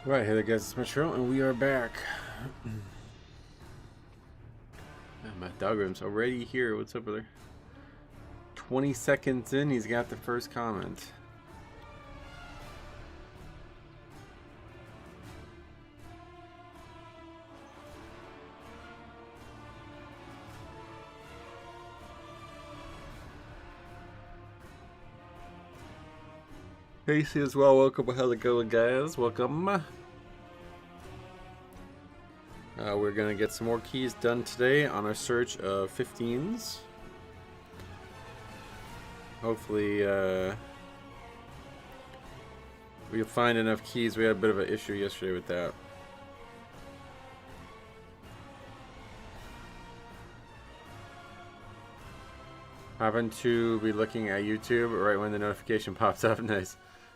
Right, hey there guys, it's Metro, and we are back. My dog room's already here. What's up, brother? 20 seconds in, he's got the first comment. Casey as well, welcome. How's it going, guys? Welcome. We're gonna get some more keys done today on our search of 15s. Hopefully, we'll find enough keys. We had a bit of an issue yesterday with that. Happen to be looking at YouTube right when the notification pops up. Nice.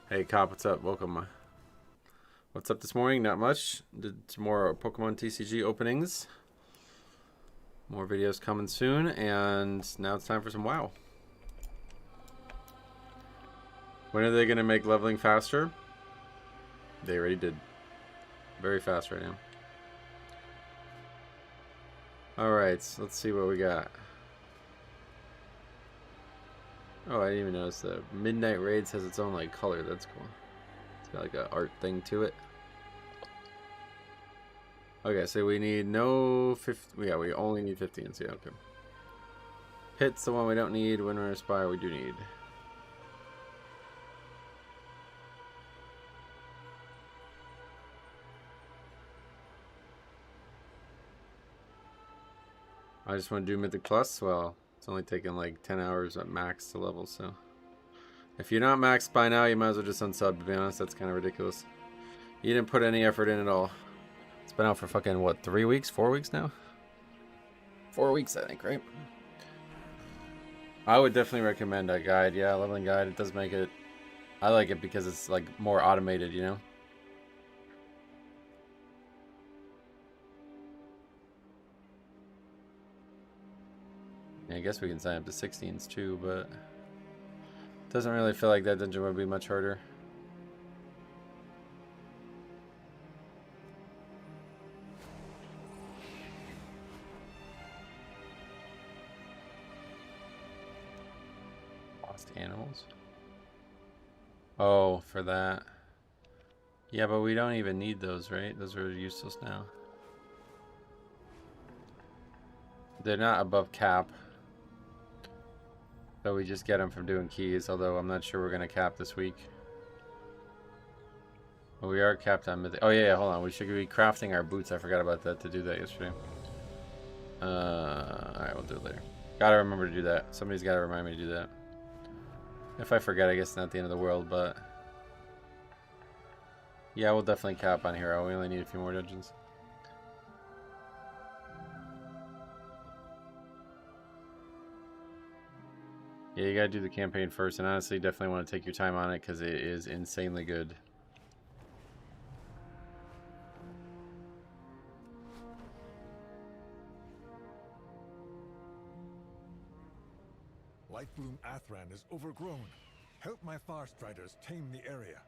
Hey, Cop, what's up? Welcome. What's up this morning? Not much. Did some more Pokemon TCG openings. More videos coming soon, and now it's time for some WoW. When are they going to make leveling faster? They already did. Very fast right now. Alright, so let's see what we got. Oh, I didn't even notice the Midnight Raids has its own like color. That's cool. It's got like an art thing to it. Okay, so we need no 50. Yeah, we only need 15s. Yeah, okay. Hit's the one we don't need. Windrunner Spire we do need. I just want to do Mythic Plus. Well, it's only taking like 10 hours at max to level, so. If you're not maxed by now, you might as well just unsub, to be honest. That's kind of ridiculous. You didn't put any effort in at all. It's been out for fucking, what, 3 weeks? 4 weeks now? 4 weeks, I think, right? I would definitely recommend that guide. Yeah, leveling guide. It does make it... I like it because it's, like, more automated, you know? Yeah, I guess we can sign up to 16s, too, but... It doesn't really feel like that dungeon would be much harder. Animals. Oh, for that. Yeah, but we don't even need those, right? Those are useless now. They're not above cap. So we just get them from doing keys, although I'm not sure we're going to cap this week. But we are capped on Mythic. Oh, yeah, hold on. We should be crafting our boots. I forgot about that to do that yesterday. Alright, we'll do it later. Gotta remember to do that. Somebody's gotta remind me to do that. If I forget, I guess it's not the end of the world, but... Yeah, we'll definitely cap on Hero. We only need a few more dungeons. Yeah, you gotta do the campaign first, and honestly, definitely want to take your time on it, because it is insanely good. Lightbloom Athran is overgrown. Help my Farstriders tame the area.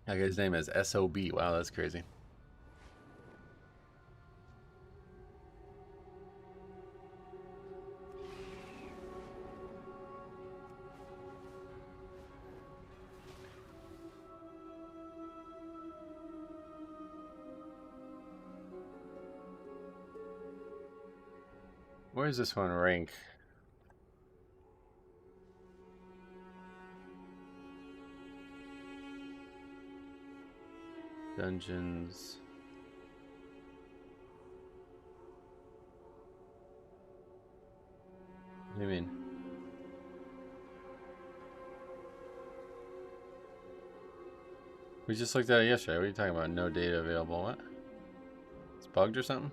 That guy's name is SOB. Wow, that's crazy. Where does this one rank? Dungeons. What do you mean? We just looked at it yesterday. What are you talking about? No data available. What? It's bugged or something?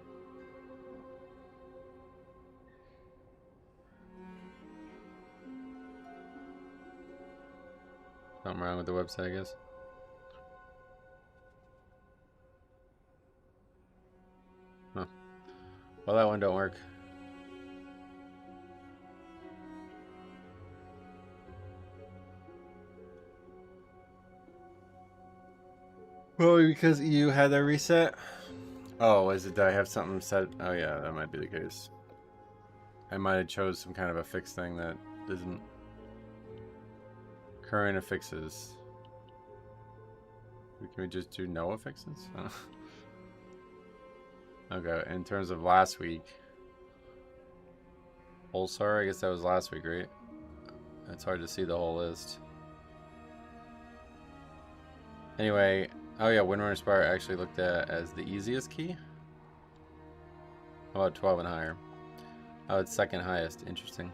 Something wrong with the website, I guess. Huh. Well, that one don't work. Well, because EU had their reset. Oh, is it? Did I have something set? Oh yeah, that might be the case. I might have chose some kind of a fixed thing that isn't. Current affixes. Can we just do no affixes? Okay, in terms of last week. Pulsar, I guess that was last week, right? It's hard to see the whole list. Anyway, oh yeah, Windrunner Spire actually looked at as the easiest key. How about 12 and higher? Oh, it's second highest. Interesting.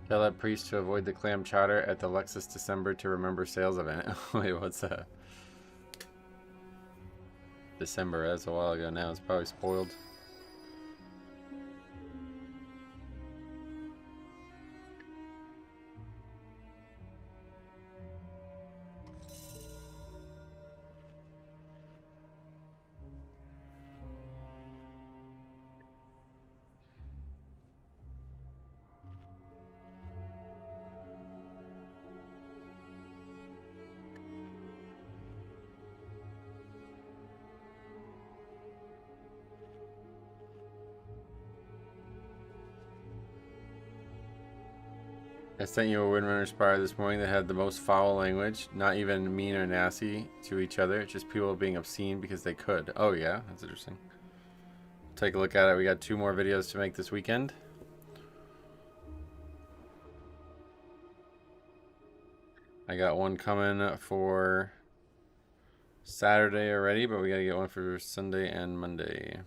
Tell that priest to avoid the clam chowder at the Lexus December to remember sales event. Wait, what's that? December, that's a while ago now. It's probably spoiled. I sent you a Windrunner Spire this morning that had the most foul language, not even mean or nasty to each other, just people being obscene because they could. Oh yeah, that's interesting. Take a look at it. We got 2 more videos to make this weekend. I got one coming for Saturday already, but we gotta get one for Sunday and Monday.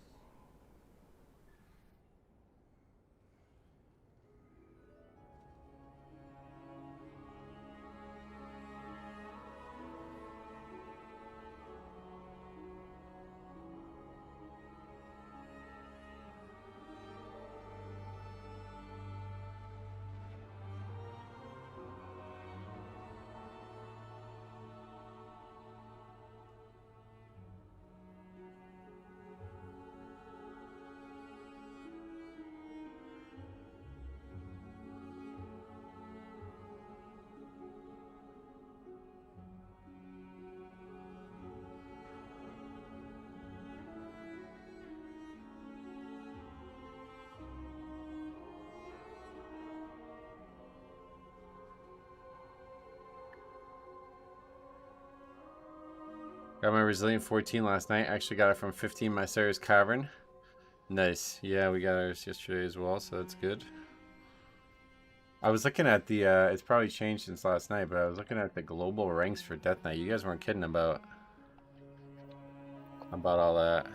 Got my Resilient 14 last night. Actually got it from 15 Mycerius Cavern. Nice. Yeah, we got ours yesterday as well, so that's good. I was looking at the, it's probably changed since last night, but I was looking at the global ranks for Death Knight. You guys weren't kidding about all that.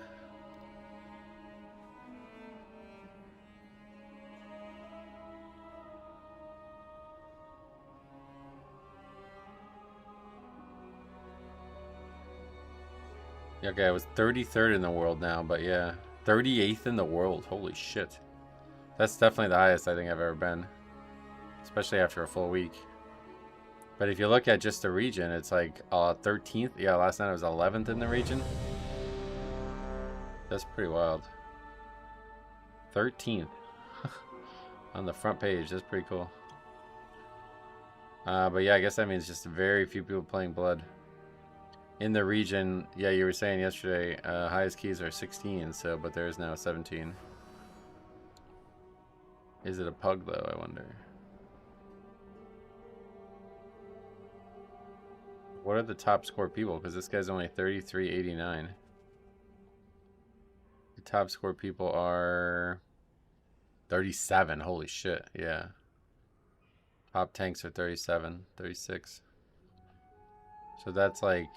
Okay, I was 33rd in the world now, but yeah. 38th in the world. Holy shit. That's definitely the highest I think I've ever been. Especially after a full week. But if you look at just the region, it's like 13th. Yeah, last night I was 11th in the region. That's pretty wild. 13th. On the front page. That's pretty cool. But yeah, I guess that means just very few people playing Blood. In the region, yeah, you were saying yesterday, highest keys are 16, so, but there is now 17. Is it a pug, though, I wonder? What are the top score people? Because this guy's only 33.89. The top score people are 37. Holy shit, yeah. Top tanks are 37, 36. So that's like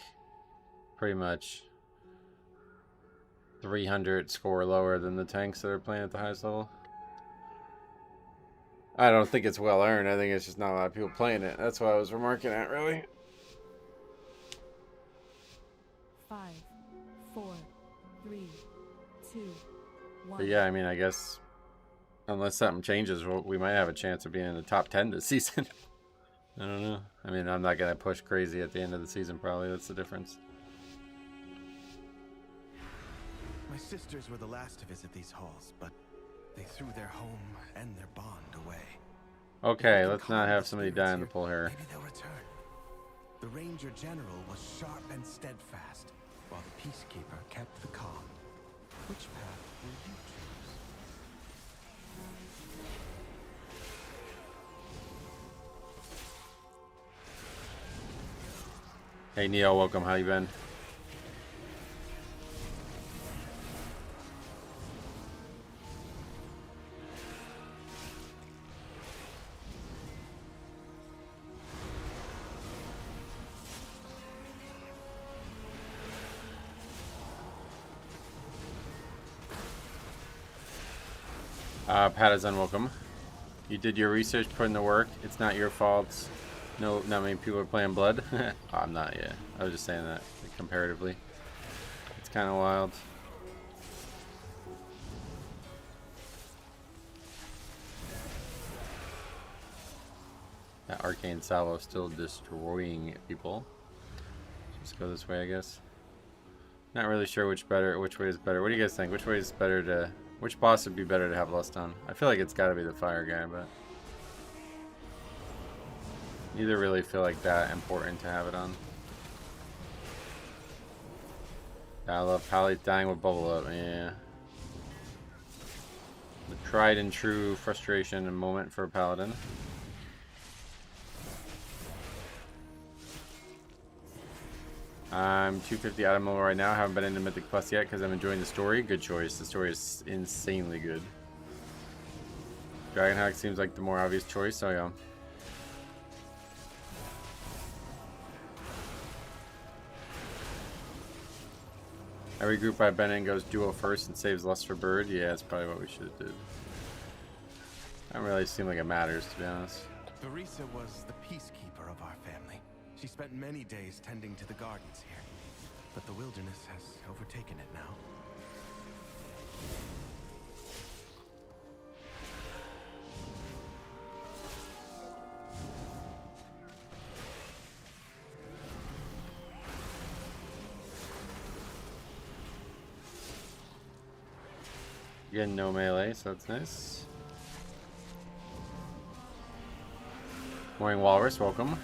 pretty much 300 score lower than the tanks that are playing at the highest level. I don't think it's well earned. I think it's just not a lot of people playing it. That's what I was remarking at, really. 5, 4, 3, 2, 1. But yeah, I mean, I guess unless something changes, we might have a chance of being in the top 10 this season. I don't know. I mean, I'm not going to push crazy at the end of the season, probably. That's the difference. My sisters were the last to visit these halls, but they threw their home and their bond away. Okay, let's not have somebody die in the pool here. Maybe they'll return. The Ranger General was sharp and steadfast, while the Peacekeeper kept the calm. Which path will you choose? Hey Neo, welcome. How you been? Pat is unwelcome. You did your research, put in the work. It's not your fault. No, not many people are playing Blood. I'm not, yeah. I was just saying that comparatively. It's kind of wild. That Arcane Salvo still destroying people. Just go this way, I guess. Not really sure which way is better. What do you guys think? Which way is better to... Which boss would be better to have lust on? I feel like it's got to be the fire guy, but... Neither really feel like that important to have it on. I love Pally dying with bubble up, yeah. The tried and true frustration and moment for a paladin. I'm 250 out of Mobile right now. Haven't been into Mythic Plus yet because I'm enjoying the story. Good choice. The story is insanely good. Dragonhack seems like the more obvious choice, so yeah. Every group I've been in goes duo first and saves Lust for Bird. Yeah, that's probably what we should have did. I don't really seem like it matters, to be honest. Theresa was the peacekeeper of our family. She spent many days tending to the gardens here, but the wilderness has overtaken it now. Again, no melee, so that's nice. Morning Walrus, welcome.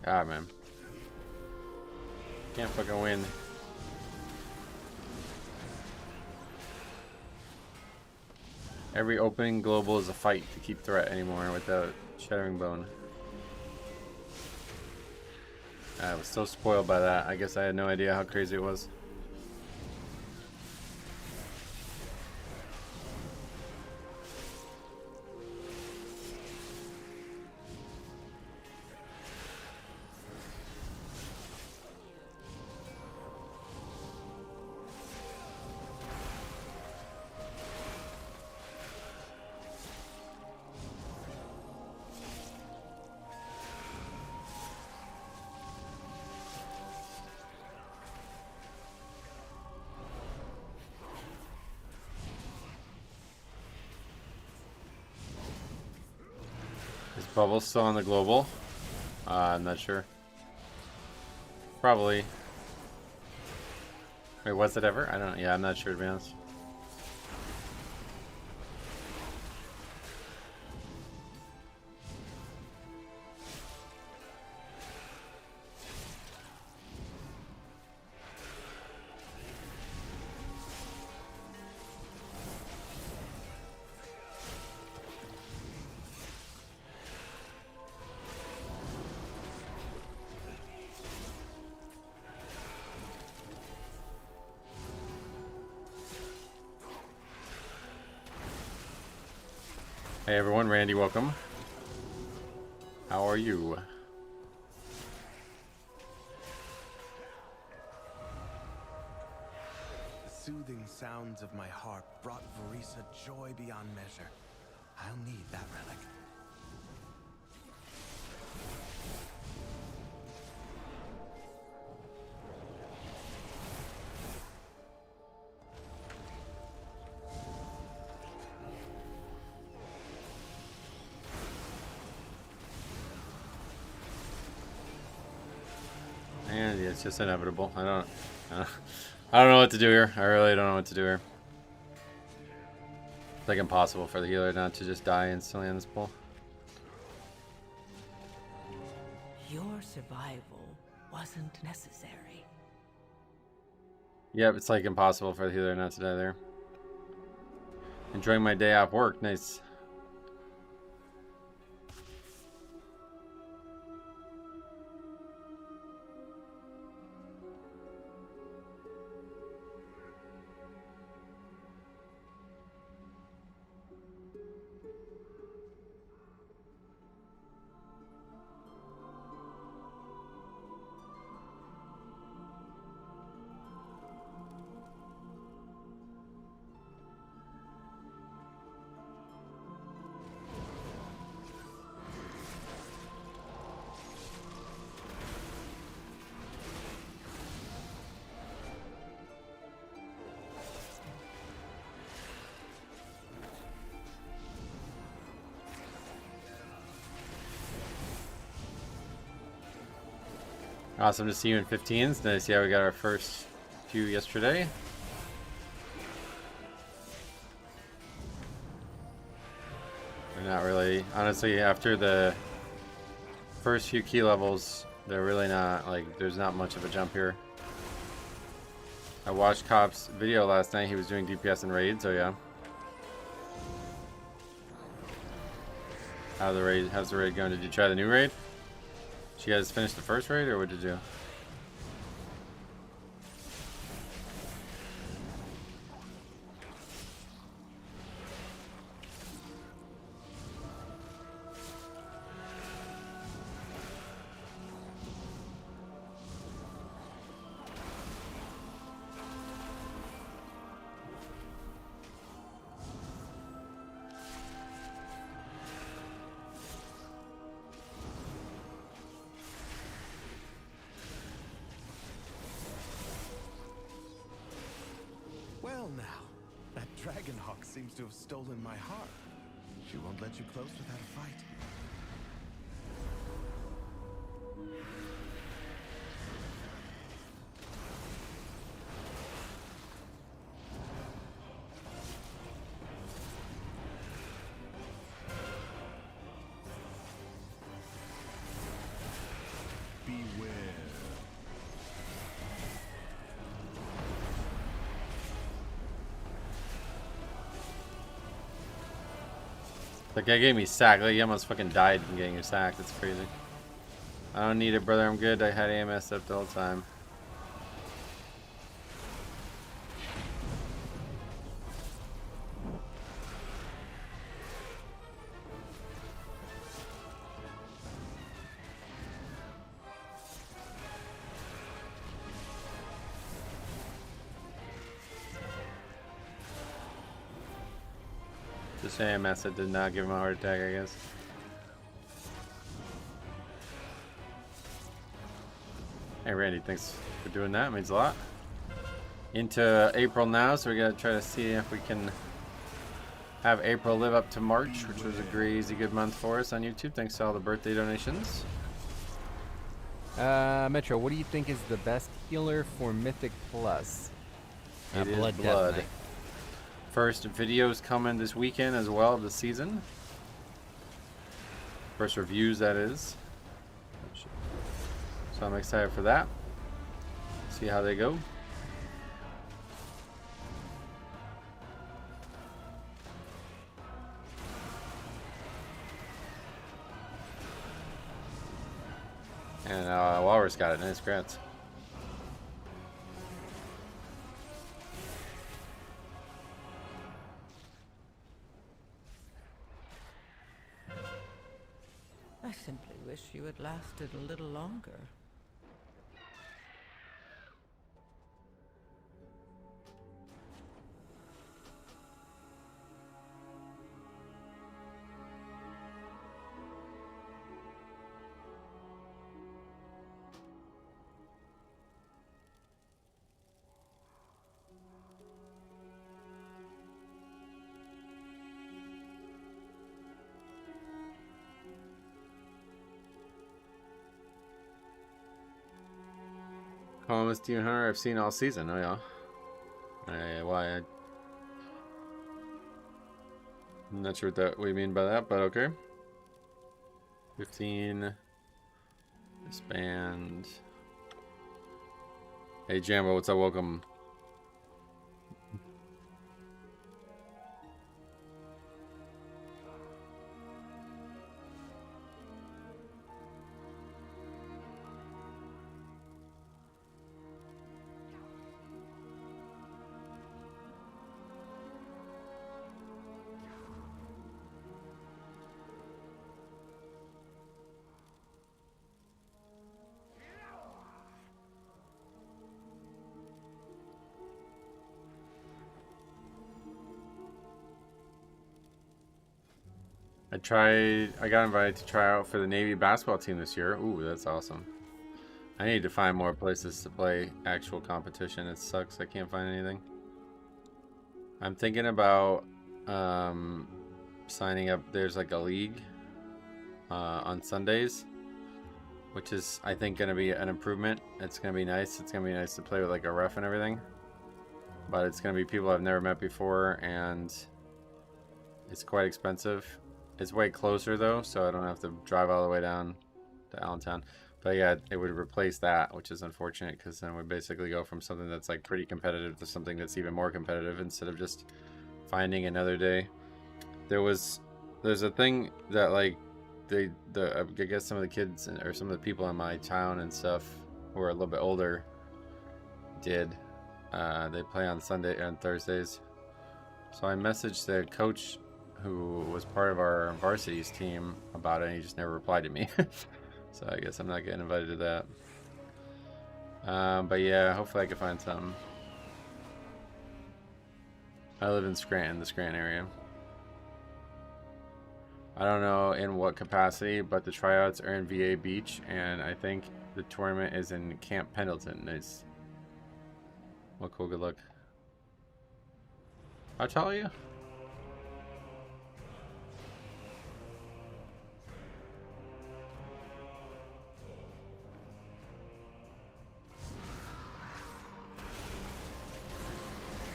Ah, man. Can't fucking win. Every opening global is a fight to keep threat anymore without Shattering Bone. I was so spoiled by that. I guess I had no idea how crazy it was. Bubble still on the global? I'm not sure. Probably. Wait, was it ever? I don't know. Yeah, I'm not sure to be honest. Hey everyone, Randy, welcome. How are you? The soothing sounds of my harp brought Theresa joy beyond measure. I'll need that relic. it's just inevitable. I don't know what to do here. I really don't know what to do here. It's like impossible for the healer not to just die instantly on this pull. Your survival wasn't necessary. Yep, it's like impossible for the healer not to die there. Enjoying my day off work. Nice. Awesome to see you in 15s. Nice. Yeah, we got our first few yesterday. We're not really, honestly, after the first few key levels, they're really not, like, there's not much of a jump here. I watched Cop's video last night. He was doing DPS and raids, so yeah. How's the raid going? Did you try the new raid? Did you guys finish the first raid, or what did you do? Well now, that Dragonhawk seems to have stolen my heart. She won't let you close without a fight. Beware. The guy gave me sack. Like, he almost fucking died from getting your sack. That's crazy. I don't need it, brother. I'm good. I had AMS up the whole time. Just AMS, it did not give him a heart attack, I guess. Hey Randy, thanks for doing that. It means a lot. Into April now, so we gotta try to see if we can have April live up to March, which was a crazy good month for us on YouTube. Thanks to all the birthday donations. Metro, what do you think is the best healer for Mythic Plus? It is Blood. blood. Definitely. First videos coming this weekend as well of the season. First reviews, that is. So I'm excited for that. See how they go. And Walrus got it. Nice, congrats. I simply wish you had lasted a little longer. Columnist Demon Hunter I've seen all season. Oh yeah. I'm not sure what you mean by that, but okay. 15. Disband. Hey Jambo, what's up? Welcome. I got invited to try out for the Navy basketball team this year. Ooh, that's awesome. I need to find more places to play actual competition. It sucks I can't find anything. I'm thinking about signing up. There's like a league on Sundays, which is, I think, going to be an improvement. It's going to be nice. It's going to be nice to play with like a ref and everything. But it's going to be people I've never met before, and it's quite expensive. It's way closer though, so I don't have to drive all the way down to Allentown. But yeah, it would replace that, which is unfortunate, because then we basically go from something that's like pretty competitive to something that's even more competitive instead of just finding another day. There's a thing that like I guess some of the kids or some of the people in my town and stuff who are a little bit older did. They play on Thursdays. So I messaged the coach who was part of our varsity's team about it, and he just never replied to me. So I guess I'm not getting invited to that. But yeah, hopefully I can find something. I live in Scranton, the Scranton area. I don't know in what capacity, but the tryouts are in VA Beach, and I think the tournament is in Camp Pendleton. Nice. Well, cool, good luck. How tall are you?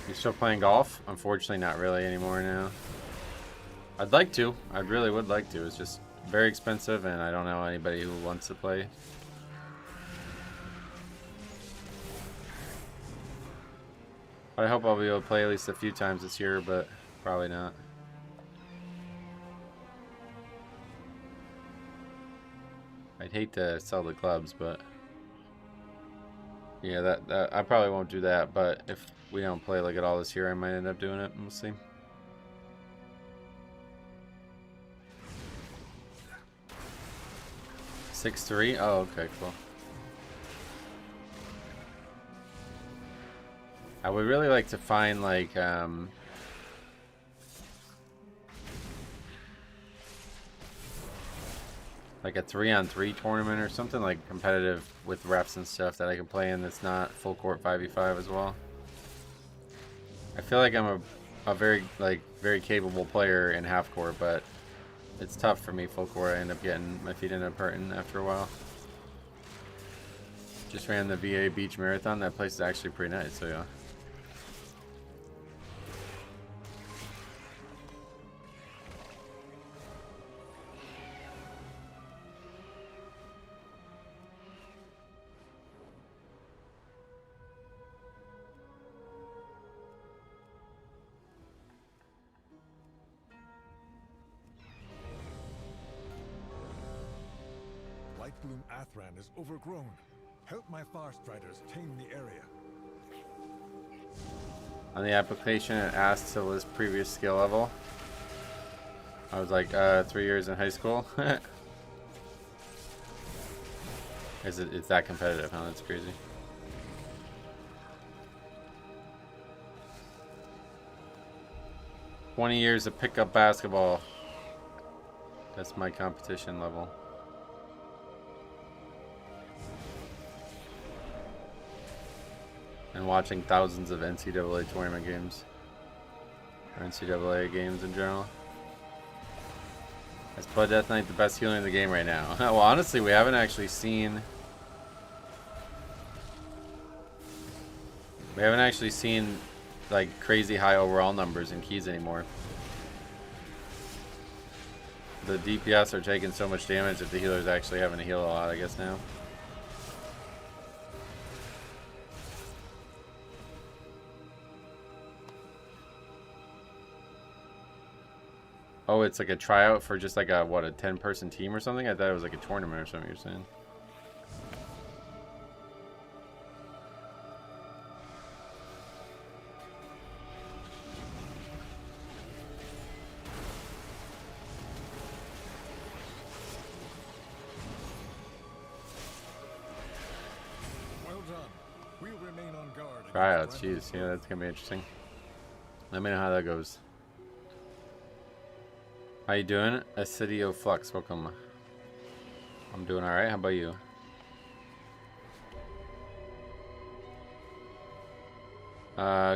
You still playing golf? Unfortunately, not really anymore now. I'd like to. I really would like to. It's just very expensive, and I don't know anybody who wants to play. I hope I'll be able to play at least a few times this year, but probably not. I'd hate to sell the clubs, but yeah, that I probably won't do that. But if we don't play like at all this year, I might end up doing it. We'll see. $6-3. Oh, okay, cool. I would really like to find like a 3-on-3 tournament or something like competitive with refs and stuff that I can play in that's not full court 5v5 as well. I feel like I'm a very capable player in half court, but it's tough for me full court. My feet end up hurting after a while. Just ran the VA Beach Marathon. That place is actually pretty nice, so yeah. Lightbloom Athran is overgrown. Help my Farstriders tame the area. On the application, it asks to list previous skill level. I was like, 3 years in high school. It's that competitive, huh? That's crazy. "20 years of pickup basketball." That's my competition level. And watching thousands of NCAA tournament games. Or NCAA games in general. Is Blood Death Knight the best healer in the game right now? Well, honestly, we haven't actually seen We haven't actually seen like crazy high overall numbers in keys anymore. The DPS are taking so much damage that the healer's actually having to heal a lot, I guess, now. Oh, it's like a tryout for just like a, what, a 10-person team or something? I thought it was like a tournament or something you're saying. Well done. We'll remain on guard. Tryouts, jeez, yeah, that's gonna be interesting. Let me know how that goes. How you doing? Acidio Flux, welcome. I'm doing alright, how about you?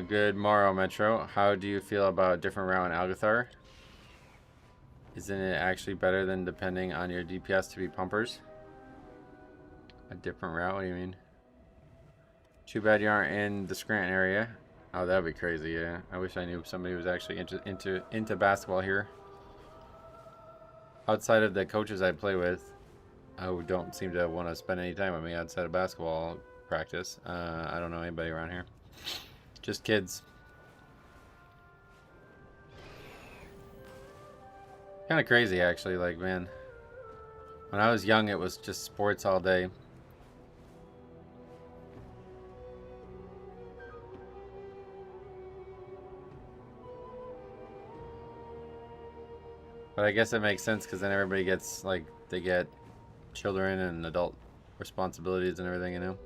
Good morrow, Metro. How do you feel about a different route in Algathar? Isn't it actually better than depending on your DPS to be pumpers? A different route, what do you mean? Too bad you aren't in the Scranton area. Oh, that'd be crazy, yeah. I wish I knew somebody who was actually into basketball here. Outside of the coaches I play with, who don't seem to want to spend any time with me outside of basketball practice. I don't know anybody around here. Just kids. Kind of crazy, actually. Like, man, when I was young, it was just sports all day. But I guess it makes sense because then everybody gets, like, they get children and adult responsibilities and everything, you know?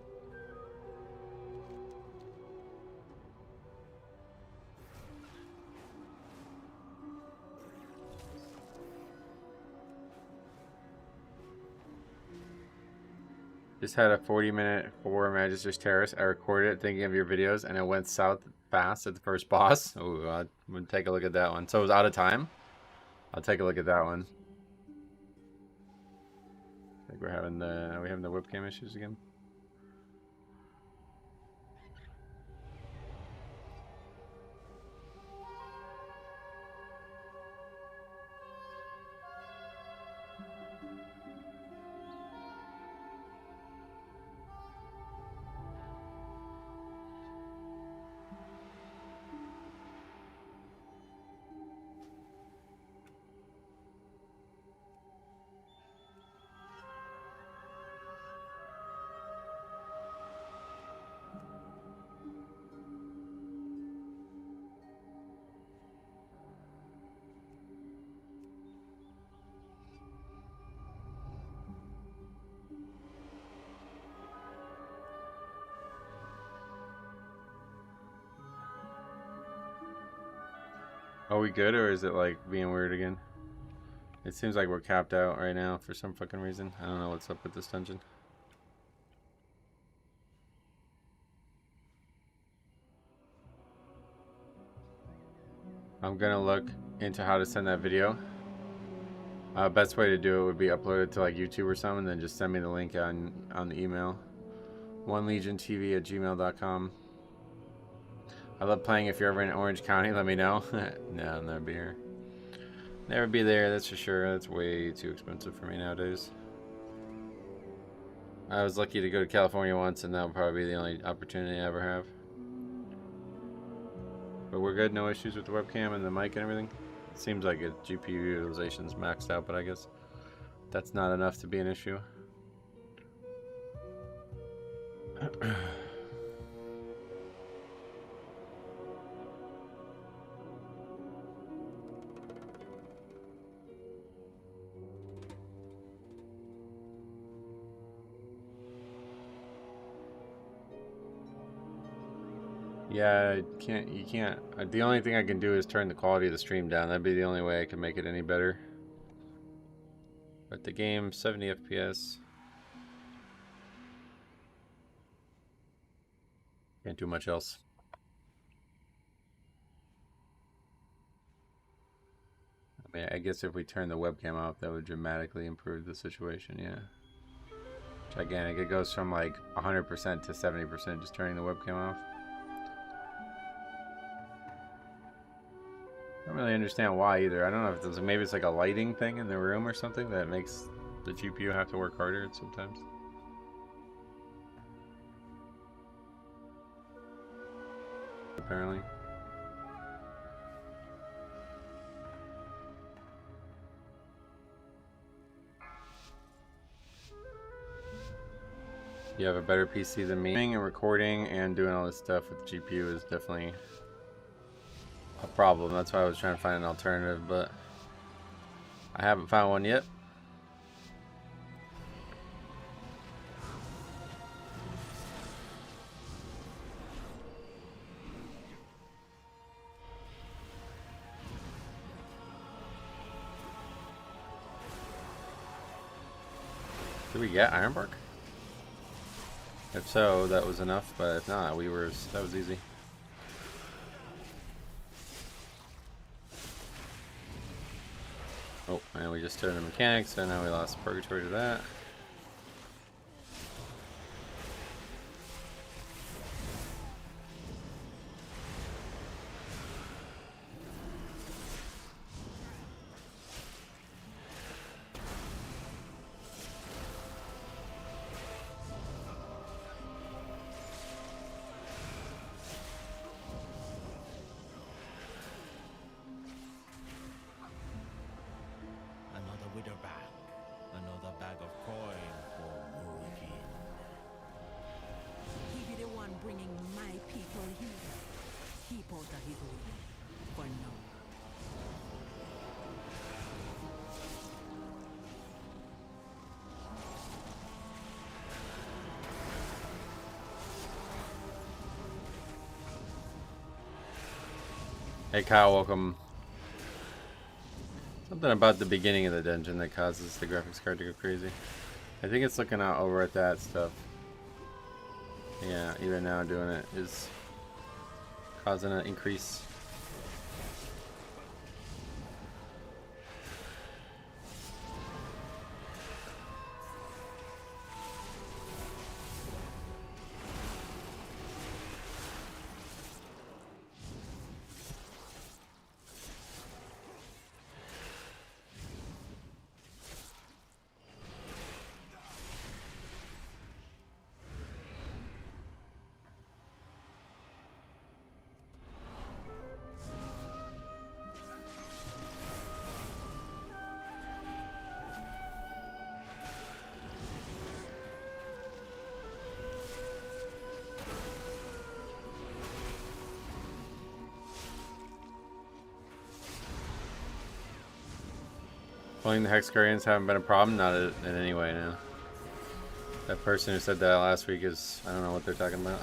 Just had a 40-minute for Magister's Terrace. I recorded it thinking of your videos and it went south fast at the first boss. Oh, I'm going to take a look at that one. So it was out of time? I'll take a look at that one. I think we're having the, are we having the webcam issues again? Are we good, or is it like being weird again? It seems like we're capped out right now for some fucking reason. I don't know what's up with this dungeon. I'm gonna look into how to send that video. Best way to do it would be upload it to like YouTube or something, and then just send me the link on the email. onelegiontv@gmail.com. I love playing. If you're ever in Orange County, let me know. No, I'll never be here. Never be there, that's for sure. That's way too expensive for me nowadays. I was lucky to go to California once, and that'll probably be the only opportunity I ever have. But we're good, no issues with the webcam and the mic and everything. It seems like its GPU utilization's maxed out, but I guess that's not enough to be an issue. Yeah, you can't. The only thing I can do is turn the quality of the stream down. That'd be the only way I can make it any better. But the game, 70 FPS. Can't do much else. I mean, I guess if we turn the webcam off, that would dramatically improve the situation, yeah. Gigantic. It goes from like 100% to 70% just turning the webcam off. don't really understand why either. I don't know if it's maybe it's like a lighting thing in the room or something that makes the GPU have to work harder sometimes. Apparently. You have a better PC than me. And recording and doing all this stuff with the GPU is definitely a problem. That's why I was trying to find an alternative, but I haven't found one yet. Did we get Ironbark? If so, that was enough, but if not, that was easy. Oh, and we just turned the mechanics, so now we lost Purgatory to that. Another wither bag. Another bag of coin for Murukin. He be the one bringing my people here. Keep out of his way. For now. Hey Kyle, welcome. Something about the beginning of the dungeon that causes the graphics card to go crazy. I think it's looking out over at that stuff. Yeah, even now doing it is causing an increase. Pulling the Hex Guardians haven't been a problem, not in any way now. That person who said that last week is, I don't know what they're talking about.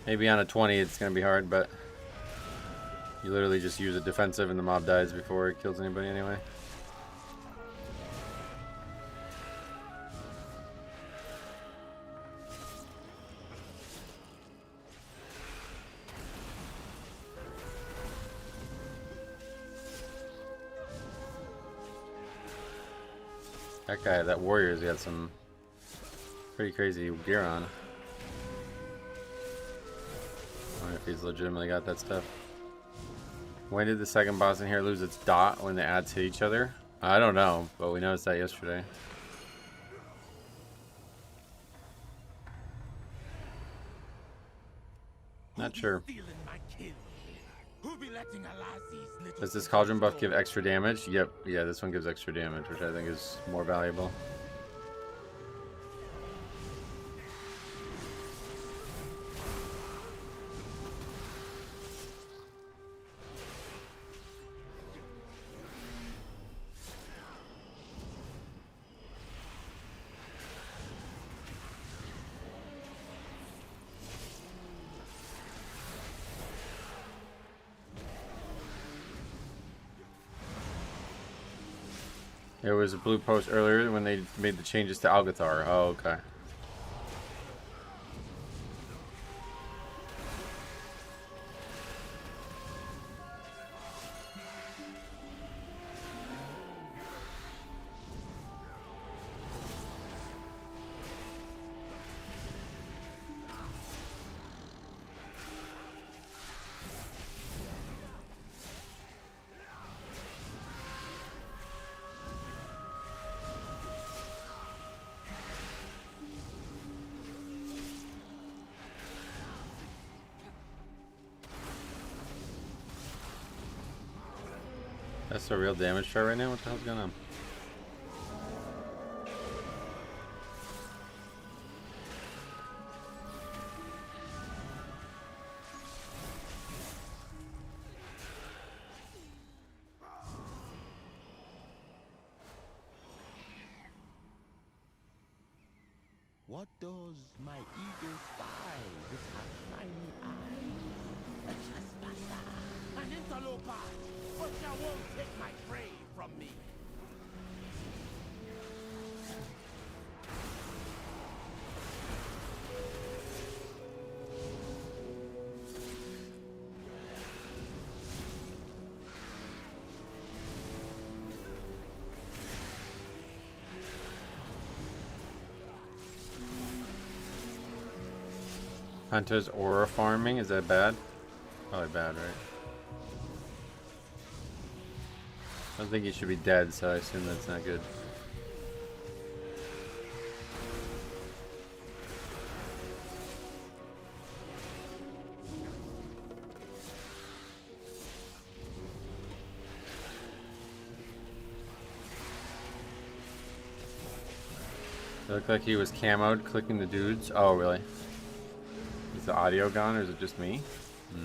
Maybe on a 20 it's going to be hard, but you literally just use a defensive and the mob dies before it kills anybody anyway. That guy, that warrior's got some pretty crazy gear on. I wonder if he's legitimately got that stuff. When did the second boss in here lose its dot when the ads hit each other? I don't know, but we noticed that yesterday. Not sure. Does this cauldron buff give extra damage? Yep, yeah, this one gives extra damage, which I think is more valuable. There was a blue post earlier when they made the changes to Algathar. Oh, okay. That's a real damage chart right now? What the hell's going on? What does my eagle spy with her shiny eye? A trespasser, an interloper, but thou won't take my prey from me. Hunter's aura farming, is that bad? Probably bad, right? I don't think he should be dead, so I assume that's not good. It looked like he was camoed clicking the dudes. Oh, really? Is the audio gone or is it just me?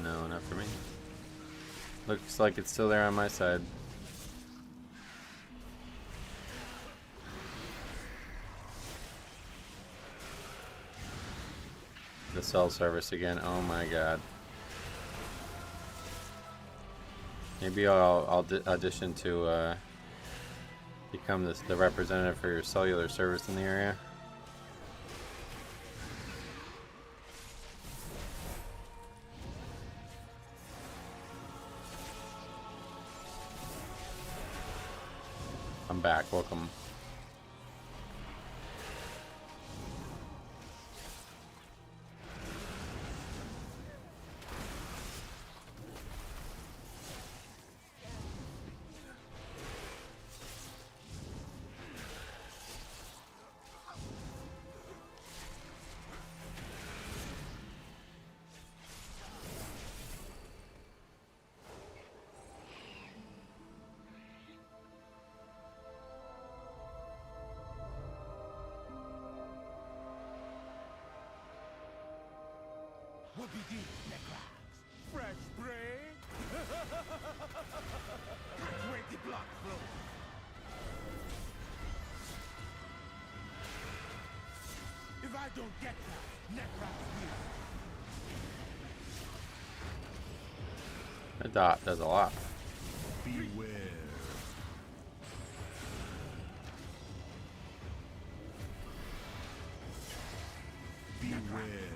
No, not for me. Looks like it's still there on my side. The cell service again. Oh my god. Maybe I'll audition to become the representative for your cellular service in the area. I'm back. Welcome. Whoopie-dee, neckrax. Fresh brain. Can't wait the blood flow. If I don't get that, neckrax will. The dot does a lot. Beware. Beware.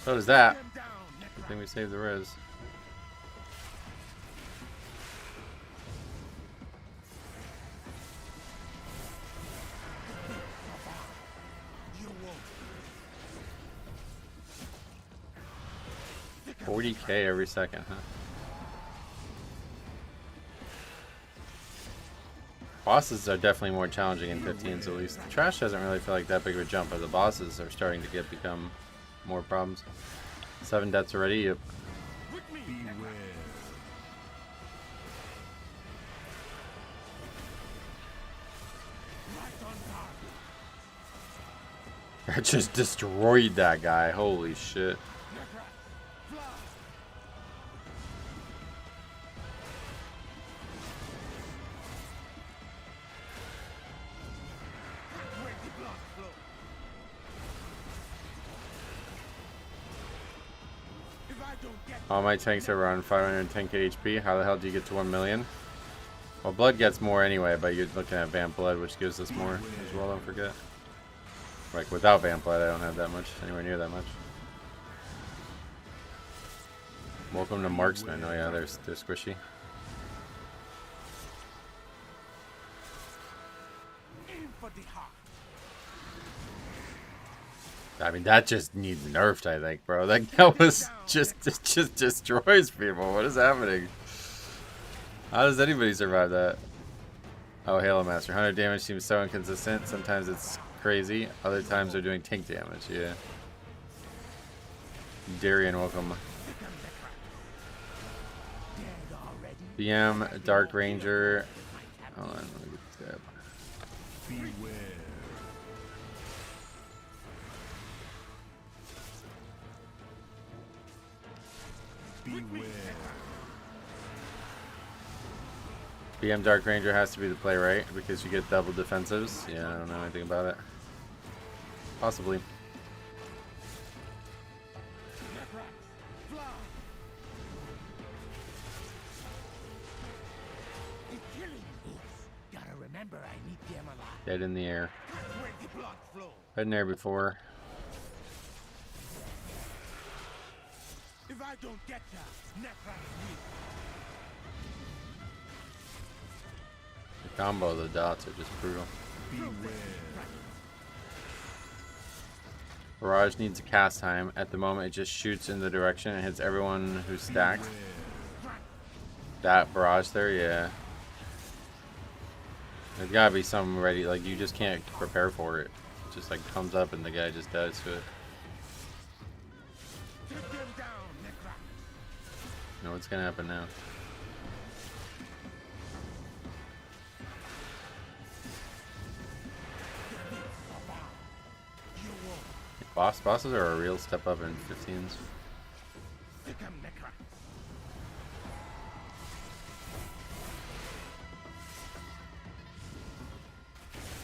So does that. I think we saved the res. $40K every second, huh? Bosses are definitely more challenging in 15s, at least. The trash doesn't really feel like that big of a jump, but the bosses are starting to become more problems. 7 deaths already. Yep. Beware. I just destroyed that guy. Holy shit. All my tanks are around 510k HP. How the hell do you get to 1 million? Well, blood gets more anyway, but you're looking at vamp blood, which gives us more as well, don't forget. Like, without vamp blood, I don't have that much, anywhere near that much. Welcome to Marksman. Oh yeah, they're squishy. I mean, that just needs nerfed, I think, bro. That was just destroys people. What is happening? How does anybody survive that? Oh, Halo Master. 100 damage seems so inconsistent. Sometimes it's crazy. Other times they're doing tank damage. Yeah. Darian, welcome. BM, Dark Ranger. Hold on, let me get that. Beware. Beware. BM Dark Ranger has to be the play, right? Because you get double defensives. Yeah, I don't know anything about it. Possibly. Gotta remember, I need them alive. Dead in the air. Where the blood flow. Been there before. If I don't get ya, Necrax me. The combo of the dots are just brutal. Beware. Barrage needs a cast time. At the moment, it just shoots in the direction and hits everyone who's stacked. That barrage there, yeah. There's gotta be something ready. Like, you just can't prepare for it. It just like comes up and the guy just dies to it. Take them down, Necrax. You know what's gonna happen now? Bosses are a real step up in 15s. Pick 'em, Necrax.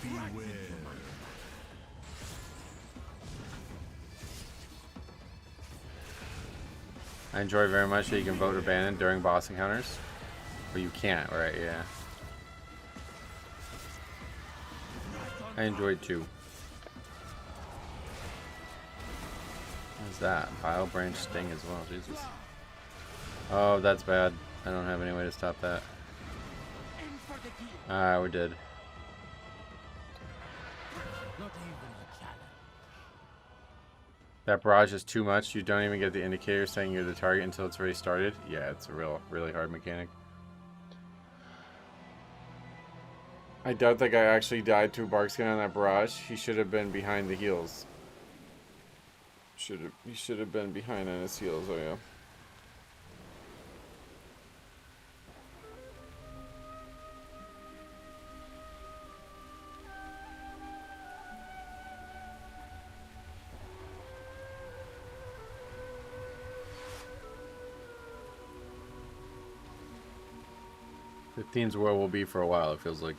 Beware. I enjoy very much that you can vote abandon during boss encounters. But you can't, right? Yeah. I enjoy it too. What's that? Bile branch sting as well, Jesus. Oh, that's bad. I don't have any way to stop that. Aim for the kill. Ah, we did. Not even a challenge. That barrage is too much. You don't even get the indicator saying you're the target until it's already started. Yeah, it's a really hard mechanic. I doubt that guy actually died to a barkskin on that barrage. He should have been behind the heels. He should have been behind on his heels. Oh yeah. Fifteen's where we'll be for a while, it feels like.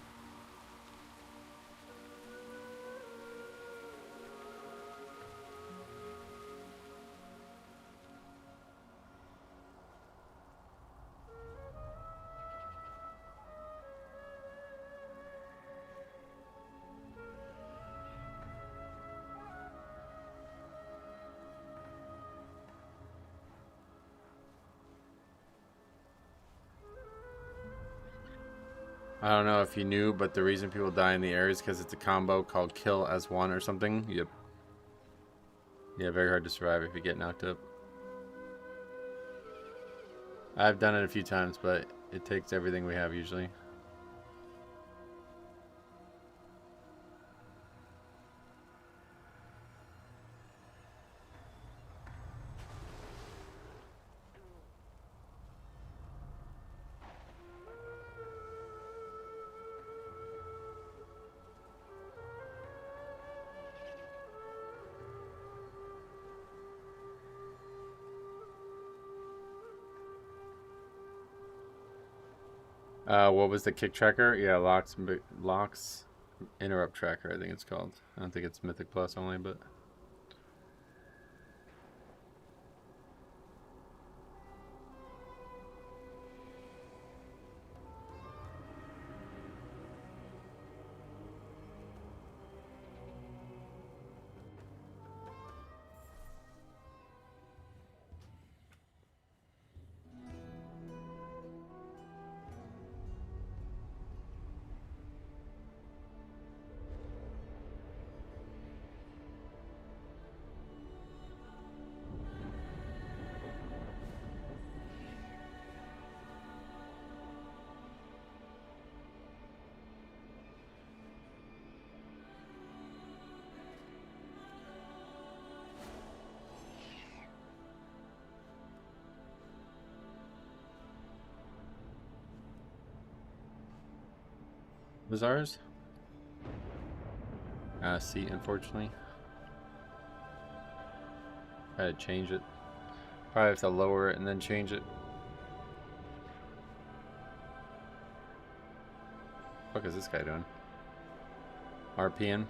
I don't know if you knew, but the reason people die in the air is because it's a combo called kill as one or something. Yep. Yeah, very hard to survive if you get knocked up. I've done it a few times, but it takes everything we have usually. What was the kick tracker? Yeah, locks interrupt tracker, I think it's called. I don't think it's Mythic Plus only, but Bazaars? C, unfortunately. Gotta change it. Probably have to lower it and then change it. What is this guy doing? RPing?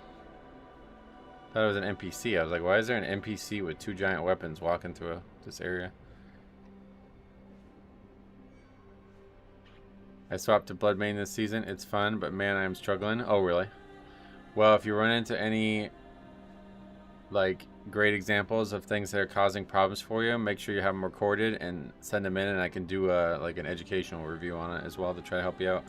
Thought it was an NPC. I was like, why is there an NPC with 2 giant weapons walking through this area? I swapped to Blood Main this season. It's fun, but man, I'm struggling. Oh, really? Well, if you run into any like great examples of things that are causing problems for you, make sure you have them recorded and send them in, and I can do like an educational review on it as well to try to help you out.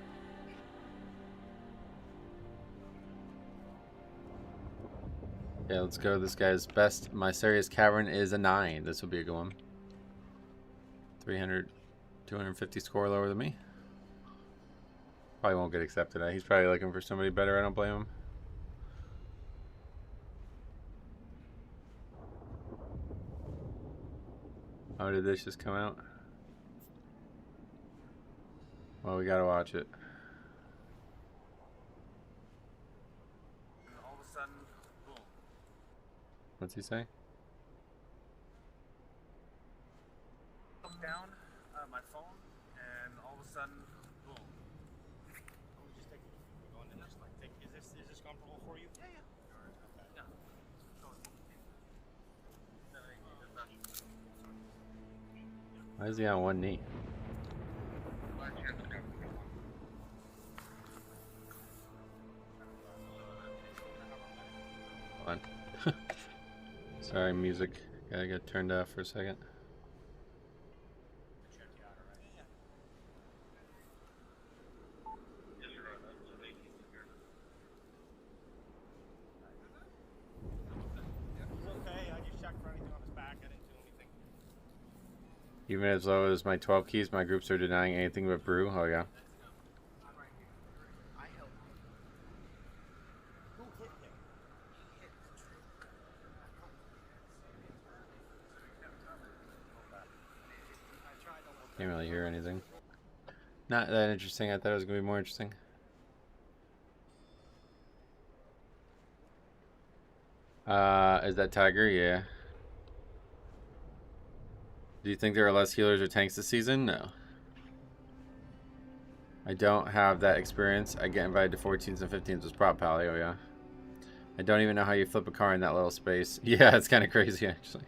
Yeah, let's go. This guy's best. My serious cavern is a 9. This will be a good one. 300, 250 score lower than me. Probably won't get accepted. He's probably looking for somebody better. I don't blame him. Oh, did this just come out? Well, we gotta watch it. And all of a sudden, boom. What's he say? Look down my phone, and all of a sudden, boom. Let me just take we're going to just like take is this comfortable for you? Yeah, yeah. Yeah. Why is he on one knee? Hold on. Sorry, music. Gotta get turned off for a second. Even as low as my 12 keys, my groups are denying anything but brew. Oh, yeah. Can't really hear anything. Not that interesting. I thought it was going to be more interesting. Is that Tiger? Yeah. Do you think there are less healers or tanks this season? No. I don't have that experience. I get invited to 14s and 15s with Prop Palio, yeah. I don't even know how you flip a car in that little space. Yeah, it's kind of crazy, actually.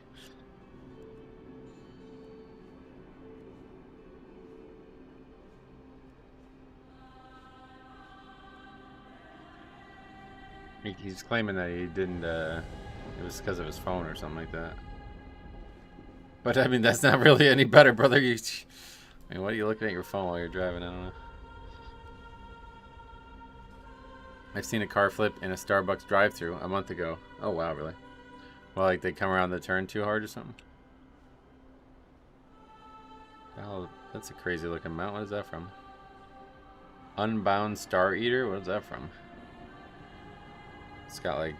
He's claiming that he didn't, it was because of his phone or something like that. But, I mean, that's not really any better, brother. I mean, what are you looking at your phone while you're driving? I don't know. I've seen a car flip in a Starbucks drive-thru a month ago. Oh, wow, really? Well, like, they come around the turn too hard or something? Oh, that's a crazy-looking mount. What is that from? Unbound Star Eater? What is that from? It's got, like,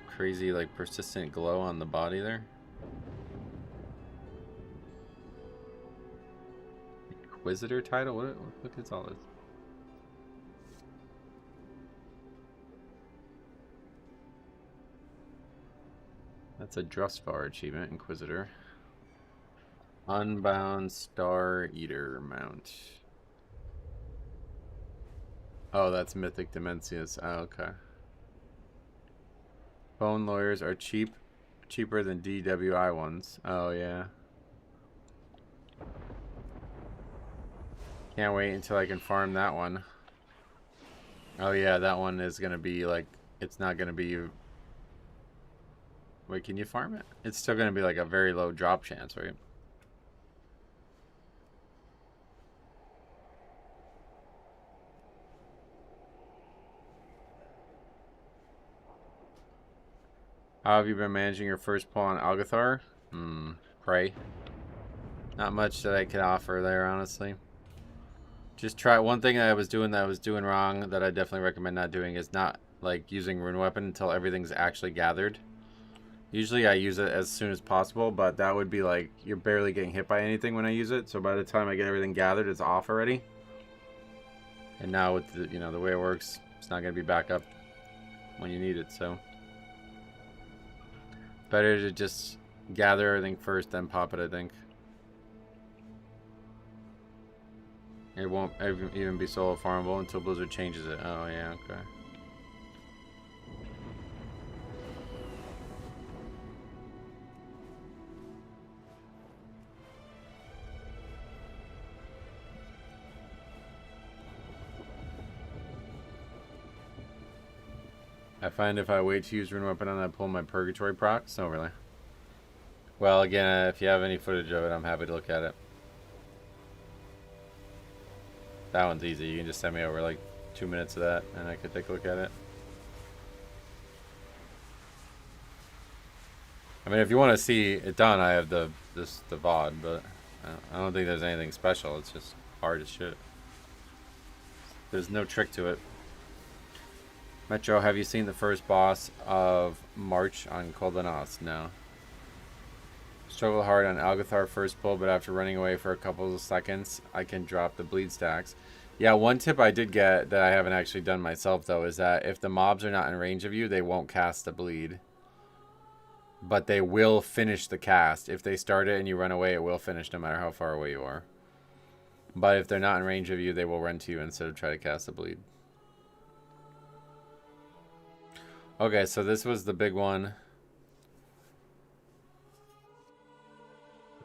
crazy, like, persistent glow on the body there. Inquisitor title? What is all this? That's a Drustvar achievement, Inquisitor. Unbound Star Eater mount. Oh, that's Mythic Dimensius. Oh, okay. Phone lawyers are cheaper than DWI ones. Oh, yeah. Can't wait until I can farm that one. Oh yeah, that one is gonna be like, it's not gonna be. Wait, can you farm it? It's still gonna be like a very low drop chance, right? How have you been managing your first pull on Algathar? Pray. Not much that I could offer there, honestly. Just try one thing that I was doing wrong that I definitely recommend not doing is not like using Rune Weapon until everything's actually gathered. Usually I use it as soon as possible, but that would be like you're barely getting hit by anything when I use it. So by the time I get everything gathered, it's off already. And now with the, you know, the way it works, It's not going to be back up when you need it, so. Better to just gather everything first, then pop it, I think. It won't even be solo farmable until Blizzard changes it. Oh, yeah, okay. I find if I wait to use Rune Weapon on that pull my Purgatory procs. Oh, really? Well, again, if you have any footage of it, I'm happy to look at it. That one's easy. You can just send me over like 2 minutes of that, and I could take a look at it. I mean, if you want to see it done, I have the VOD, but I don't think there's anything special. It's just hard as shit. There's no trick to it. Metro, have you seen the first boss of March on Koldanos? No. Struggle hard on Algathar first pull, but after running away for a couple of seconds, I can drop the bleed stacks. Yeah, one tip I did get that I haven't actually done myself, though, is that if the mobs are not in range of you, they won't cast the bleed. But they will finish the cast. If they start it and you run away, it will finish no matter how far away you are. But if they're not in range of you, they will run to you instead of try to cast the bleed. Okay, so this was the big one.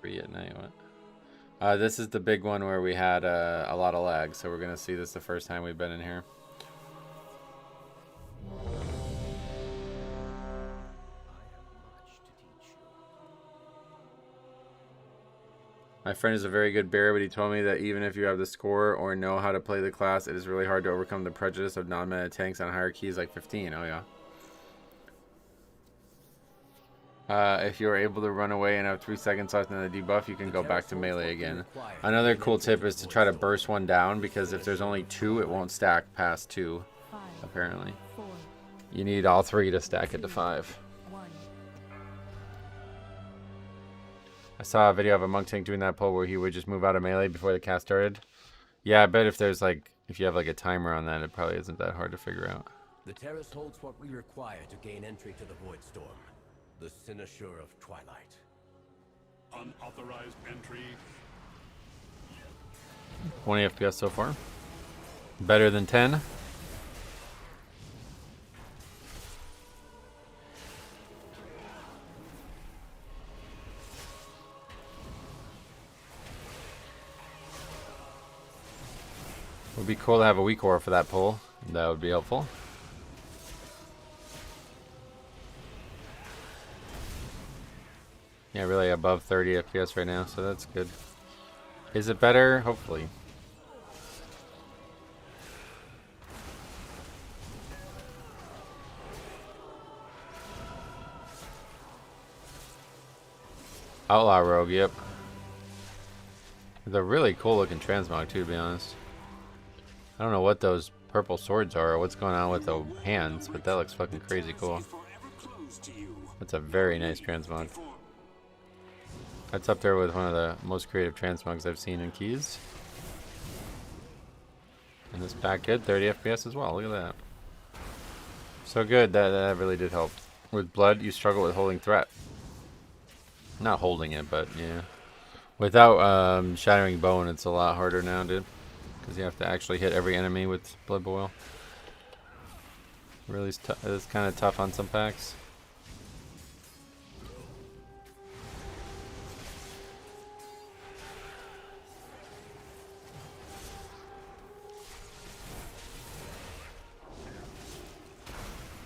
3 at night, what? This is the big one where we had a lot of lag, so we're going to see this the first time we've been in here. My friend is a very good bear, but he told me that even if you have the score or know how to play the class, it is really hard to overcome the prejudice of non-meta tanks on higher keys like 15. Oh, yeah. If you're able to run away and have 3 seconds left in the debuff, you can go back to melee again. Another cool tip is to try to burst one down, because if there's only 2, it won't stack past 2, apparently. You need all 3 to stack it to 5. I saw a video of a monk tank doing that pull where he would just move out of melee before the cast started. Yeah, I bet if there's like, if you have like a timer on that, it probably isn't that hard to figure out. The terrace holds what we require to gain entry to the Void Storm. The Cynosure of Twilight. Unauthorized entry. 20 FPS so far. Better than 10. Would be cool to have a weak ore for that pull. That would be helpful. Yeah, really above 30 FPS right now, so that's good. Is it better? Hopefully. Outlaw Rogue, yep. It's a really cool looking transmog too, to be honest. I don't know what those purple swords are or what's going on with the hands, but that looks fucking crazy cool. That's a very nice transmog. That's up there with one of the most creative transmogs I've seen in keys. And this pack good, 30 FPS as well. Look at that. So good, that really did help. With blood, you struggle with holding threat. Not holding it, but yeah. Without shattering bone, it's a lot harder now, dude. Because you have to actually hit every enemy with blood boil. Really, it's kind of tough on some packs.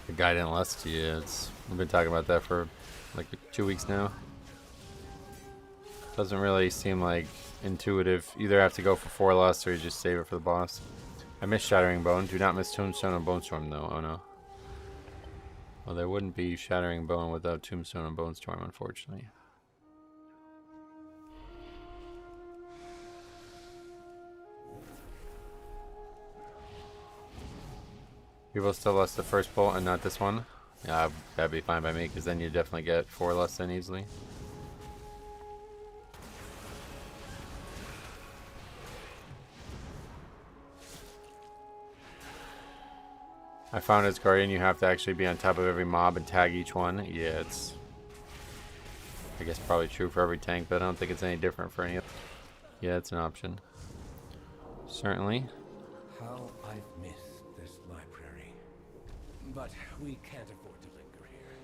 The guy didn't lust to you. We've been talking about that for like 2 weeks now. Doesn't really seem like intuitive. You either have to go for 4 lusts or you just save it for the boss. I miss Shattering Bone. Do not miss Tombstone and Bone Storm though. Oh no. Well, there wouldn't be Shattering Bone without Tombstone and Bone Storm, unfortunately. People still lust the first pull and not this one. Yeah, that'd be fine by me, because then you definitely get 4 lusts in easily. I found as Guardian you have to actually be on top of every mob and tag each one. Yeah, it's I guess probably true for every tank, but I don't think it's any different for any of them. Yeah, it's an option. Certainly. How I've missed this library. But we can't afford to linger here.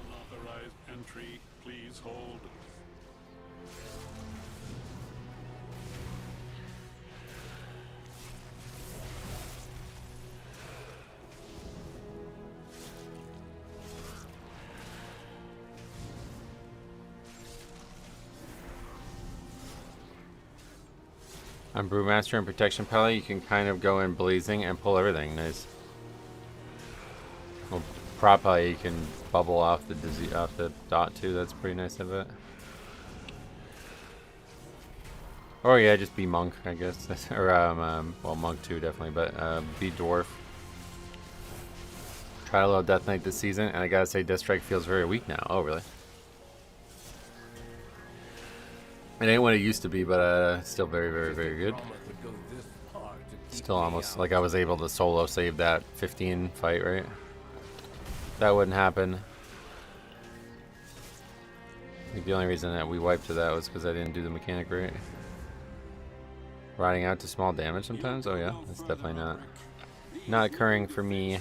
Unauthorized entry, please hold. On Brewmaster and Protection Pellet, you can kind of go in blazing and pull everything. Nice. Well, Prop Pellet, you can bubble off the dot too. That's pretty nice of it. Or yeah, just be Monk, I guess. Or well, Monk too definitely, but be Dwarf. Try a little Death Knight this season, and I gotta say, Death Strike feels very weak now. Oh really? It ain't what it used to be, but still very, very, very good. Still almost like I was able to solo save that 15 fight, right? That wouldn't happen. I think the only reason that we wiped to that was because I didn't do the mechanic right. Riding out to small damage sometimes? Oh yeah, that's definitely not occurring for me. I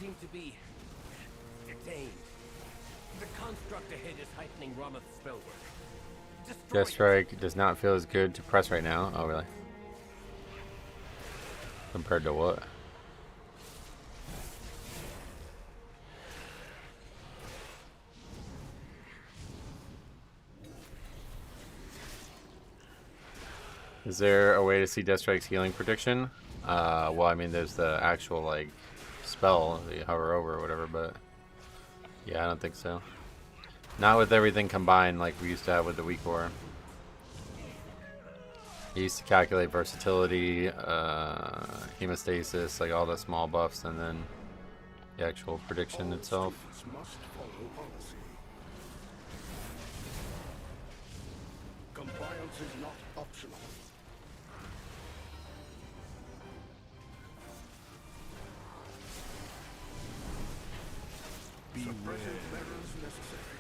seem to be detained. The construct ahead is heightening Rama's spell work. Death Strike does not feel as good to press right now. Oh really? Compared to what? Is there a way to see Death Strike's healing prediction? Well, I mean, there's the actual, like, spell that you hover over or whatever, but yeah, I don't think so. Not with everything combined like we used to have with the weak core. I used to calculate versatility, hemostasis, like all the small buffs, and then the actual prediction itself. Compliance is not optional. Suppressive measures necessary.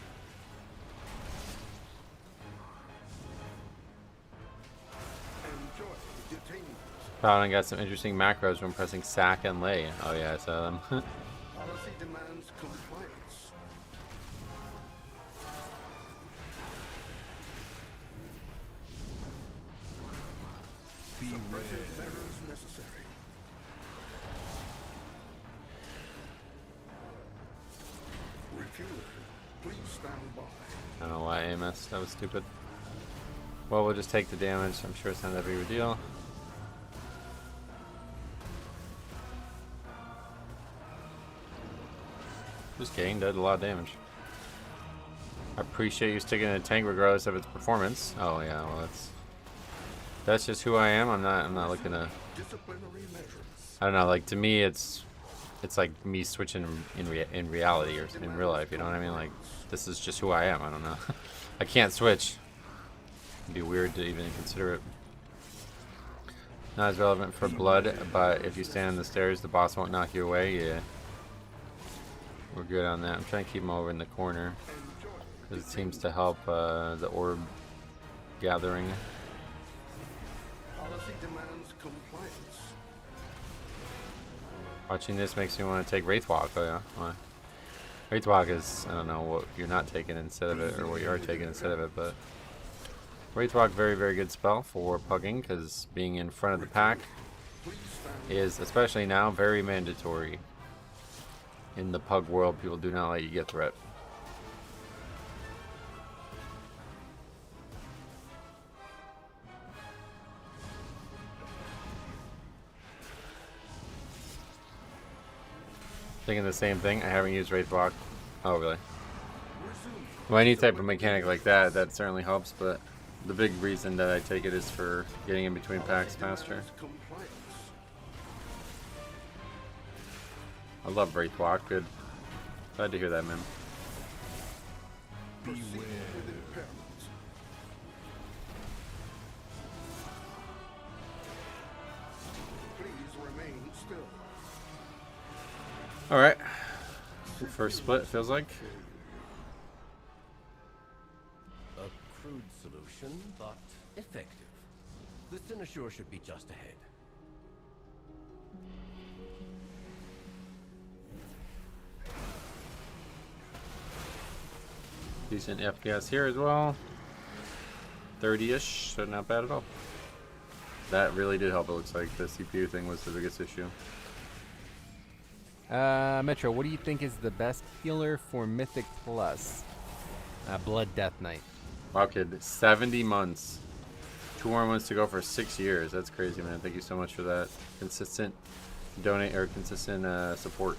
Enjoy the detainment. Paladin got some interesting macros when pressing sack and lay. Oh yeah, I saw them. Policy demands compliance. Suppressive measures necessary. Refueler, please stand by. I don't know why I missed. That was stupid. Well, we'll just take the damage. I'm sure it's not that big of a deal. Just kidding, did a lot of damage. I appreciate you sticking in a tank regardless of its performance. Oh yeah, well that's just who I am. I'm not looking to. I don't know. Like to me, it's like me switching in reality or in real life. You know what I mean? Like this is just who I am. I don't know. I can't switch. It'd be weird to even consider it. Not as relevant for blood, but if you stand on the stairs, the boss won't knock you away. Yeah. We're good on that. I'm trying to keep him over in the corner because it seems to help the orb gathering. Policy demands compliance. Watching this makes me want to take Wraithwalk. Oh yeah. Why? Wraithwalk is, I don't know what you're not taking instead of it or what you are taking instead of it, but Wraithwalk, very, very good spell for pugging because being in front of the pack is, especially now, very mandatory. In the pug world, people do not let you get threat. Thinking the same thing. I haven't used Wraith Block. Oh, really? Well, any type of mechanic like that, that certainly helps, but the big reason that I take it is for getting in between packs faster. I love Wraith Block. Good. Glad to hear that, man. Alright. First split, feels like. A crude solution, but effective. The Cynosure should be just ahead. Decent FPS here as well. 30-ish, so not bad at all. That really did help, it looks like. The CPU thing was the biggest issue. Metro, what do you think is the best healer for Mythic Plus? Blood Death Knight. Wow, kid. 70 months. 2 more months to go for 6 years. That's crazy, man. Thank you so much for that consistent donate or consistent support.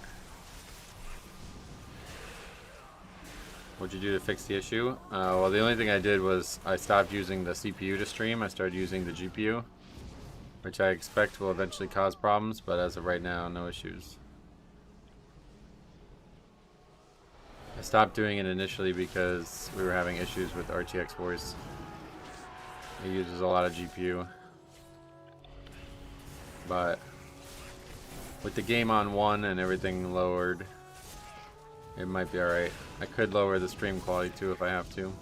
What'd you do to fix the issue? Well, the only thing I did was I stopped using the CPU to stream. I started using the GPU, which I expect will eventually cause problems, but as of right now, no issues. I stopped doing it initially because we were having issues with RTX Force. It uses a lot of GPU. But with the game on 1 and everything lowered, it might be alright. I could lower the stream quality too if I have to.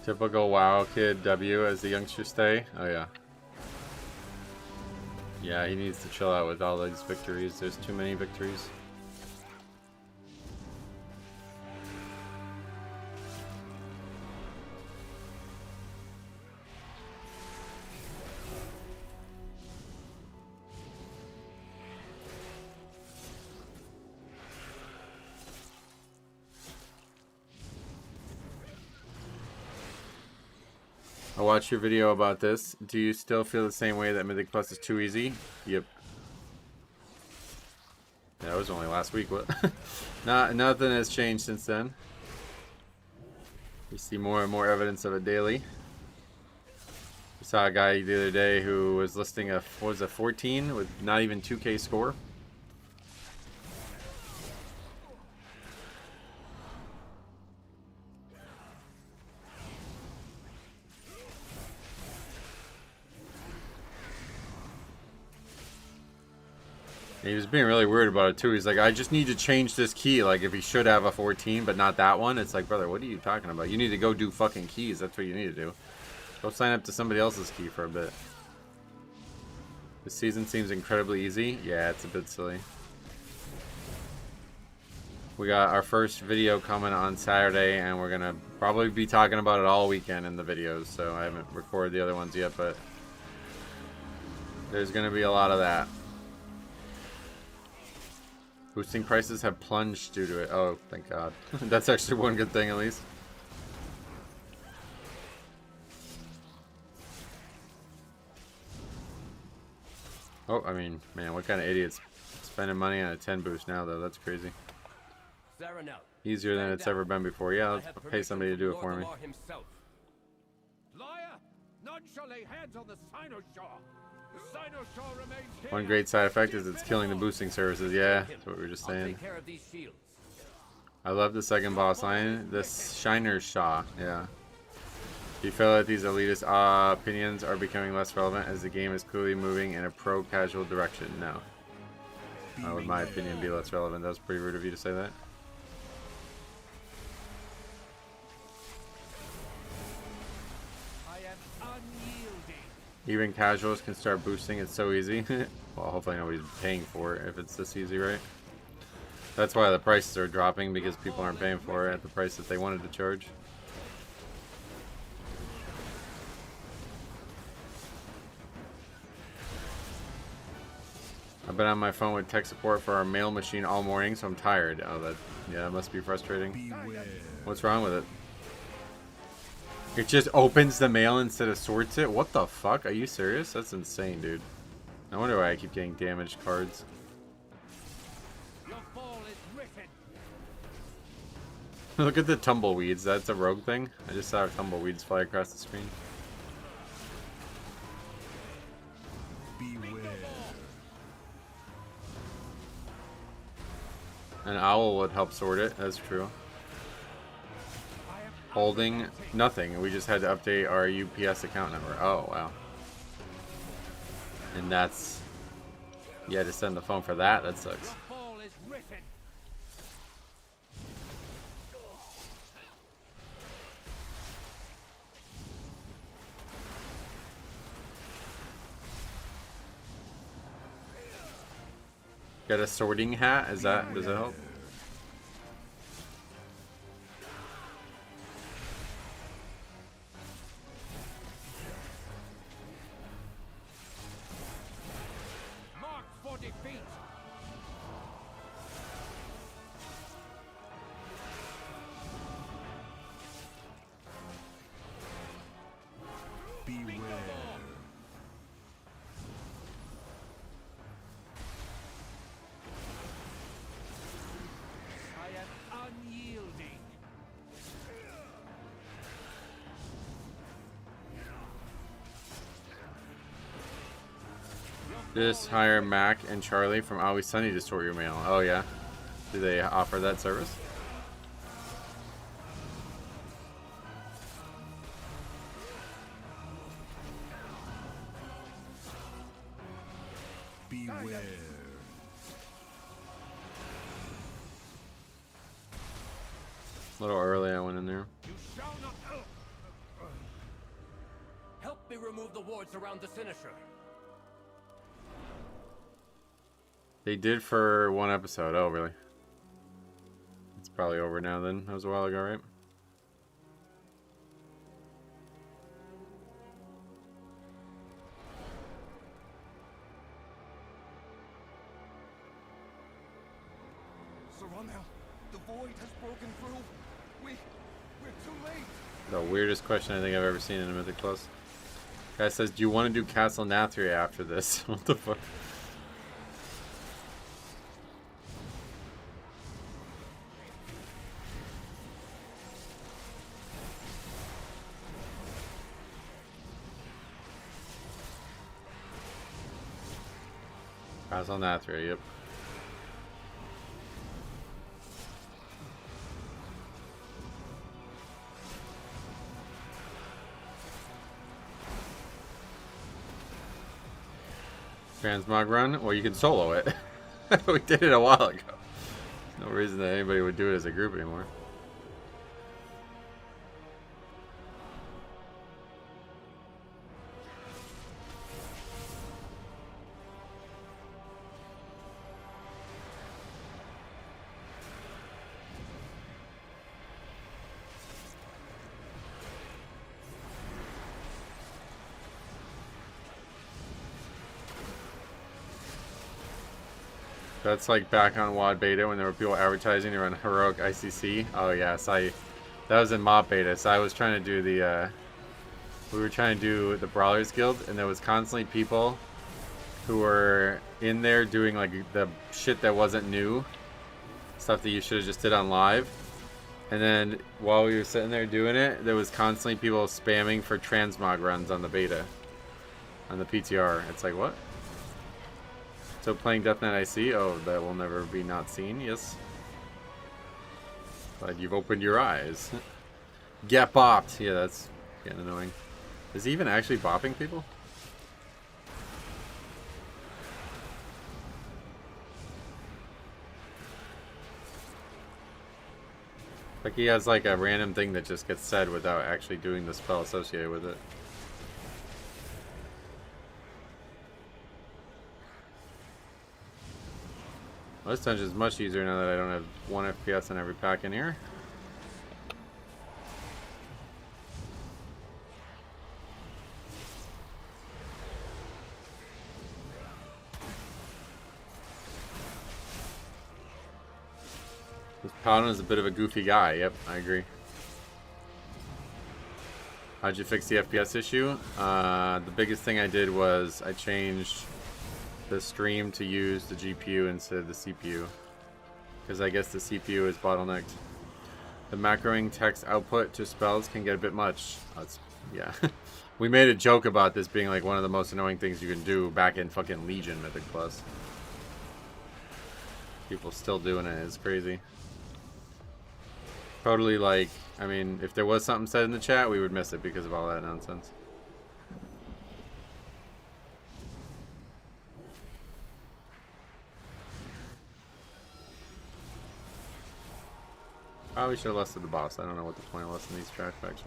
Typical WoW kid W as the youngsters stay. Oh yeah. Yeah, he needs to chill out with all these victories. There's too many victories. I watched your video about this. Do you still feel the same way that Mythic Plus is too easy? Yep. That was only last week. What? Nothing has changed since then. We see more and more evidence of it daily. We saw a guy the other day who was listing a, what was it, 14 with not even 2K score. He was being really weird about it too. He's like, I just need to change this key. Like, if he should have a 14, but not that one. It's like, brother, what are you talking about? You need to go do fucking keys. That's what you need to do. Go sign up to somebody else's key for a bit. This season seems incredibly easy. Yeah, it's a bit silly. We got our first video coming on Saturday, and we're gonna probably be talking about it all weekend in the videos. So I haven't recorded the other ones yet, but there's gonna be a lot of that. Boosting prices have plunged due to it. Oh, thank God. That's actually one good thing, at least. Oh, I mean, man, what kind of idiots spending money on a 10 boost now, though? That's crazy. Easier than it's ever been before. Yeah, let's pay somebody to do it for me. Liar! None shall lay hands on the Cynosure. The Cynosure remains here. One great side effect is it's killing the boosting services. Yeah, that's what we were just saying. I love the second boss line. This Shiner's Shaw. Yeah. Do you feel that these elitist opinions are becoming less relevant as the game is clearly moving in a pro-casual direction? No. would my opinion be less relevant. That was pretty rude of you to say that. I am unyielding. Even casuals can start boosting. It's so easy. Well, hopefully nobody's paying for it if it's this easy, right? That's why the prices are dropping, because people aren't paying for it at the price that they wanted to charge. I've been on my phone with tech support for our mail machine all morning, so I'm tired. Oh, that must be frustrating. What's wrong with it? It just opens the mail instead of sorts it? What the fuck? Are you serious? That's insane, dude. I wonder why I keep getting damaged cards. Your fall is written. Look at the tumbleweeds. That's a rogue thing? I just saw tumbleweeds fly across the screen. An owl would help sort it, that's true. Holding nothing. We just had to update our UPS account number. Oh, wow. And that's... You had to send the phone for that? That sucks. Your fall is written. Got a sorting hat? Does that help? Mark for defeat. I am unyielding. Just hire Mac and Charlie from Always Sunny to sort your mail. Oh, yeah? Do they offer that service? Beware. A little early I went in there. You shall not. Help me remove the wards around the Sinister. They did for one episode. Oh, really? It's probably over now then. That was a while ago, right? Saramel, the void has broken through. We're too late. The weirdest question I think I've ever seen in a Mythic Plus. Guy says, do you want to do Castle Nathria after this? What the fuck? Castle Nathria, yep. Transmog run? Well, you can solo it. We did it a while ago. No reason that anybody would do it as a group anymore. That's like back on WAD beta when there were people advertising they were on Heroic ICC. Oh yes, that was in mob beta. So I was trying to do the we were trying to do the Brawlers Guild, and there was constantly people who were in there doing like the shit that wasn't new, stuff that you should have just did on live. And then while we were sitting there doing it, there was constantly people spamming for transmog runs on the beta, on the PTR. It's like, what? So playing Death Knight IC? Oh, that will never be not seen, yes. Glad you've opened your eyes. Get bopped! Yeah, that's getting annoying. Is he even actually bopping people? Like he has like a random thing that just gets said without actually doing the spell associated with it. Well, this dungeon is much easier now that I don't have 1 FPS on every pack in here. This Paladin is a bit of a goofy guy. Yep, I agree. How'd you fix the FPS issue? The biggest thing I did was I changed the stream to use the GPU instead of the CPU. Because I guess the CPU is bottlenecked. The macroing text output to spells can get a bit much. Yeah. We made a joke about this being like one of the most annoying things you can do back in fucking Legion Mythic Plus. People still doing it. It's crazy. Totally like, I mean, if there was something said in the chat, we would miss it because of all that nonsense. Probably should have lusted the boss. I don't know what the point of lusting these trash packs are.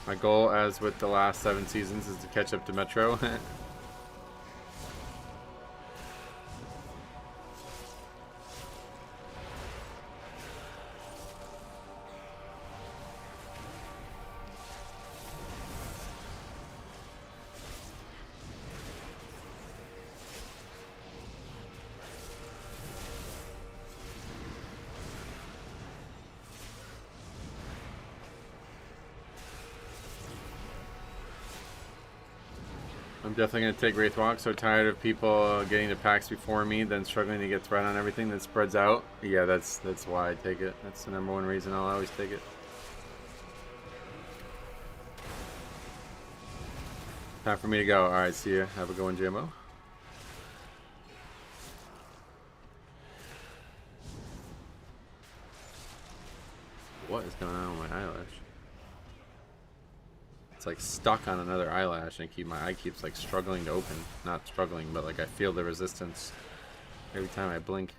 My goal, as with the last 7 seasons, is to catch up to Metro. I'm definitely going to take Wraithwalk. So tired of people getting the packs before me, then struggling to get threat on everything that spreads out. Yeah, that's why I take it. That's the #1 reason I'll always take it. Time for me to go. Alright, see ya. Have a good one, Jimbo. What is going on with my eyelash? It's like stuck on another eyelash, and my eye keeps like struggling to open. Not struggling, but like I feel the resistance every time I blink.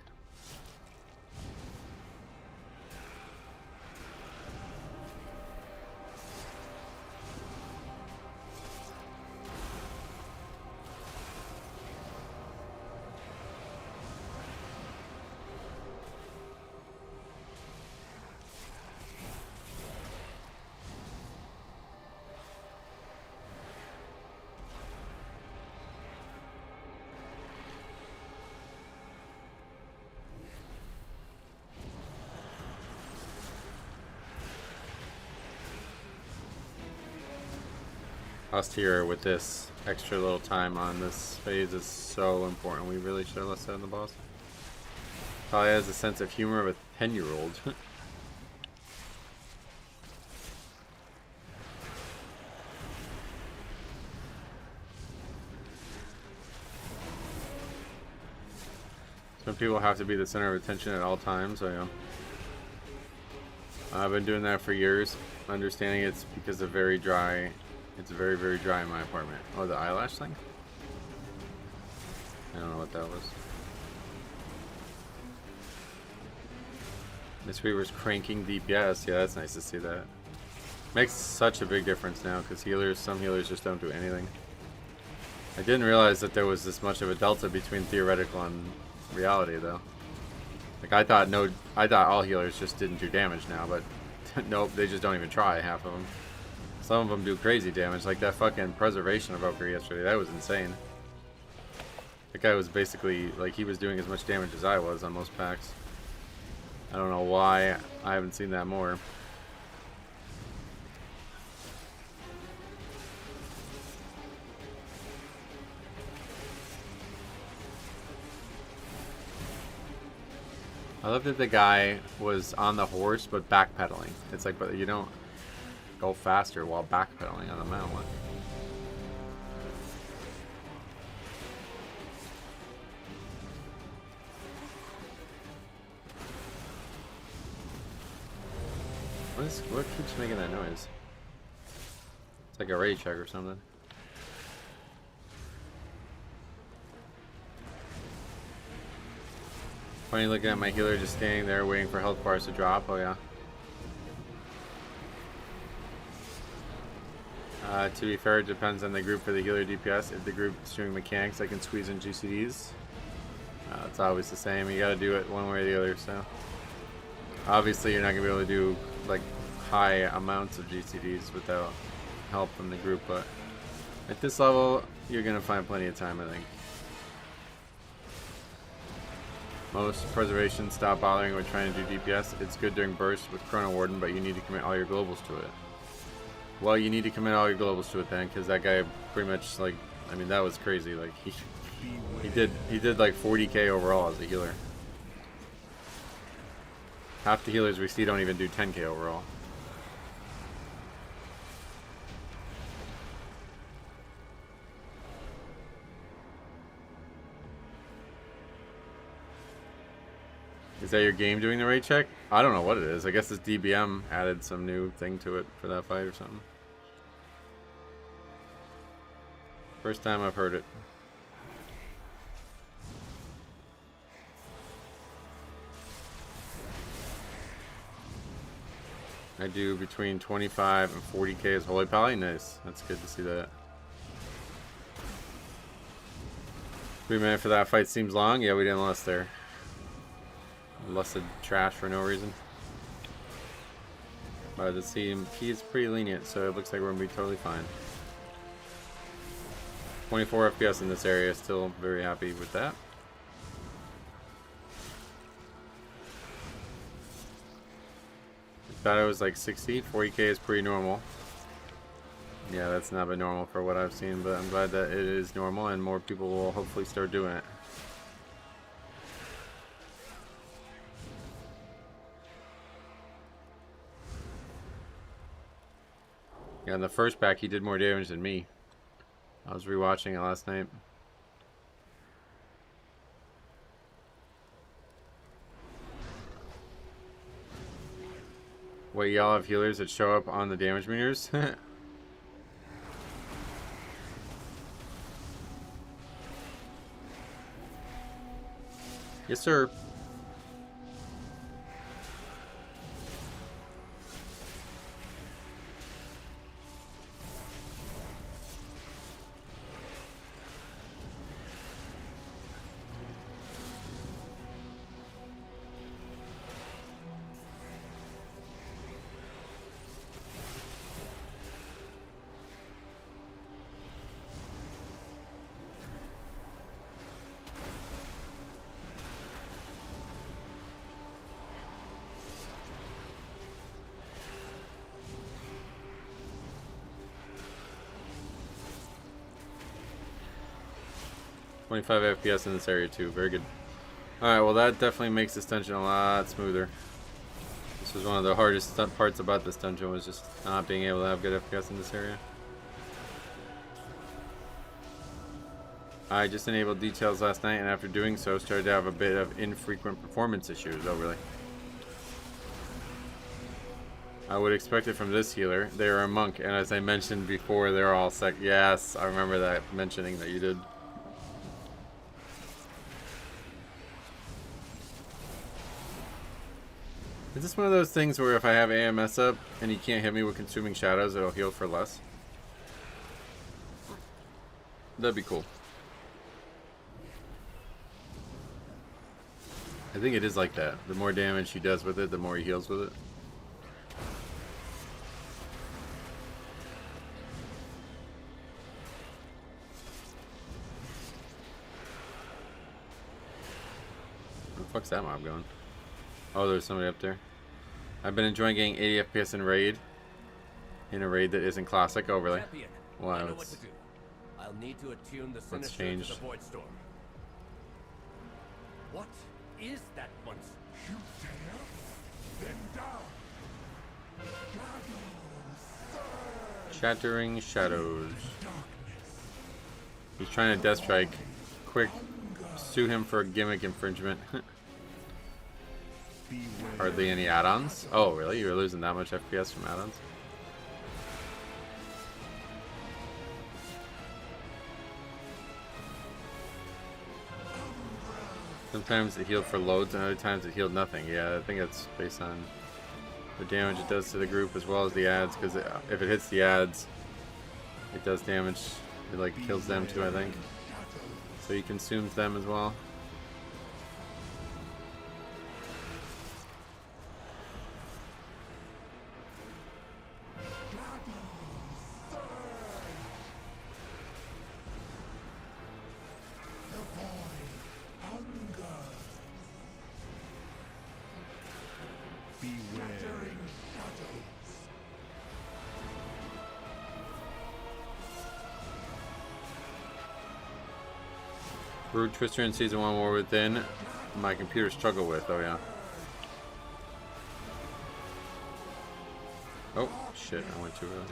Us here with this extra little time on this phase is so important. We really should have left that on the boss. Probably has a sense of humor of a 10-year-old. Some people have to be the center of attention at all times. So, yeah. I've been doing that for years, understanding it's because of very dry. It's very, very dry in my apartment. Oh, the eyelash thing? I don't know what that was. Miss Weaver's cranking DPS. Yeah, that's nice to see that. Makes such a big difference now because some healers just don't do anything. I didn't realize that there was this much of a delta between theoretical and reality, though. Like I thought all healers just didn't do damage now, but nope, they just don't even try. Half of them. Some of them do crazy damage, like that fucking preservation evoker yesterday. That was insane. That guy was basically, like, he was doing as much damage as I was on most packs. I don't know why I haven't seen that more. I love that the guy was on the horse, but backpedaling. It's like, but you don't go faster while backpedaling on the mountain. What keeps making that noise? It's like a raid check or something. Funny looking at my healer just standing there waiting for health bars to drop. Oh yeah. To be fair, it depends on the group for the healer DPS. If the group is doing mechanics, I can squeeze in GCDs. It's always the same. You gotta do it one way or the other, so. Obviously, you're not gonna be able to do like high amounts of GCDs without help from the group, but at this level, you're gonna find plenty of time, I think. Most preservations stop bothering with trying to do DPS. It's good during bursts with Chrono Warden, but you need to commit all your globals to it. Well, you need to commit all your globals to it then, because that guy pretty much, like, I mean, that was crazy. Like, he did like 40k overall as a healer. Half the healers we see don't even do 10k overall. Is that your game doing the rate check? I don't know what it is. I guess this DBM added some new thing to it for that fight or something. First time I've heard it. I do between 25 and 40k as Holy Pally. Nice. That's good to see that. 3 minutes for that fight seems long. Yeah, we didn't last there. Lusted trash for no reason. But the team, he's pretty lenient, so it looks like we're gonna be totally fine. 24 FPS in this area, still very happy with that. I thought it was like 60, 40k is pretty normal. Yeah, that's not been normal for what I've seen, but I'm glad that it is normal and more people will hopefully start doing it. Yeah, in the first pack he did more damage than me. I was rewatching it last night. Wait, y'all have healers that show up on the damage meters? Yes, sir. .5 FPS in this area too. Very good. Alright, well that definitely makes this dungeon a lot smoother. This was one of the hardest parts about this dungeon, was just not being able to have good FPS in this area. I just enabled details last night, and after doing so started to have a bit of infrequent performance issues. Oh really? I would expect it from this healer. They are a monk, and as I mentioned before, they're all sec. Yes, I remember that mentioning that you did. Is this one of those things where if I have AMS up and he can't hit me with consuming shadows, it'll heal for less? That'd be cool. I think it is like that. The more damage he does with it, the more he heals with it. Where the fuck's that mob going? Oh, there's somebody up there. I've been enjoying getting 80 FPS in raid. In a raid that isn't classic. Oh, really? Wow, it's... I'll need to attune the Let's Sinister change. to the Void Storm. What is that once? You dare? Then down. Shattering Shadows. He's trying to death strike. Quick, sue him for gimmick infringement. Hardly any add-ons. Oh, really? You're losing that much FPS from add-ons? Sometimes it healed for loads, and other times it healed nothing. Yeah, I think it's based on the damage it does to the group as well as the ads, because if it hits the ads, it does damage. It like kills them too, I think. So he consumes them as well. Brood Twister in Season 1 War Within. My computer struggled with, oh yeah. Oh, shit, I went too early.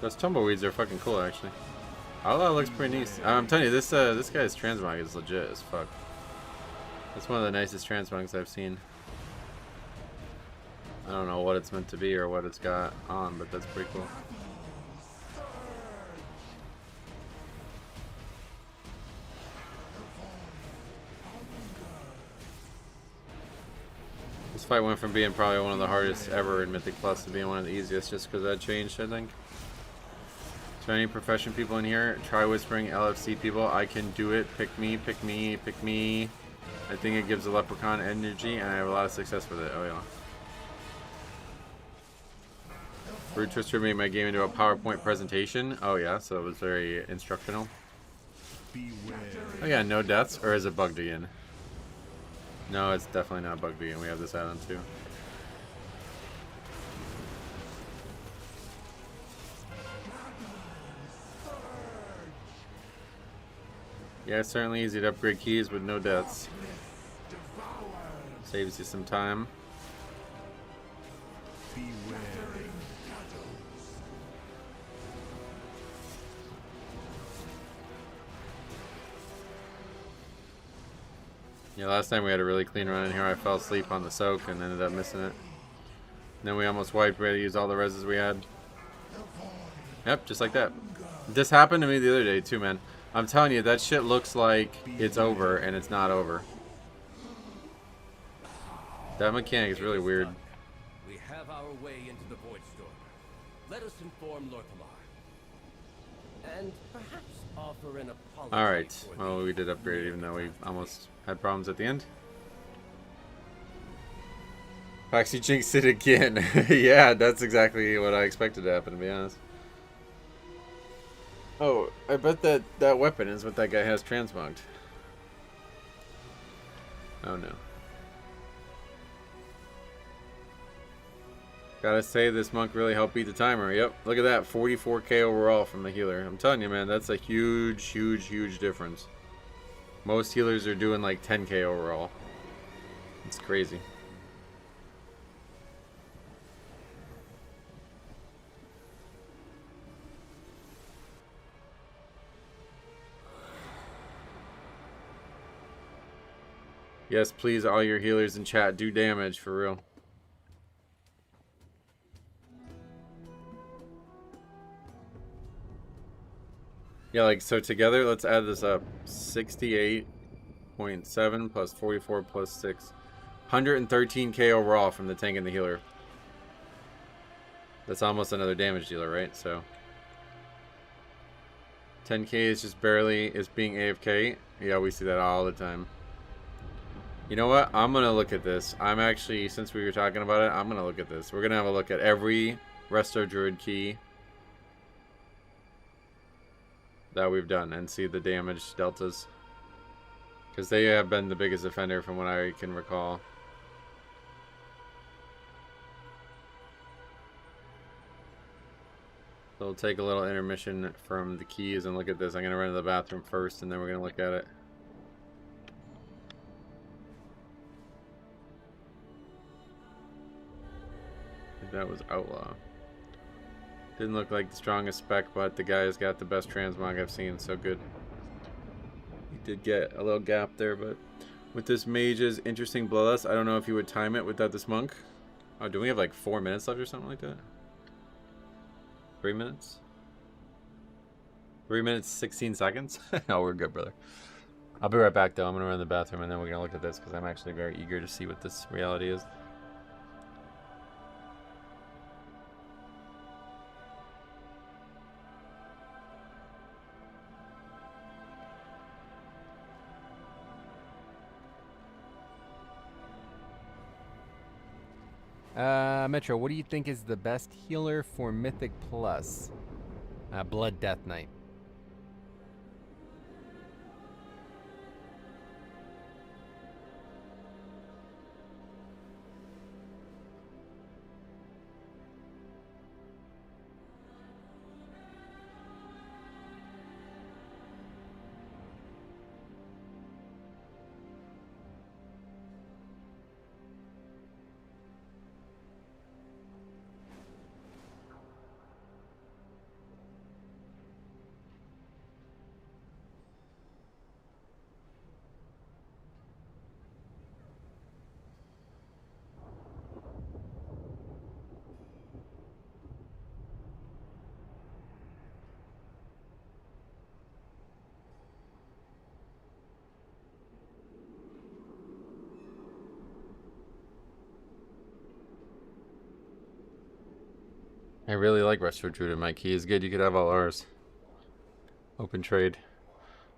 Those tumbleweeds are fucking cool, actually. Outlaw looks pretty nice. I'm telling you, this guy's transmog is legit as fuck. That's one of the nicest transmogs I've seen. I don't know what it's meant to be or what it's got on, but that's pretty cool. This fight went from being probably one of the hardest ever in Mythic Plus to being one of the easiest just because that changed, I think. So any profession people in here, try whispering LFC people, I can do it, pick me, pick me, pick me. I think it gives a leprechaun energy and I have a lot of success with it, oh yeah. Brood Twister made my game into a PowerPoint presentation. Oh yeah, so it was very instructional. Oh yeah, no deaths, or is it bugged again? No, it's definitely not bugged again. We have this add-on too. Yeah, it's certainly easy to upgrade keys with no deaths. Saves you some time. Yeah, last time we had a really clean run in here. I fell asleep on the soak and ended up missing it. And then we almost wiped. We had to use all the reses we had. Yep, just like that. This happened to me the other day too, man. I'm telling you, that shit looks like it's over and it's not over. That mechanic is really weird. We have our way into the Void Storm. Let us inform Lorthamar. And perhaps offer an apology. Alright, well, we did upgrade it even though we almost had problems at the end. Foxy jinxed it again. Yeah, that's exactly what I expected to happen, to be honest. Oh, I bet that weapon is what that guy has transmogged. Oh no. Gotta say, this monk really helped beat the timer. Yep, look at that, 44k overall from the healer. I'm telling you, man, that's a huge, huge, huge difference. Most healers are doing like 10k overall. It's crazy. Yes, please, all your healers in chat do damage, for real. Yeah, like, so together, let's add this up. 68.7 plus 44 plus 6. 113k overall from the tank and the healer. That's almost another damage dealer, right? So 10k is just barely is being AFK. Yeah, we see that all the time. You know what? I'm going to look at this. I'm actually, since we were talking about it, I'm going to look at this. We're going to have a look at every Resto Druid key that we've done and see the damage deltas. Because they have been the biggest offender from what I can recall. So we'll take a little intermission from the keys and look at this. I'm going to run to the bathroom first and then we're going to look at it. That was Outlaw. Didn't look like the strongest spec, but the guy's got the best transmog I've seen, so good. He did get a little gap there, but with this mage's interesting bloodlust, I don't know if you would time it without this monk. Oh, do we have like 4 minutes left or something like that? 3 minutes? 3 minutes, 16 seconds? Oh, we're good, brother. I'll be right back though. I'm gonna run to the bathroom and then we're gonna look at this because I'm actually very eager to see what this reality is. Metro, what do you think is the best healer for Mythic Plus? Blood Death Knight. I really like Resto Druid. My key is good. You could have all ours. Open trade.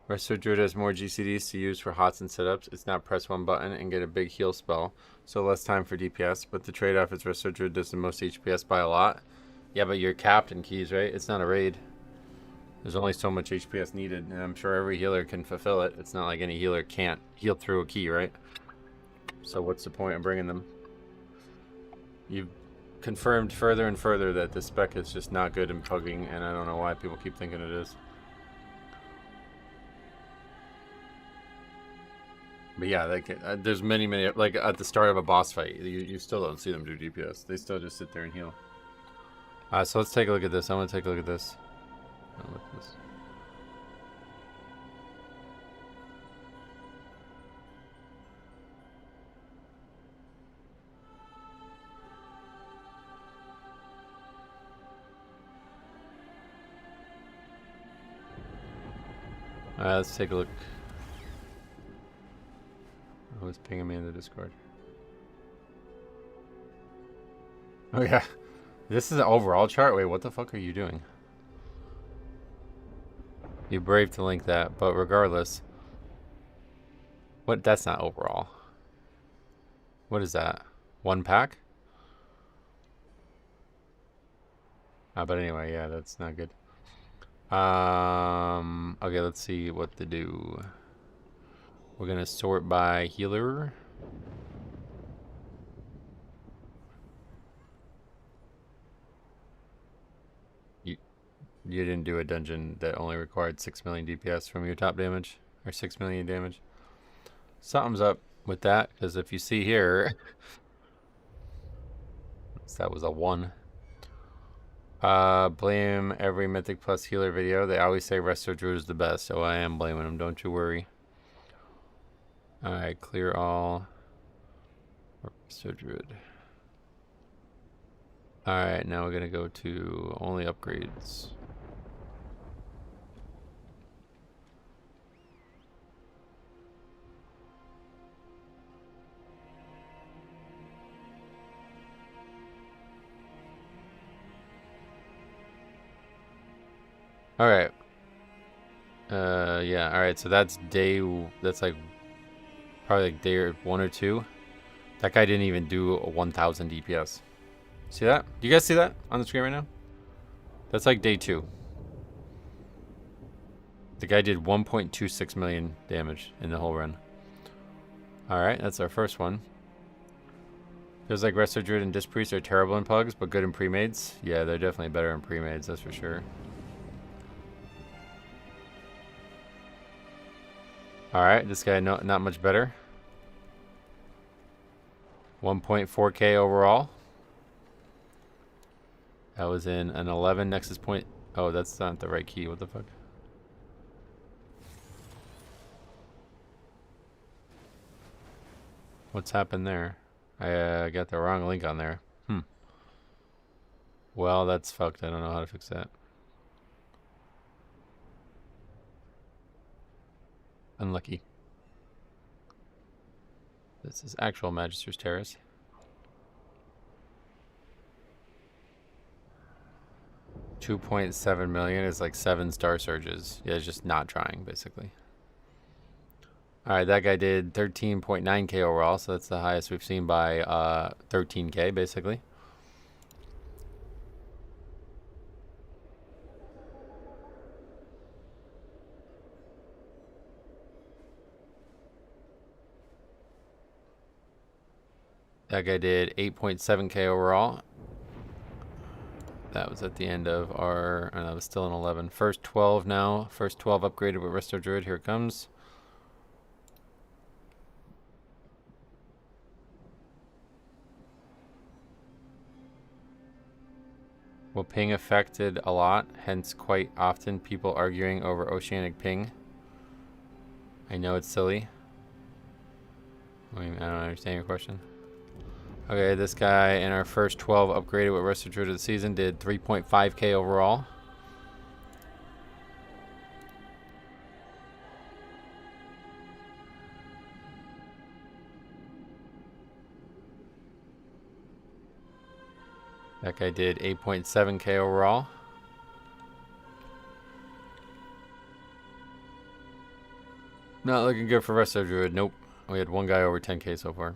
Resto Druid has more GCDs to use for hots and setups. It's not press one button and get a big heal spell, so less time for DPS. But the trade-off is Resto Druid does the most HPS by a lot. Yeah, but you're capped in keys, right? It's not a raid. There's only so much HPS needed, and I'm sure every healer can fulfill it. It's not like any healer can't heal through a key, right? So what's the point of bringing them? You've confirmed further and further that the spec is just not good in pugging, and I don't know why people keep thinking it is. But yeah, like there's many, like at the start of a boss fight, you still don't see them do DPS. They still just sit there and heal. So let's take a look at this. I want to take a look at this. Let's take a look. Oh, it's pinging me in the Discord. Oh yeah. This is an overall chart? Wait, what the fuck are you doing? You're brave to link that, but regardless. What? That's not overall. What is that? One pack? But anyway, yeah, that's not good. Okay, let's see what to do. We're gonna sort by healer. You didn't do a dungeon that only required 6 million DPS from your top damage, or 6 million damage. Something's up with that, because if you see here, that was a 1. Blame every Mythic Plus healer video. They always say Resto Druid is the best, so I am blaming them, don't you worry. Alright, clear all. Resto Druid. Alright, now we're gonna go to only upgrades. Alright. Yeah, alright, so that's like probably like day 1 or 2. That guy didn't even do a 1000 DPS. See that? Do you guys see that on the screen right now? That's like day 2. The guy did 1.26 million damage in the whole run. Alright, that's our first one. Feels like Resto Druid and Disc Priest are terrible in pugs, but good in pre-mades. Yeah, they're definitely better in pre-mades, that's for sure. Alright, this guy not much better. 1.4k overall. That was in an 11 Nexus point. Oh, that's not the right key. What the fuck? What's happened there? I got the wrong link on there. Well, that's fucked. I don't know how to fix that. Unlucky. This is actual Magister's Terrace. $2.7 million is like 7 Star Surges. Yeah, it's just not trying, basically. Alright, that guy did 13.9k overall, so that's the highest we've seen by 13k, basically. That guy did 8.7k overall. That was at the end of our... I was still in 11. First 12 now. First 12 upgraded with Resto Druid. Here it comes. Well, ping affected a lot. Hence, quite often people arguing over Oceanic ping. I know it's silly. I don't understand your question. Okay, this guy in our first 12 upgraded with Resto Druid of the season did 3.5k overall. That guy did 8.7k overall. Not looking good for Resto Druid. Nope. We had one guy over 10k so far.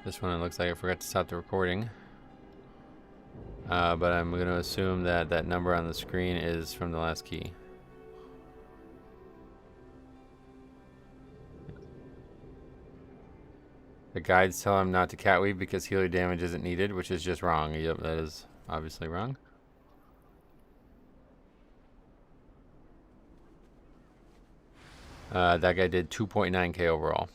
This one, it looks like I forgot to stop the recording. But I'm going to assume that that number on the screen is from the last key. The guides tell him not to catweave because healer damage isn't needed, which is just wrong. Yep, that is obviously wrong. That guy did 2.9k overall.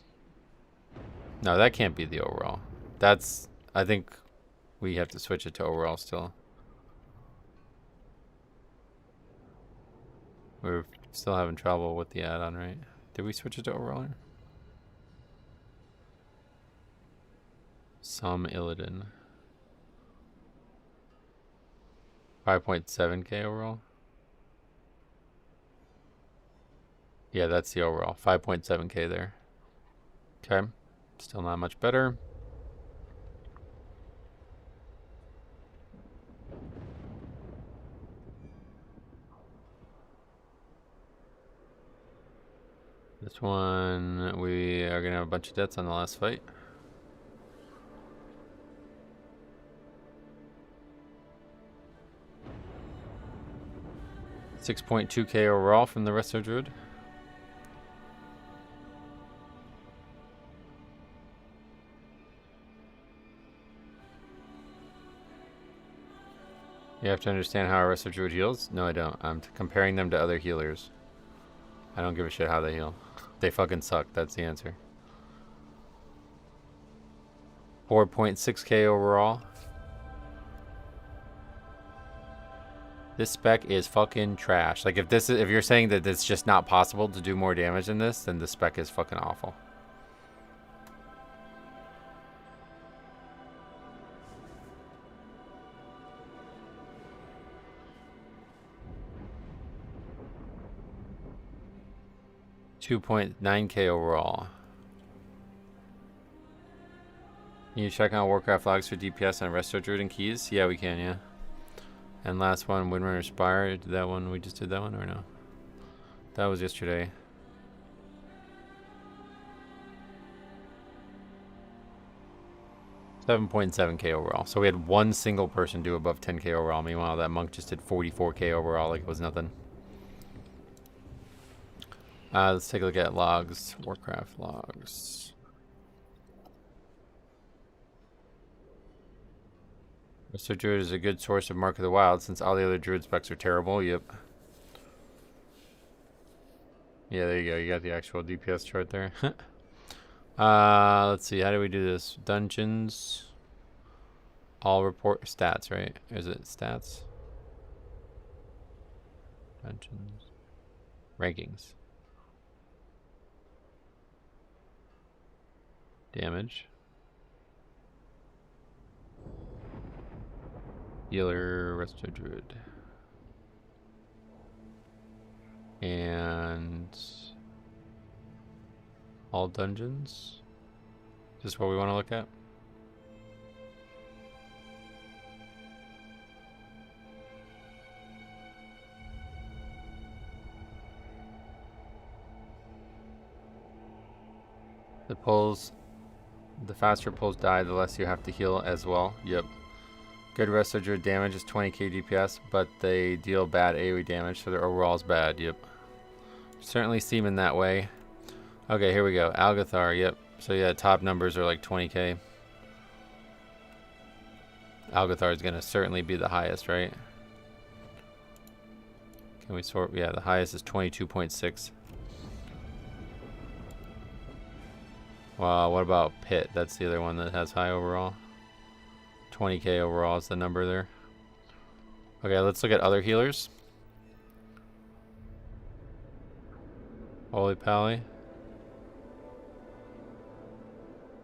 No, that can't be the overall. That's... I think we have to switch it to overall still. We're still having trouble with the add-on, right? Did we switch it to overall? Some Illidan. 5.7k overall. Yeah, that's the overall. 5.7k there. Okay. Still not much better. This one, we are going to have a bunch of deaths on the last fight. $6.2k overall from the Resto Druid. You have to understand how a Resto Druid heals? No, I don't. I'm comparing them to other healers. I don't give a shit how they heal. They fucking suck. That's the answer. 4.6k overall. This spec is fucking trash. Like if you're saying that it's just not possible to do more damage than this, then the spec is fucking awful. $2.9k overall. Can you check on Warcraft logs for DPS on Resto Druid and keys? Yeah, we can, yeah. And last one, Windrunner Spire. Did that one, we just did that one or no? That was yesterday. $7.7k overall. So we had one single person do above 10k overall. Meanwhile, that monk just did 44k overall like it was nothing. Let's take a look at logs. Warcraft logs. Resto Druid is a good source of Mark of the Wild since all the other Druid specs are terrible. Yep. Yeah, there you go. You got the actual DPS chart there. Let's see. How do we do this? Dungeons. All report stats, right? Is it stats? Dungeons. Rankings. Damage. Healer, Resto Druid. And all dungeons. Is this what we want to look at? The pulls, the faster pulls die, the less you have to heal as well. Yep. Good Resto Druid damage is 20k DPS, but they deal bad AoE damage, so their overall is bad. Yep. Certainly seem in that way. Okay, here we go. Algathar, yep. So yeah, top numbers are like 20k. Algathar is going to certainly be the highest, right? Can we sort? Yeah, the highest is 22.6. Wow, what about Pit? That's the other one that has high overall. 20k overall is the number there. Okay, let's look at other healers. Holy Pally.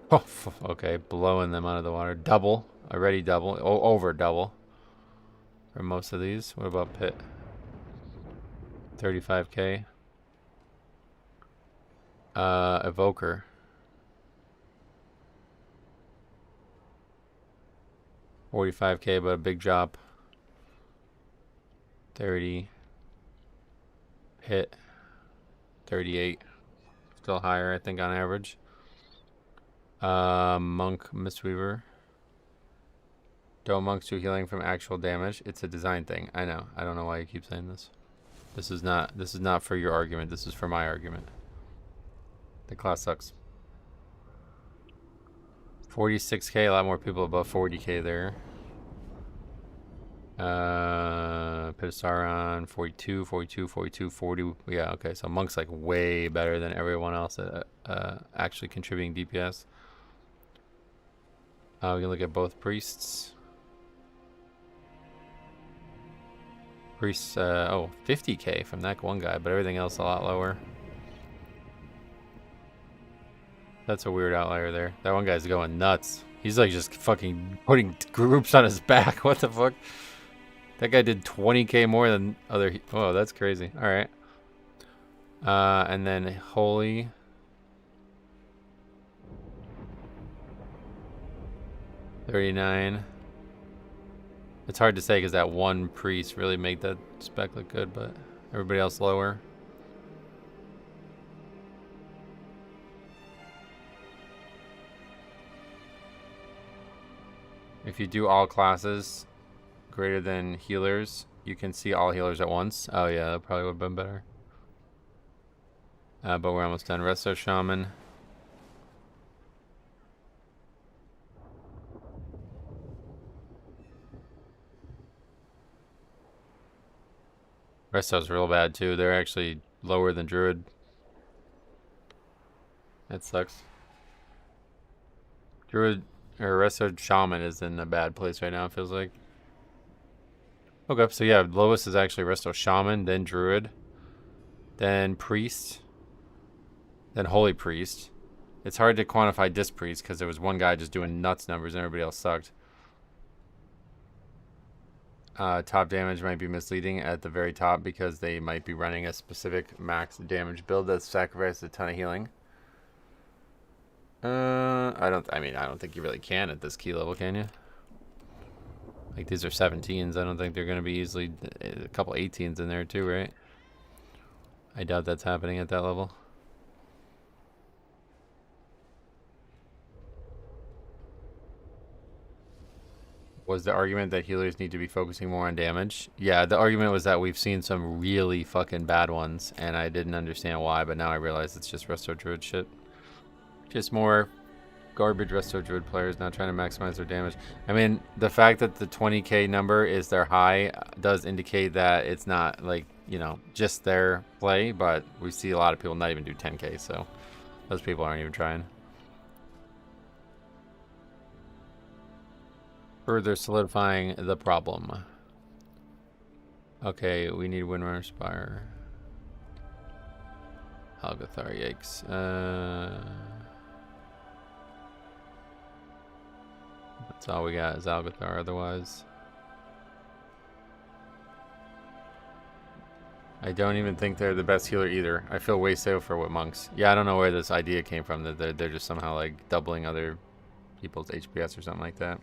Oh, okay, blowing them out of the water. Double, already double, over double for most of these. What about Pit? 35k. Evoker. 45k, but a big drop. 30. Hit. 38. Still higher, I think, on average. Monk Mistweaver. Don't monks do healing from actual damage? It's a design thing. I know. I don't know why you keep saying this. This is not for your argument. This is for my argument. The class sucks. 46k, a lot more people above 40k there. Pitasaron, 42, 42, 42, 40. Yeah, okay, so Monk's like way better than everyone else at actually contributing DPS. We can look at both priests. Priests, oh, 50k from that one guy, but everything else a lot lower. That's a weird outlier there. That one guy's going nuts. He's like just fucking putting groups on his back. What the fuck? That guy did 20k more than other. Oh, that's crazy. All right. And then Holy. $39. It's hard to say because that one priest really made that spec look good, but everybody else lower. If you do all classes greater than healers, you can see all healers at once. Oh yeah, that probably would have been better. But we're almost done. Resto Shaman. Resto's real bad too. They're actually lower than Druid. That sucks. Druid or Resto Shaman is in a bad place right now, it feels like. Okay, so yeah, lowest is actually Resto Shaman, then Druid, then Priest, then Holy Priest. It's hard to quantify Disc Priest because there was one guy just doing nuts numbers and everybody else sucked. Top damage might be misleading at the very top because they might be running a specific max damage build that sacrifices a ton of healing. I don't think you really can at this key level, can you? Like these are 17s. I don't think they're going to be easily a couple 18s in there too, right? I doubt that's happening at that level. Was the argument that healers need to be focusing more on damage? Yeah, the argument was that we've seen some really fucking bad ones, and I didn't understand why, but now I realize it's just Resto Druid shit. Just more garbage Resto Druid players not trying to maximize their damage. I mean, the fact that the 20k number is their high does indicate that it's not, like, you know, just their play, but we see a lot of people not even do 10k, so those people aren't even trying. Further solidifying the problem. Okay, we need Windrunner Spire. Algathar, yikes. That's all we got is Algathar, otherwise. I don't even think they're the best healer either. I feel way safer with monks. Yeah, I don't know where this idea came from, that they're just somehow like doubling other people's HPS or something like that.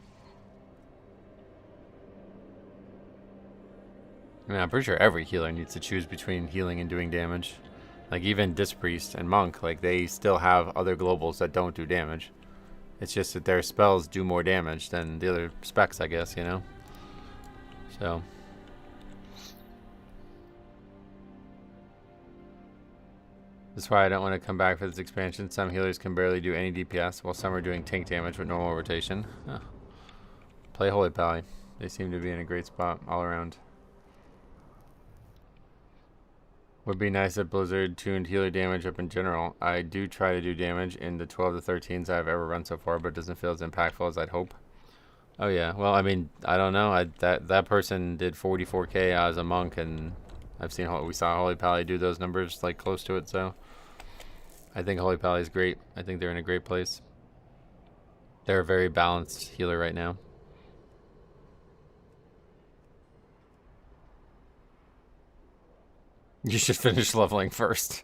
I mean, I'm pretty sure every healer needs to choose between healing and doing damage. Like even Disc Priest and Monk, like they still have other globals that don't do damage. It's just that their spells do more damage than the other specs, I guess, you know? So. That's why I don't want to come back for this expansion. Some healers can barely do any DPS, while some are doing tank damage with normal rotation. Huh. Play Holy Pally. They seem to be in a great spot all around. Would be nice if Blizzard tuned healer damage up in general. I do try to do damage in the 12 to 13s I've ever run so far, but it doesn't feel as impactful as I'd hope. Oh yeah, well I mean, I don't know. That person did 44k as a monk, and we saw Holy Pally do those numbers like close to it, so I think Holy Pally is great. I think they're in a great place. They're a very balanced healer right now. You should finish leveling first.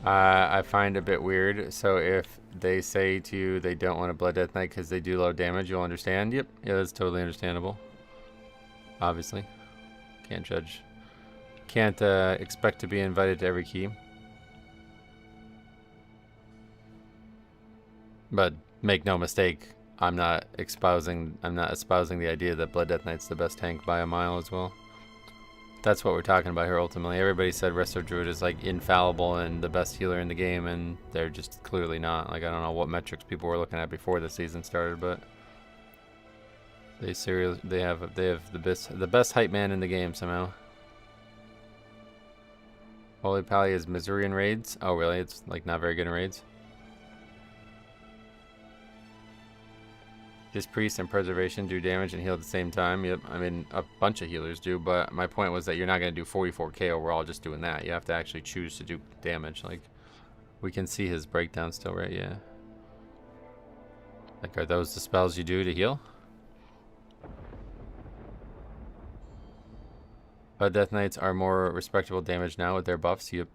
I find a bit weird. So if they say to you they don't want a Blood Death Knight because they do low damage, you'll understand. Yep, yeah, that's totally understandable. Obviously, can't judge. Can't expect to be invited to every key. But make no mistake, I'm not espousing the idea that Blood Death Knight's the best tank by a mile as well. That's what we're talking about here ultimately. Everybody said Resto Druid is like infallible and the best healer in the game, and they're just clearly not. Like I don't know what metrics people were looking at before the season started, but they have the best hype man in the game somehow. Holy Pally is Missourian raids. Oh really? It's like not very good in raids. Disc Priest and Preservation do damage and heal at the same time. Yep, I mean, a bunch of healers do, but my point was that you're not going to do 44k overall just doing that. You have to actually choose to do damage. Like, we can see his breakdown still, right? Yeah. Like, are those the spells you do to heal? But Death Knights are more respectable damage now with their buffs. Yep.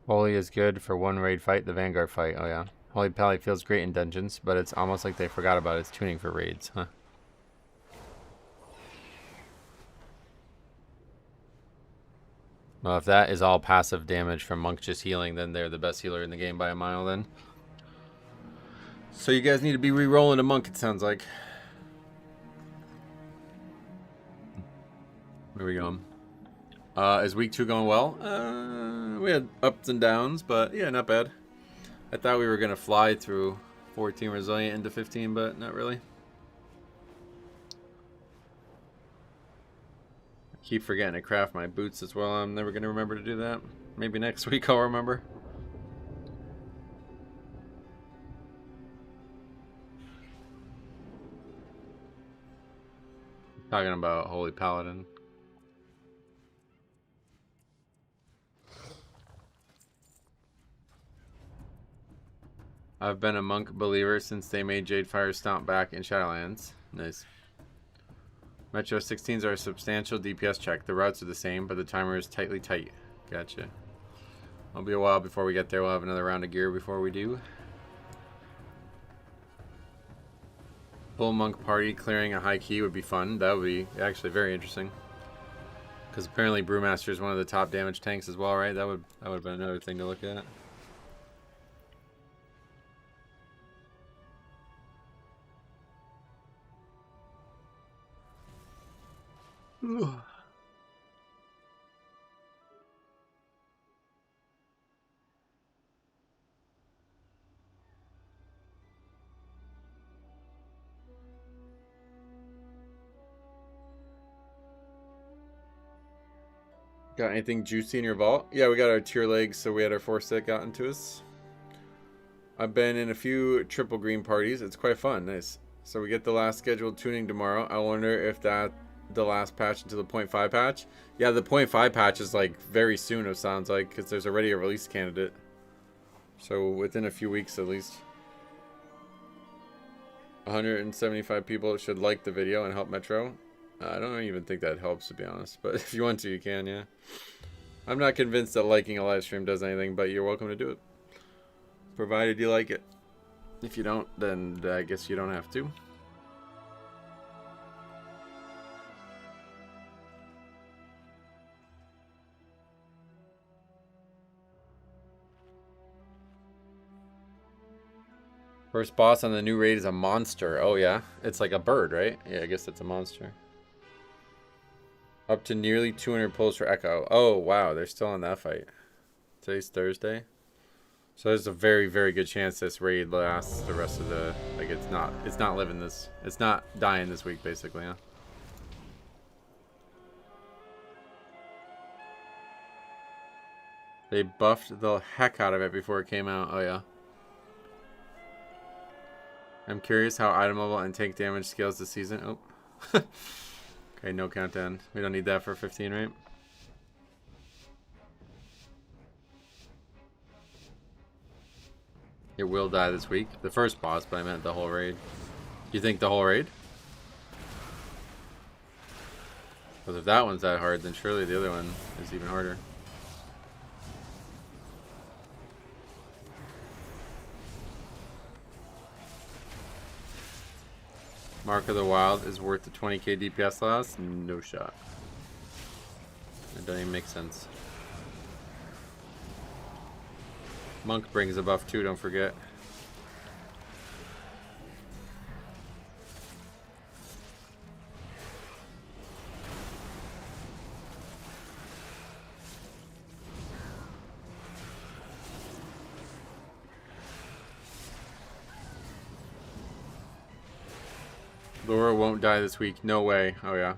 Holy is good for one raid fight, the Vanguard fight. Oh yeah. Holy Pally feels great in dungeons, but it's almost like they forgot about its tuning for raids, huh? Well, if that is all passive damage from Monk just healing, then they're the best healer in the game by a mile then. So you guys need to be re-rolling a Monk, it sounds like. There we go. Is week 2 going well? We had ups and downs, but yeah, not bad. I thought we were going to fly through 14 Resilient into 15, but not really. I keep forgetting to craft my boots as well. I'm never going to remember to do that. Maybe next week I'll remember. Talking about Holy Paladin. I've been a Monk believer since they made Jadefire stomp back in Shadowlands. Nice. Metro 16s are a substantial DPS check. The routes are the same, but the timer is tightly tight. Gotcha. It'll be a while before we get there. We'll have another round of gear before we do. Full Monk party clearing a high key would be fun. That would be actually very interesting. Because apparently Brewmaster is one of the top damage tanks as well, right? That would have been another thing to look at. Got anything juicy in your vault? Yeah, we got our tier legs, so we had our 4 set gotten to us. I've been in a few triple green parties. It's quite fun. Nice. So we get the last scheduled tuning tomorrow. I wonder if that the last patch into the 0.5 patch. Yeah, the 0.5 patch is like very soon, it sounds like, because there's already a release candidate. So within a few weeks at least. 175 people should like the video and help Metro. I don't even think that helps, to be honest. But if you want to, you can, yeah. I'm not convinced that liking a live stream does anything, but you're welcome to do it. Provided you like it. If you don't, then I guess you don't have to. First boss on the new raid is a monster. Oh, yeah. It's like a bird, right? Yeah, I guess it's a monster. Up to nearly 200 pulls for Echo. Oh, wow. They're still in that fight. Today's Thursday. So there's a very, very good chance this raid lasts the rest of the... Like, it's not living this... It's not dying this week, basically, huh? They buffed the heck out of it before it came out. Oh, yeah. I'm curious how item level and tank damage scales this season. Oh. Okay, no countdown. We don't need that for 15, right? It will die this week. The first boss, but I meant the whole raid. You think the whole raid? Because if that one's that hard, then surely the other one is even harder. Mark of the Wild is worth the 20k DPS loss? No shot. It doesn't even make sense. Monk brings a buff too, don't forget. Laura won't die this week. No way. Oh, yeah.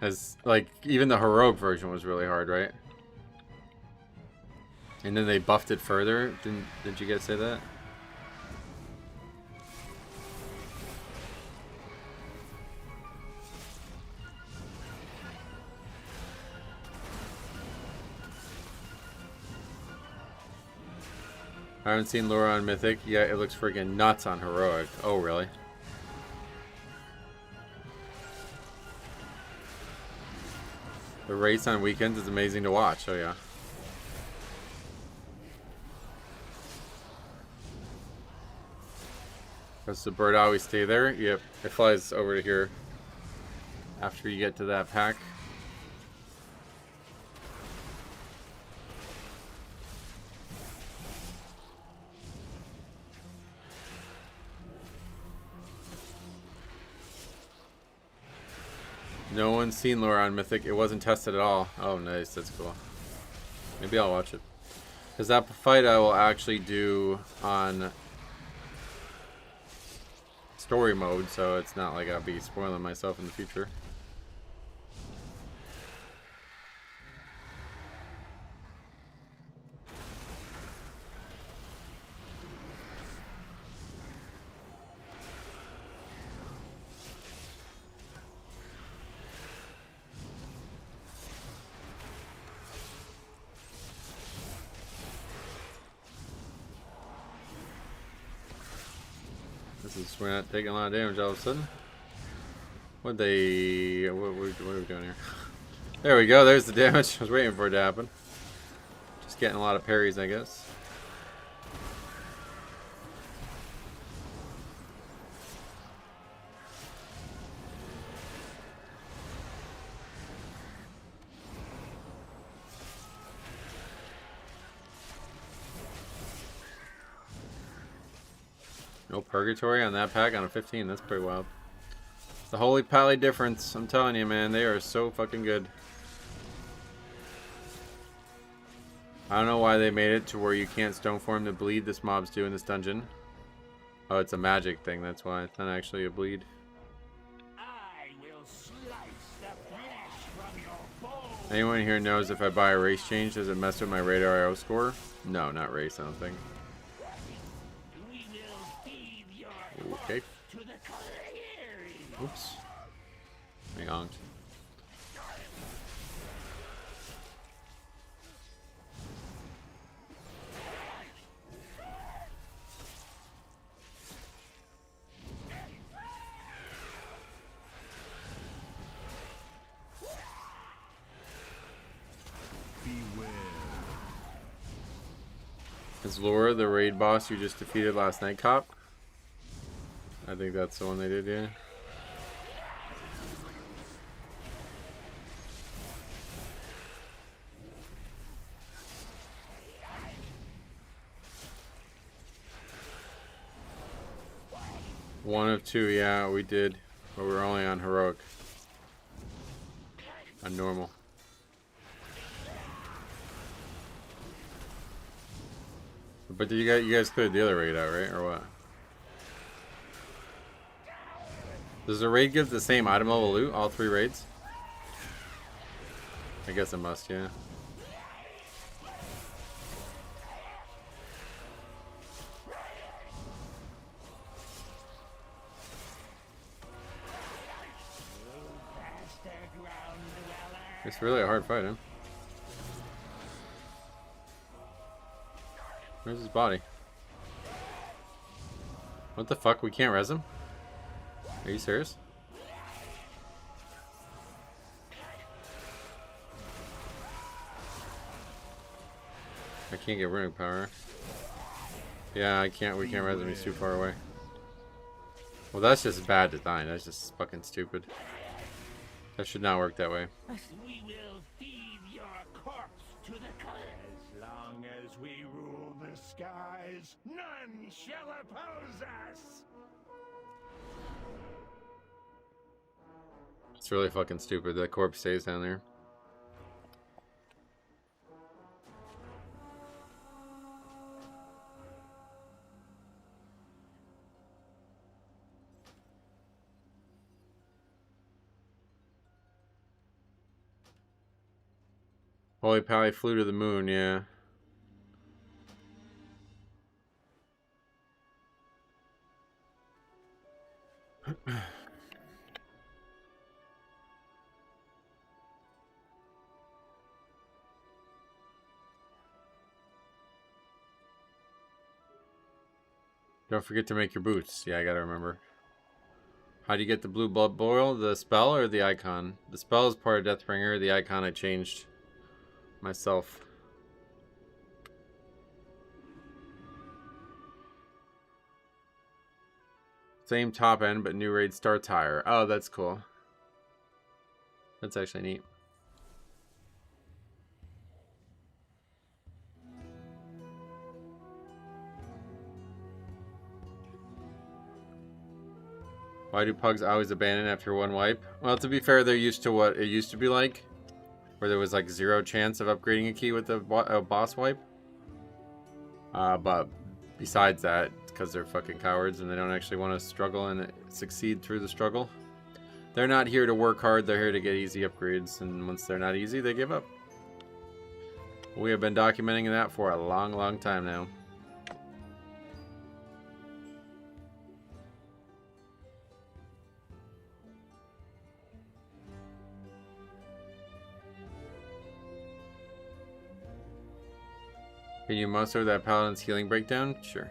As, like, even the heroic version was really hard, right? And then they buffed it further. Did you guys say that? I haven't seen Laura on Mythic. Yeah, it looks freaking nuts on heroic. Oh, really? The race on weekends is amazing to watch. Oh, yeah. Does the bird always stay there? Yep. It flies over to here after you get to that pack. No one's seen Laura on Mythic. It wasn't tested at all. Oh, nice. That's cool. Maybe I'll watch it. Because that fight I will actually do on story mode, so it's not like I'll be spoiling myself in the future. We're not taking a lot of damage all of a sudden. What are we doing here? There we go, there's the damage. I was waiting for it to happen. Just getting a lot of parries, I guess. No purgatory on that pack on a 15. That's pretty wild. The Holy Pally difference. I'm telling you, man. They are so fucking good. I don't know why they made it to where you can't stone form the bleed this mobs do in this dungeon. Oh, it's a magic thing. That's why. It's not actually a bleed. I will slice the flesh from your bones. Anyone here knows if I buy a race change, does it mess with my radar IO score? No, not race, I don't think. Okay. Oops. I honked. Is Laura the raid boss you just defeated last night, Cop? I think that's the one they did, yeah. One of two, yeah, we did. But we were only on heroic. On normal. But did you guys cleared the other raid out, right? Or what? Does the raid give the same item level loot, all 3 raids? I guess it must, yeah. It's really a hard fight, huh? Where's his body? What the fuck? We can't res him? Are you serious? I can't get running power. Yeah, I can't. We can't res him. He's too far away. Well, that's just bad design. That's just fucking stupid. That should not work that way. We will feed your corpse to the colors. As long as we rule the skies, none shall oppose us. It's really fucking stupid. That corpse stays down there. Holy Pally flew to the moon, yeah. Don't forget to make your boots. Yeah, I gotta remember. How do you get the blue blood boil? The spell or the icon? The spell is part of Deathbringer. The icon I changed myself. Same top end, but new raid starts higher. Oh, that's cool. That's actually neat. Why do pugs always abandon after one wipe? Well, to be fair, they're used to what it used to be like, where there was like 0 chance of upgrading a key with a boss wipe. But besides that, because they're fucking cowards and they don't actually want to struggle and succeed through the struggle. They're not here to work hard, they're here to get easy upgrades, and once they're not easy, they give up. We have been documenting that for a long, long time now. Can you muster that paladin's healing breakdown? Sure.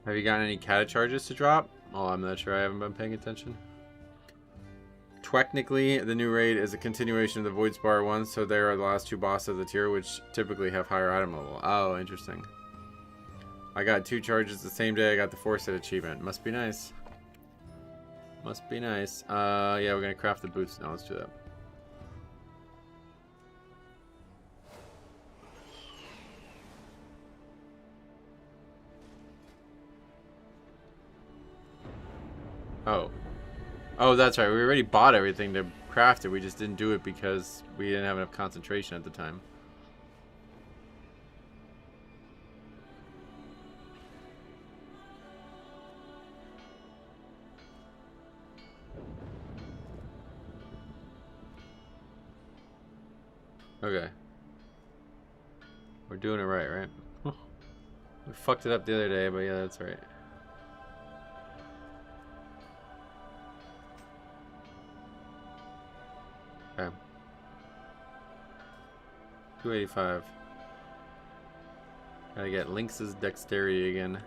Have you gotten any cata charges to drop? Oh, I'm not sure. I haven't been paying attention. Technically, the new raid is a continuation of the Void Spire one, so there are the last 2 bosses of the tier, which typically have higher item level. Oh, interesting. I got 2 charges the same day I got the 4-set achievement. Must be nice. Must be nice. Yeah, we're gonna craft the boots now. Let's do that. Oh. Oh, that's right. We already bought everything to craft it. We just didn't do it because we didn't have enough concentration at the time. Okay. We're doing it right? We fucked it up the other day, but yeah, that's right. Okay. 285. Gotta get Lynx's dexterity again.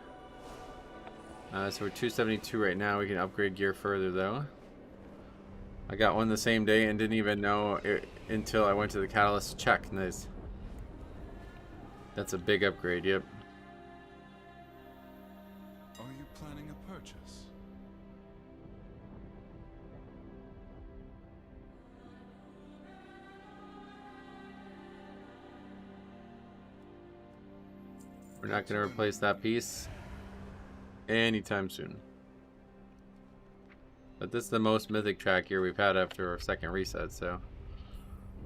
So we're 272 right now. We can upgrade gear further though. I got one the same day and didn't even know it until I went to the Catalyst to check. Nice. That's a big upgrade, yep. Are you planning a purchase? We're not going to replace that piece anytime soon. But this is the most mythic track here we've had after our second reset, so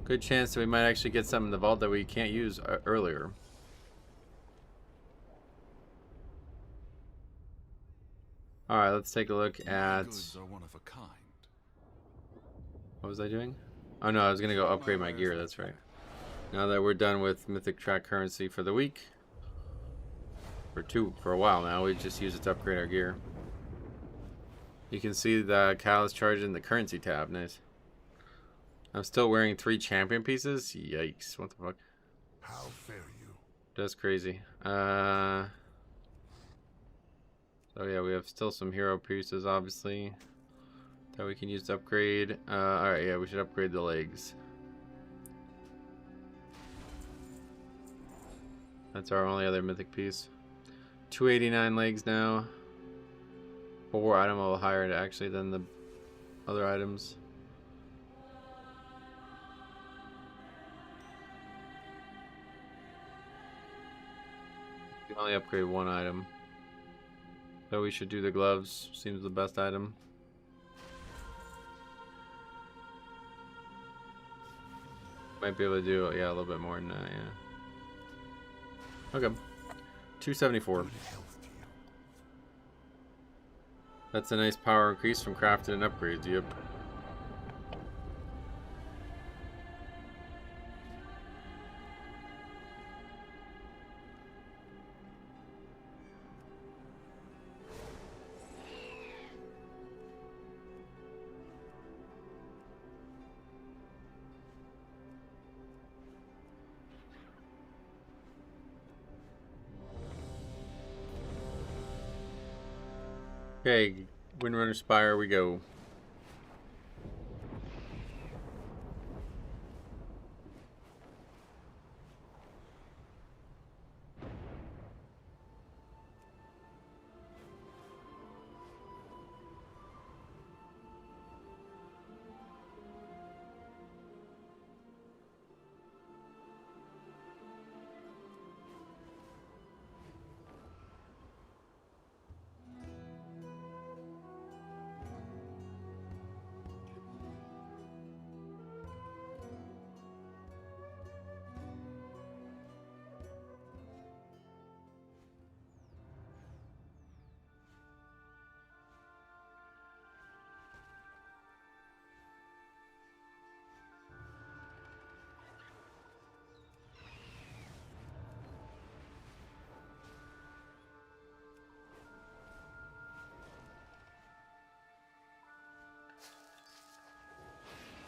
good chance that we might actually get something in the vault that we can't use earlier. Alright, let's take a look at... Goods are one of a kind. What was I doing? Oh no, I was going to go upgrade my gear, that's right. Now that we're done with mythic track currency for the week, for a while now, we just use it to upgrade our gear. You can see the Catalyst charge in the currency tab. Nice. I'm still wearing 3 champion pieces. Yikes! What the fuck? How fare you? That's crazy. So yeah, we have still some hero pieces, obviously, that we can use to upgrade. All right, yeah, we should upgrade the legs. That's our only other mythic piece. 289 legs now. 4 item level higher actually than the other items. We can only upgrade 1 item. So we should do the gloves. Seems the best item. Might be able to do, yeah, a little bit more than that, yeah. Okay. 274. That's a nice power increase from crafted and upgrades, yep. Okay, Windrunner Spire we go.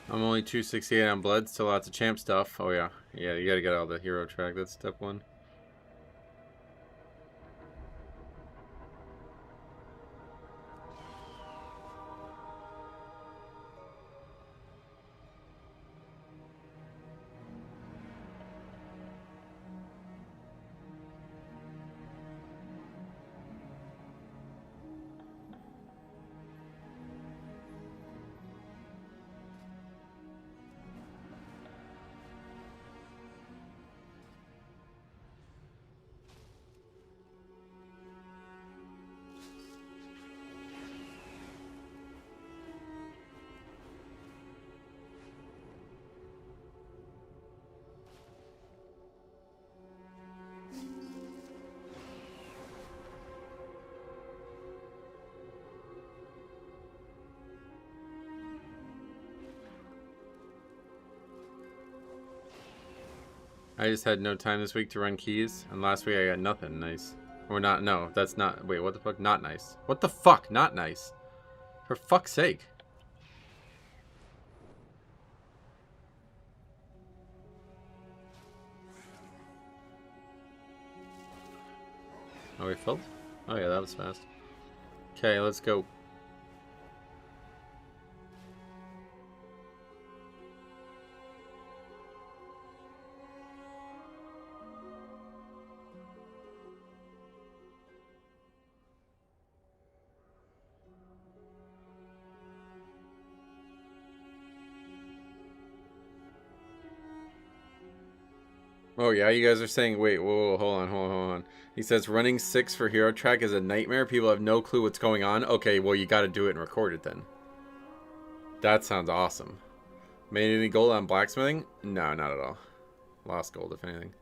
I'm only 268 on blood, still lots of champ stuff. Oh yeah, yeah, you gotta get all the hero track, that's step 1. I just had no time this week to run keys, and last week I got nothing. Nice. Or not, no, that's not, wait, what the fuck? Not nice. What the fuck? Not nice. For fuck's sake. Oh, we filled? Oh yeah, that was fast. Okay, let's go. Oh yeah, you guys are saying, wait, whoa, hold on. He says running 6 for Hero Track is a nightmare. People have no clue what's going on. Okay, well you got to do it and record it then. That sounds awesome. Made any gold on blacksmithing? No, not at all. Lost gold, if anything.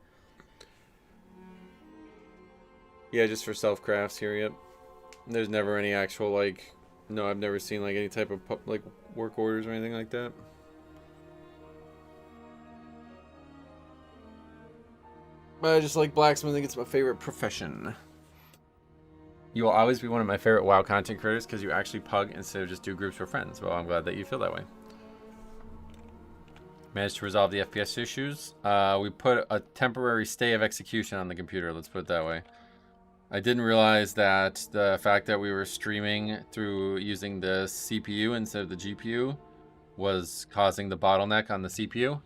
Yeah, just for self-crafts here, yep. There's never any actual, like... No, I've never seen, like, any type of, like, work orders or anything like that. But I just like blacksmithing. It's my favorite profession. You will always be one of my favorite WoW content creators because you actually pug instead of just do groups for friends. Well, I'm glad that you feel that way. Managed to resolve the FPS issues. We put a temporary stay of execution on the computer. Let's put it that way. I didn't realize that the fact that we were streaming through using the CPU instead of the GPU was causing the bottleneck on the CPU.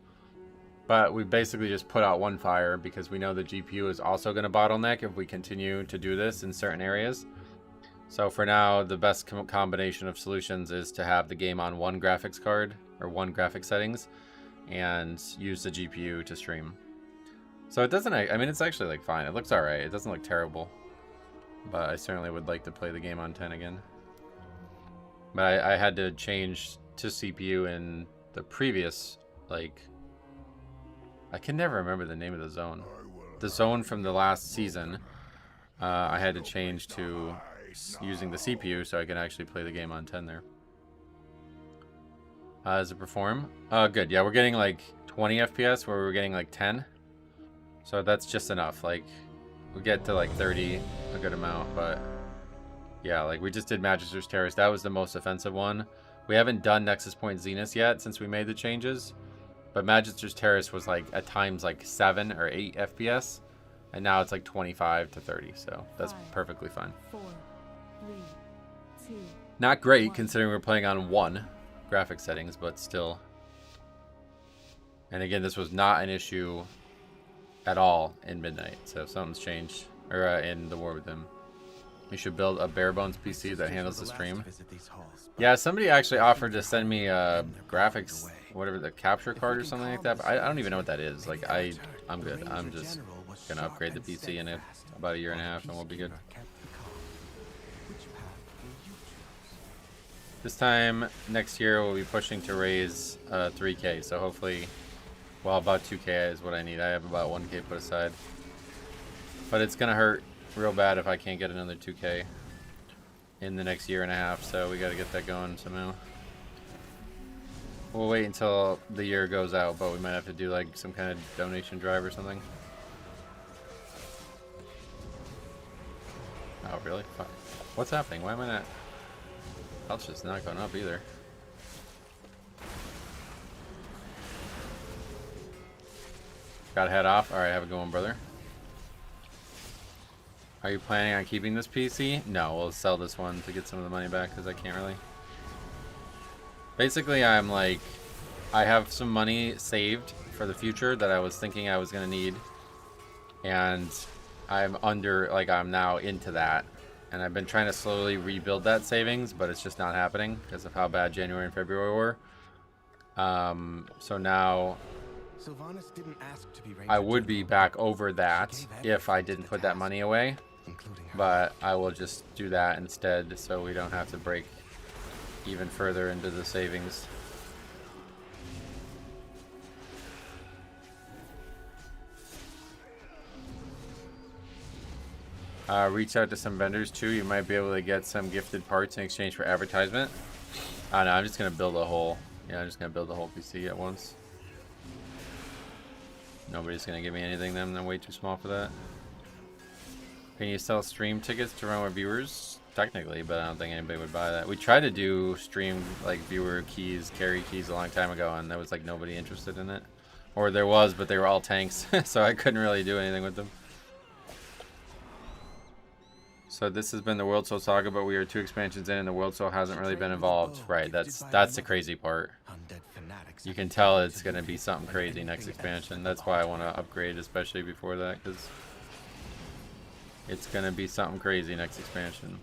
But we basically just put out one fire because we know the GPU is also going to bottleneck if we continue to do this in certain areas. So for now, the best combination of solutions is to have the game on one graphics card or one graphic settings and use the GPU to stream. So it doesn't, I mean, it's actually like fine. It looks all right. It doesn't look terrible. But I certainly would like to play the game on 10 again. But I had to change to CPU in the previous, like... I can never remember the name of the zone. The zone from the last season, I had to change to using the CPU so I can actually play the game on 10 there. Does it perform? Good. Yeah, we're getting like 20 FPS where we're getting like 10. So that's just enough. Like, we get to like 30, a good amount, but yeah, like we just did Magister's Terrace. That was the most offensive one. We haven't done Nexus Point Zenith yet since we made the changes. But Magister's Terrace was like at times like 7 or 8 FPS, and now it's like 25 to 30, so that's perfectly fine. 4, 3, 2, Not great considering we're playing on one graphic settings, but still. And again, this was not an issue at all in Midnight, so something's changed, or in the War with Him. We should build a bare bones PC that handles the stream. Yeah, somebody actually offered to send me a graphics, whatever, the capture card or something like that. But I don't even know what that is. Like, I'm good. I'm just gonna upgrade the PC in about a year and a half, and we'll be good. This time next year, we'll be pushing to raise 3K. So hopefully, well, about 2K is what I need. I have about 1K put aside, but it's gonna hurt real bad if I can't get another 2K in the next year and a half, so we got to get that going somehow. We'll wait until the year goes out, but we might have to do like some kind of donation drive or something. Oh really? Fuck. What's happening? Why am I not? Health's just not going up either. Gotta head off. Alright, have a good one, brother. Are you planning on keeping this PC? No, we'll sell this one to get some of the money back because I can't really. Basically, I'm like, I have some money saved for the future that I was thinking I was going to need. And I'm now into that. And I've been trying to slowly rebuild that savings, but it's just not happening because of how bad January and February were. So now I would be back over that if I didn't put that money away. But I will just do that instead so we don't have to break even further into the savings. Reach out to some vendors too. You might be able to get some gifted parts in exchange for advertisement. Oh no, I'm just gonna build a whole. Yeah, I'm just gonna build the whole PC at once. Nobody's gonna give me anything then. I'm way too small for that. Can you sell stream tickets to run with viewers? Technically, but I don't think anybody would buy that. We tried to do stream like viewer keys, carry keys a long time ago, and there was like nobody interested in it. Or there was, but they were all tanks, so I couldn't really do anything with them. So this has been the World Soul Saga, but we are 2 expansions in and the World Soul hasn't really been involved. Right, that's the crazy part. You can tell it's going to be something crazy next expansion. That's why I want to upgrade, especially before that, because it's going to be something crazy next expansion.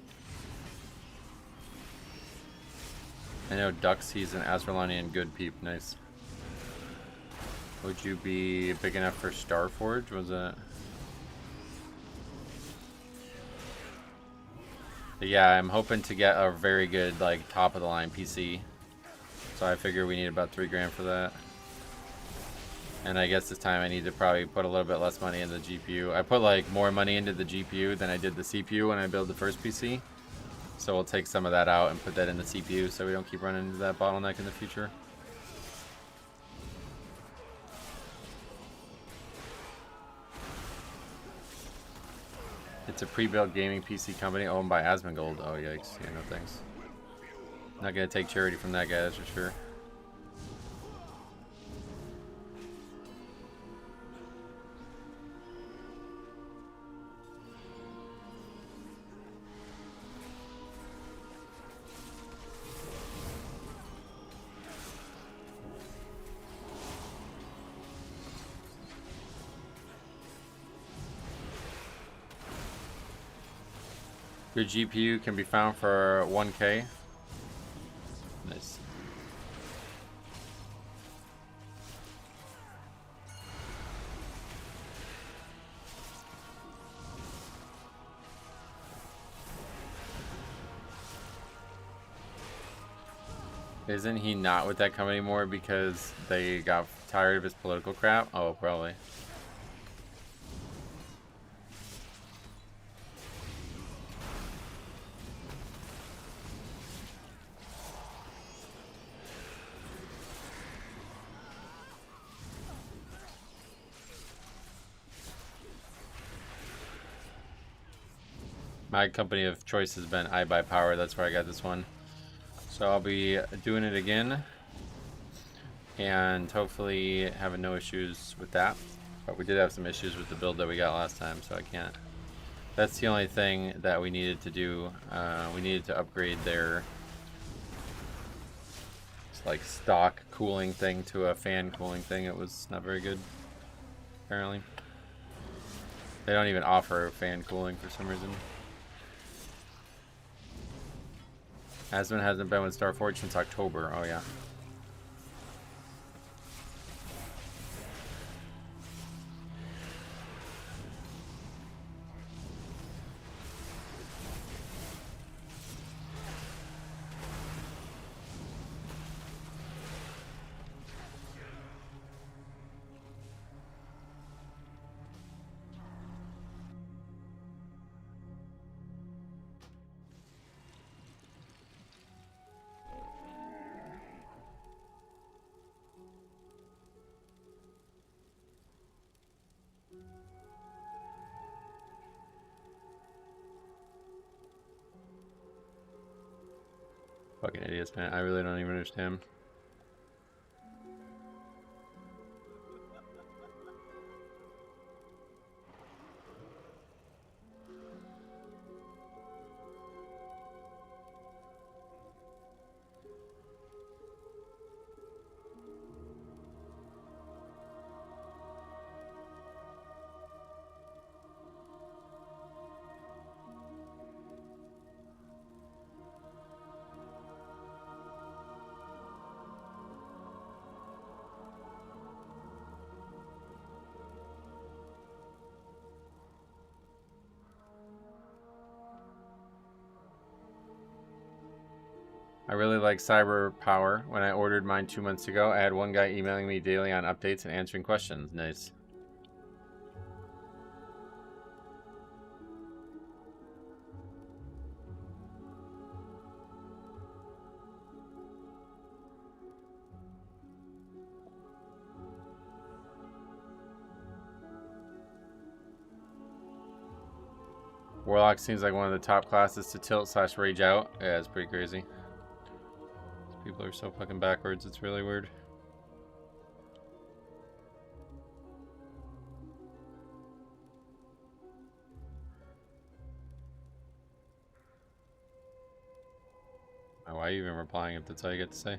I know Dux, he's an Azralanian good peep. Nice. Would you be big enough for Starforge? Was it? But yeah, I'm hoping to get a very good, like, top of the line PC. So I figure we need about $3 grand for that. And I guess this time I need to probably put a little bit less money in the GPU. I put like more money into the GPU than I did the CPU when I built the first PC. So we'll take some of that out and put that in the CPU so we don't keep running into that bottleneck in the future. It's a pre-built gaming PC company owned by Asmongold. Oh yikes, yeah, no thanks. Not gonna take charity from that guy, that's for sure. Good GPU can be found for 1K. Nice. Isn't he not with that company anymore because they got tired of his political crap? Oh, probably. My company of choice has been iBuyPower. That's where I got this one. So I'll be doing it again. And hopefully having no issues with that. But we did have some issues with the build that we got last time, so I can't. That's the only thing that we needed to do. We needed to upgrade their like stock cooling thing to a fan cooling thing. It was not very good, apparently. They don't even offer fan cooling for some reason. Asmon hasn't been with Starforge since October. Oh yeah. Fucking idiots, man. I really don't even understand. I really like Cyber Power. When I ordered mine 2 months ago, I had one guy emailing me daily on updates and answering questions. Nice. Warlock seems like one of the top classes to tilt/rage out. Yeah, it's pretty crazy. People are so fucking backwards, it's really weird. Why are you even replying if that's all you get to say?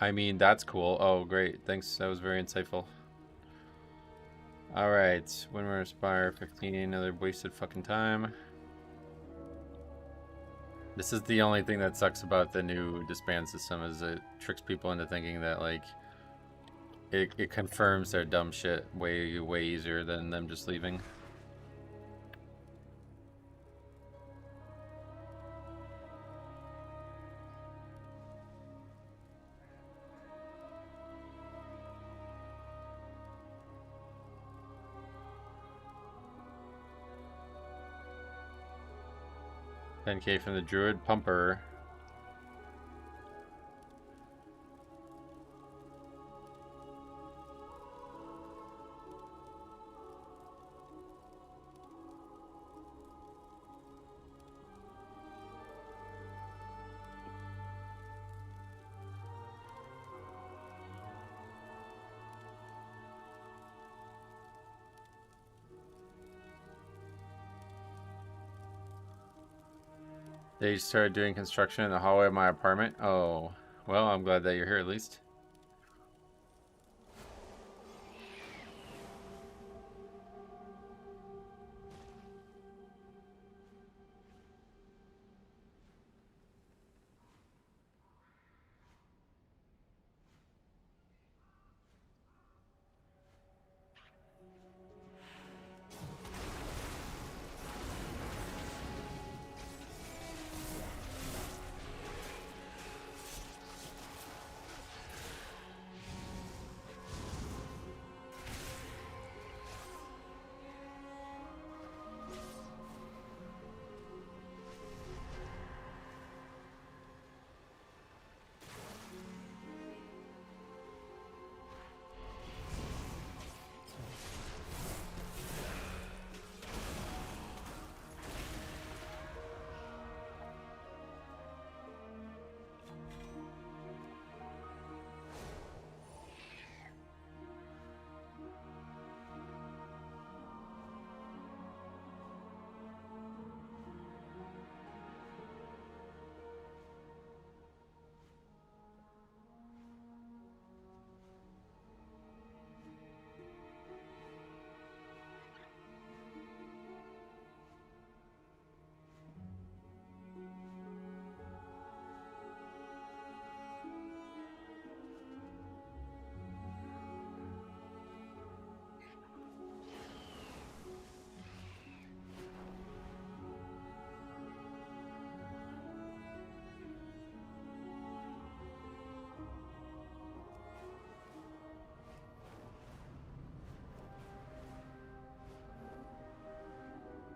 I mean, that's cool. Oh, great. Thanks. That was very insightful. Alright. Windrunner Spire 15. Another wasted fucking time. This is the only thing that sucks about the new disband system is it tricks people into thinking that, like, it confirms their dumb shit way easier than them just leaving. $10K from the Druid Pumper. They started doing construction in the hallway of my apartment. Oh, well, I'm glad that you're here at least.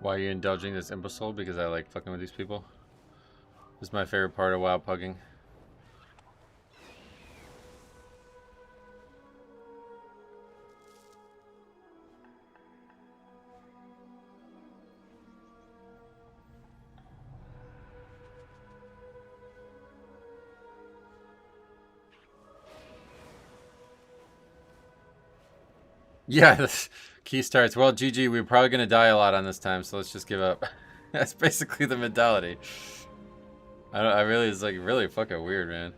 Why are you indulging this imbecile? Because I like fucking with these people. This is my favorite part of WoW Pugging. Yeah, this key starts. Well, GG, we're probably going to die a lot on this time, so let's just give up. That's basically the mentality. I really, it's like really fucking weird, man.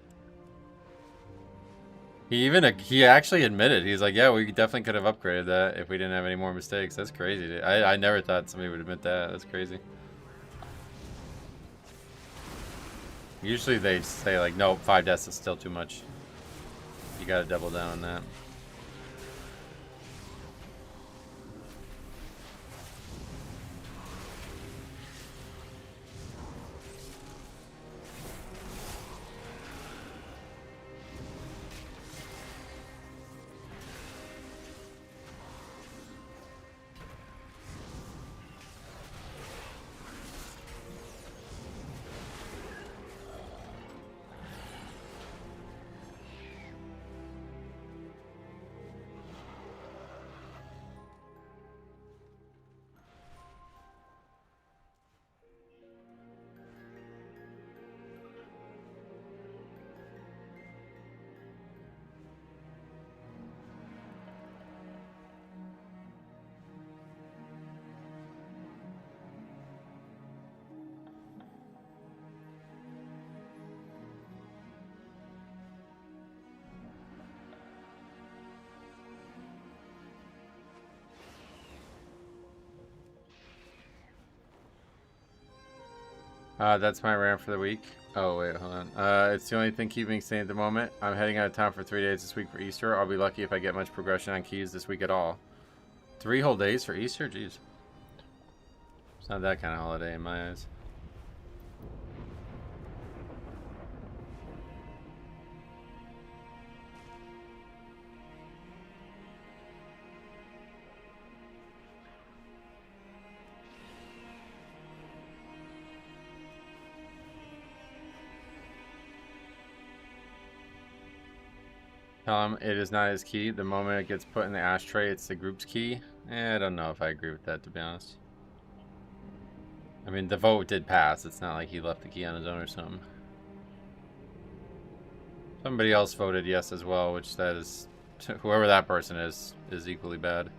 He actually admitted, he's like, yeah, we definitely could have upgraded that if we didn't have any more mistakes. That's crazy, dude. I never thought somebody would admit that. That's crazy. Usually they say like, no, 5 deaths is still too much. You gotta double down on that. That's my rant for the week. Oh, wait, hold on. It's the only thing keeping me sane at the moment. I'm heading out of town for 3 days this week for Easter. I'll be lucky if I get much progression on keys this week at all. 3 whole days for Easter? Jeez. It's not that kind of holiday in my eyes. Tell him it is not his key. The moment it gets put in the ashtray, it's the group's key. I don't know if I agree with that, to be honest. I mean, the vote did pass. It's not like he left the key on his own or something. Somebody else voted yes as well, which that is... Whoever that person is equally bad.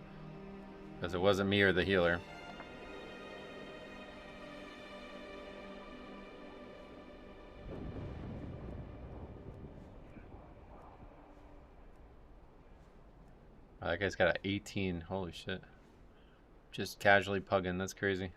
Because it wasn't me or the healer. That guy's got an 18. Holy shit. Just casually pugging. That's crazy.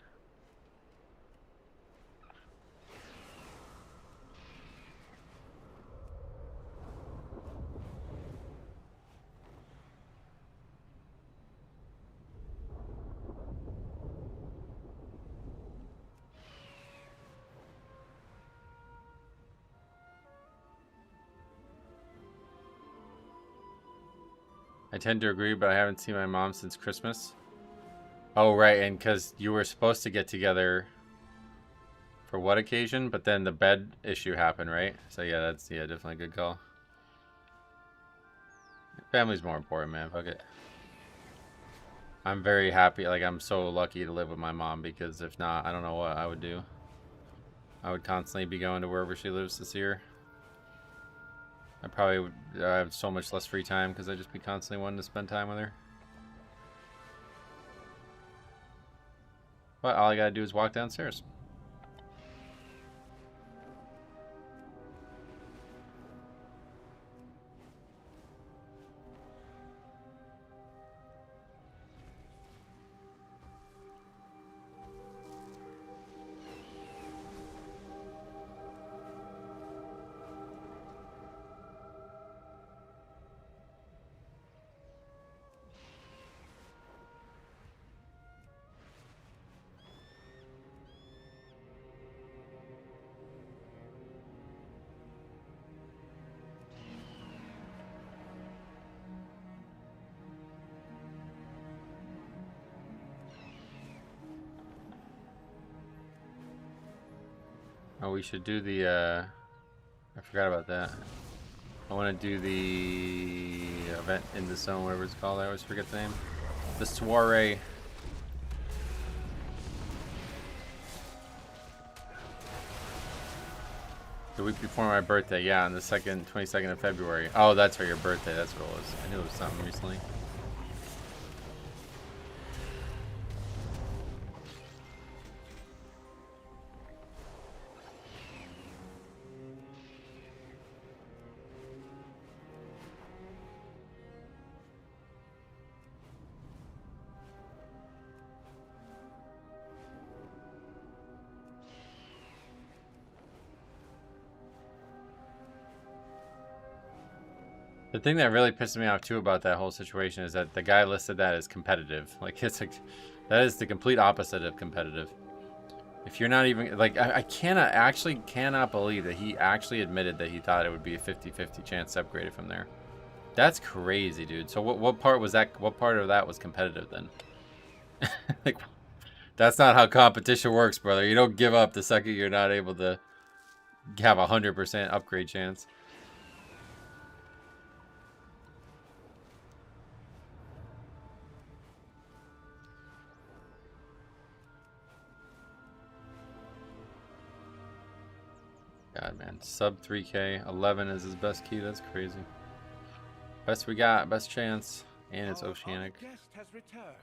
I tend to agree, but I haven't seen my mom since Christmas. Oh, right, and because you were supposed to get together for what occasion? But then the bed issue happened, right? So yeah, that's definitely a good call. Family's more important, man. Fuck it. I'm very happy. Like, I'm so lucky to live with my mom, because if not, I don't know what I would do. I would constantly be going to wherever she lives to see her. I probably would have so much less free time because I'd just be constantly wanting to spend time with her. But all I gotta do is walk downstairs. Oh, we should do the, I forgot about that. I want to do the event in the zone, whatever it's called. I always forget the name. The soiree. The week before my birthday, yeah, on the 22nd of February. Oh, that's for your birthday, that's what it was. I knew it was something recently. The thing that really pisses me off too about that whole situation is that the guy listed that as competitive. Like, it's like, that is the complete opposite of competitive. If you're not even, like, I cannot believe that he actually admitted that he thought it would be a 50-50 chance to upgrade it from there. That's crazy, dude. So what part was that, what part of that was competitive then? Like, that's not how competition works, brother. You don't give up the second you're not able to have a 100% upgrade chance. God, man. Sub 3K. 11 is his best key. That's crazy. Best we got. Best chance. And it's oceanic. Our guest has returned.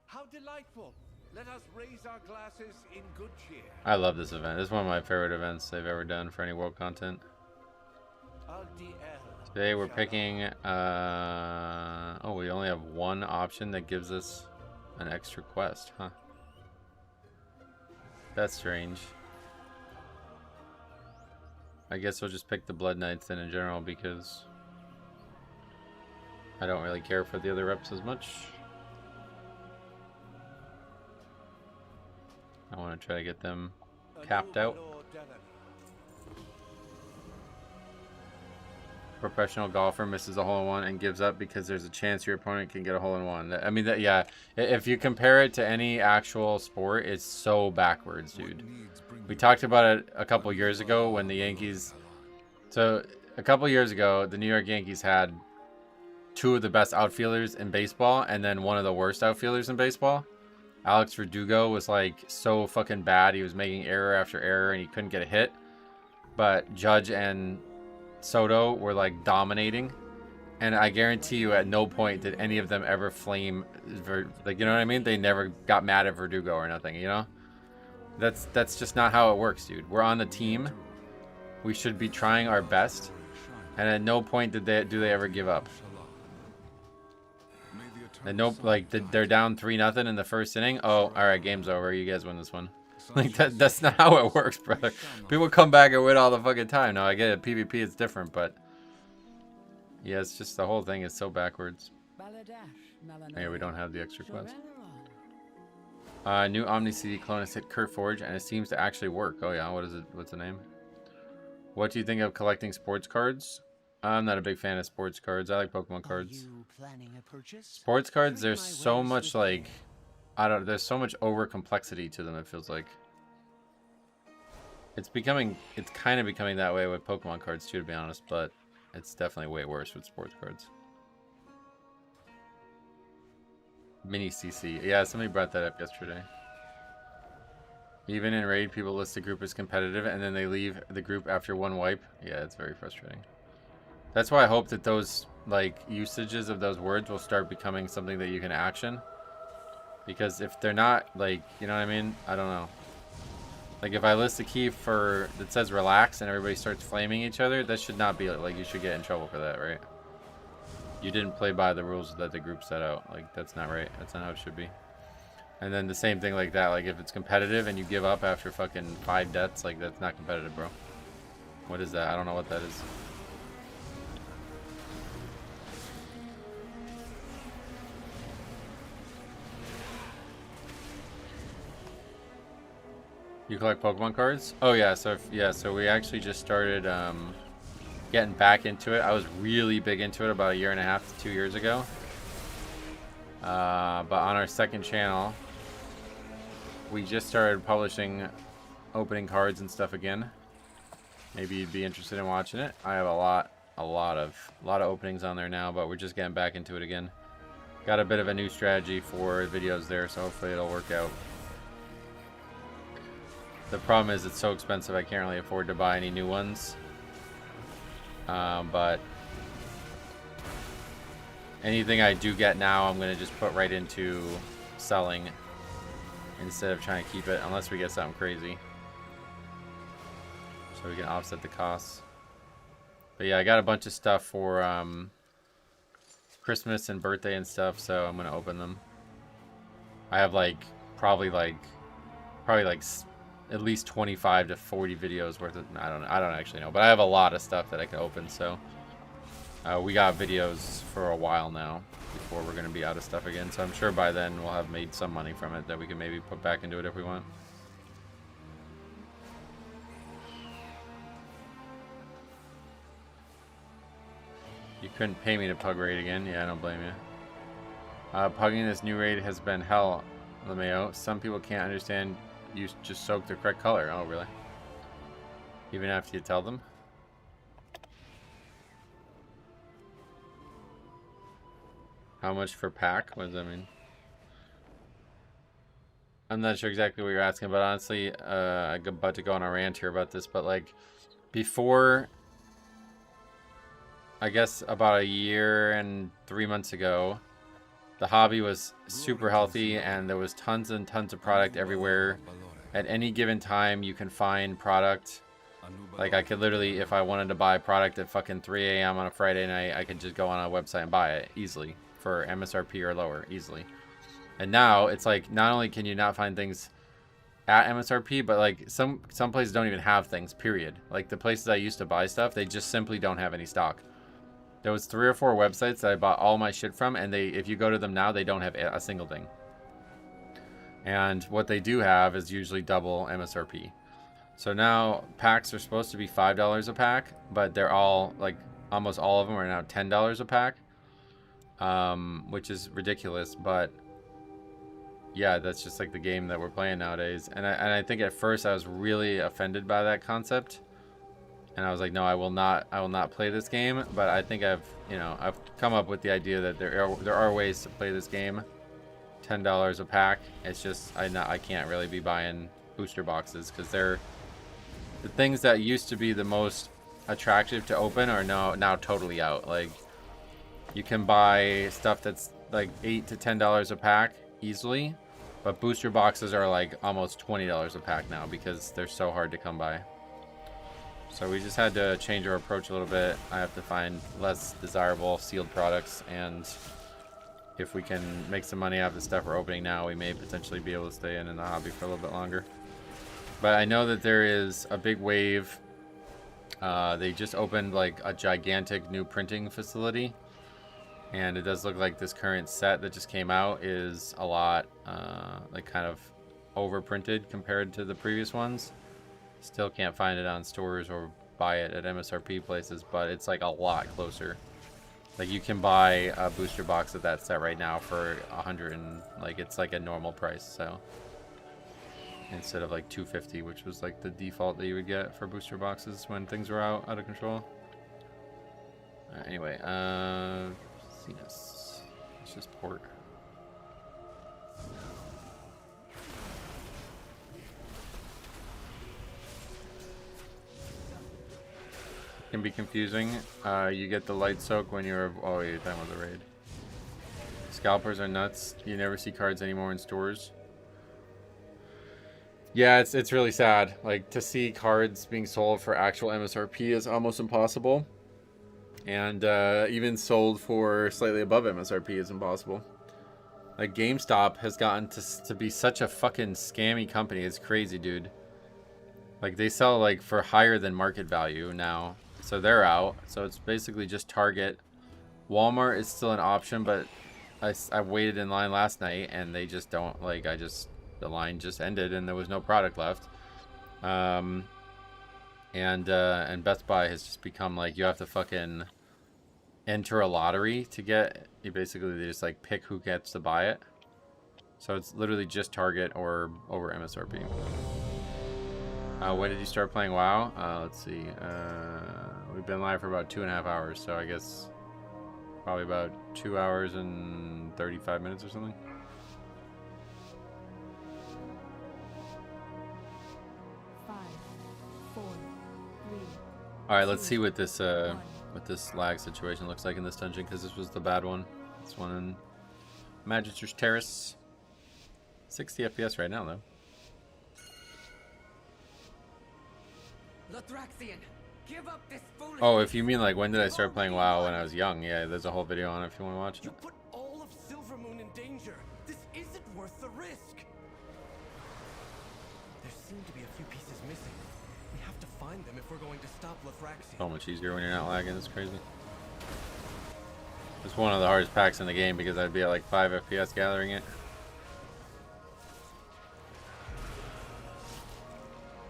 How delightful. Let us raise our glasses in good cheer. I love this event. This is one of my favorite events they've ever done for any world content. Today we're picking... oh, we only have one option that gives us an extra quest. Huh. That's strange. I guess we'll just pick the Blood Knights then in general because I don't really care for the other reps as much. I want to try to get them capped out. Professional golfer misses a hole-in-one and gives up because there's a chance your opponent can get a hole-in-one. I mean, yeah, if you compare it to any actual sport, it's so backwards, dude. We talked about it a couple years ago when the Yankees... So, a couple years ago, the New York Yankees had two of the best outfielders in baseball and then one of the worst outfielders in baseball. Alex Verdugo was, like, so fucking bad. He was making error after error and he couldn't get a hit. But Judge and Soto were like dominating, and I guarantee you at no point did any of them ever flame like, you know what I mean? They never got mad at Verdugo or nothing, you know? That's just not how it works, dude. We're on the team. We should be trying our best, and at no point do they ever give up. And no, like they're down 3-0 in the first inning. Oh, all right, game's over. You guys win this one. Like that's not how it works, brother. People come back and win all the fucking time. No, I get it. PvP is different, but yeah, it's just the whole thing is so backwards. Hey, we don't have the extra quest. New Omni CD clone has hit Kurt Forge, and it seems to actually work. Oh yeah, what is it? What's the name? What do you think of collecting sports cards? I'm not a big fan of sports cards. I like Pokemon cards. Sports cards, there's so much like, there's so much over complexity to them, it feels like. It's kind of becoming that way with Pokemon cards too, to be honest, but it's definitely way worse with sports cards. Mini CC. Yeah, somebody brought that up yesterday. Even in Raid, people list the group as competitive and then they leave the group after one wipe. Yeah, it's very frustrating. That's why I hope that those like usages of those words will start becoming something that you can action. Because if they're not, like, you know what I mean? I don't know. Like, if I list a key that says relax and everybody starts flaming each other, that should not be, like, you should get in trouble for that, right? You didn't play by the rules that the group set out. Like, that's not right. That's not how it should be. And then the same thing like that. Like, if it's competitive and you give up after fucking 5 deaths, like, that's not competitive, bro. What is that? I don't know what that is. You collect Pokemon cards? Oh yeah, so we actually just started getting back into it. I was really big into it about 1.5 to 2 years ago. But on our second channel, we just started publishing opening cards and stuff again. Maybe you'd be interested in watching it. I have a lot of openings on there now, but we're just getting back into it again. Got a bit of a new strategy for videos there, so hopefully it'll work out. The problem is it's so expensive I can't really afford to buy any new ones. But anything I do get now I'm going to just put right into selling instead of trying to keep it unless we get something crazy. So we can offset the costs. But yeah, I got a bunch of stuff for Christmas and birthday and stuff, so I'm going to open them. I have probably at least 25 to 40 videos worth of, I don't actually know, but I have a lot of stuff that I can open, so we got videos for a while now before we're going to be out of stuff again, so I'm sure by then we'll have made some money from it that we can maybe put back into it if we want. You couldn't pay me to pug raid again? Yeah, I don't blame you. Pugging this new raid has been hell, LeMayo. Some people can't understand you just soak the correct color. Oh, really? Even after you tell them? How much for pack? What does that mean? I'm not sure exactly what you're asking, but honestly, I'm about to go on a rant here about this, but like, before, I guess about 1 year and 3 months ago, the hobby was super healthy and there was tons and tons of product everywhere. At any given time, you can find product. Like, I could literally, if I wanted to buy product at fucking 3 a.m. on a Friday night, I could just go on a website and buy it easily for MSRP or lower, easily. And now, it's like, not only can you not find things at MSRP, but like some places don't even have things, period. Like the places I used to buy stuff, they just simply don't have any stock. There was 3 or 4 websites that I bought all my shit from, and if you go to them now, they don't have a single thing. And what they do have is usually double MSRP. So now packs are supposed to be $5 a pack, but they're all like almost all of them are now $10 a pack, which is ridiculous. But yeah, that's just like the game that we're playing nowadays. And I think at first I was really offended by that concept. And I was like, no, I will not play this game. But I think I've come up with the idea that there are ways to play this game. $10 a pack. It's just I can't really be buying booster boxes because they're the things that used to be the most attractive to open are now totally out. Like you can buy stuff that's like $8 to $10 a pack easily, but booster boxes are like almost $20 a pack now because they're so hard to come by. So we just had to change our approach a little bit. I have to find less desirable sealed products, and if we can make some money out of the stuff we're opening now, we may potentially be able to stay in the hobby for a little bit longer. But I know that there is a big wave. They just opened like a gigantic new printing facility, and it does look like this current set that just came out is a lot like kind of overprinted compared to the previous ones. Still can't find it on stores or buy it at MSRP places, but it's like a lot closer. Like you can buy a booster box of that set right now for $100 and like it's like a normal price. So instead of like $250, which was like the default that you would get for booster boxes when things were out of control. Anyway, let's just port. Can be confusing. You get the light soak when you're talking about the raid. Scalpers are nuts. You never see cards anymore in stores. Yeah, it's really sad. Like to see cards being sold for actual MSRP is almost impossible, and even sold for slightly above MSRP is impossible. Like GameStop has gotten to be such a fucking scammy company. It's crazy, dude. Like they sell like for higher than market value now. So they're out. So it's basically just Target. Walmart is still an option, but I waited in line last night and they just don't like. The line just ended and there was no product left. And Best Buy has just become like you have to fucking enter a lottery to get. They just like pick who gets to buy it. So it's literally just Target or over MSRP. When did you start playing WoW? Let's see. We've been live for about 2.5 hours, so I guess probably about 2 hours and 35 minutes or something. All right, let's see what this lag situation looks like in this dungeon, because this was the bad one. This one in Magister's Terrace. 60 FPS right now, though. Oh, if you mean like when did I start playing WoW when I was young? Yeah, there's a whole video on it if you want to watch it. You put all of Silvermoon in danger. This isn't worth the risk. There seem to be a few pieces missing. We have to find them if we're going to stop Lothraxion. So much easier when you're not lagging. It's crazy. It's one of the hardest packs in the game because I'd be at like 5 FPS gathering it.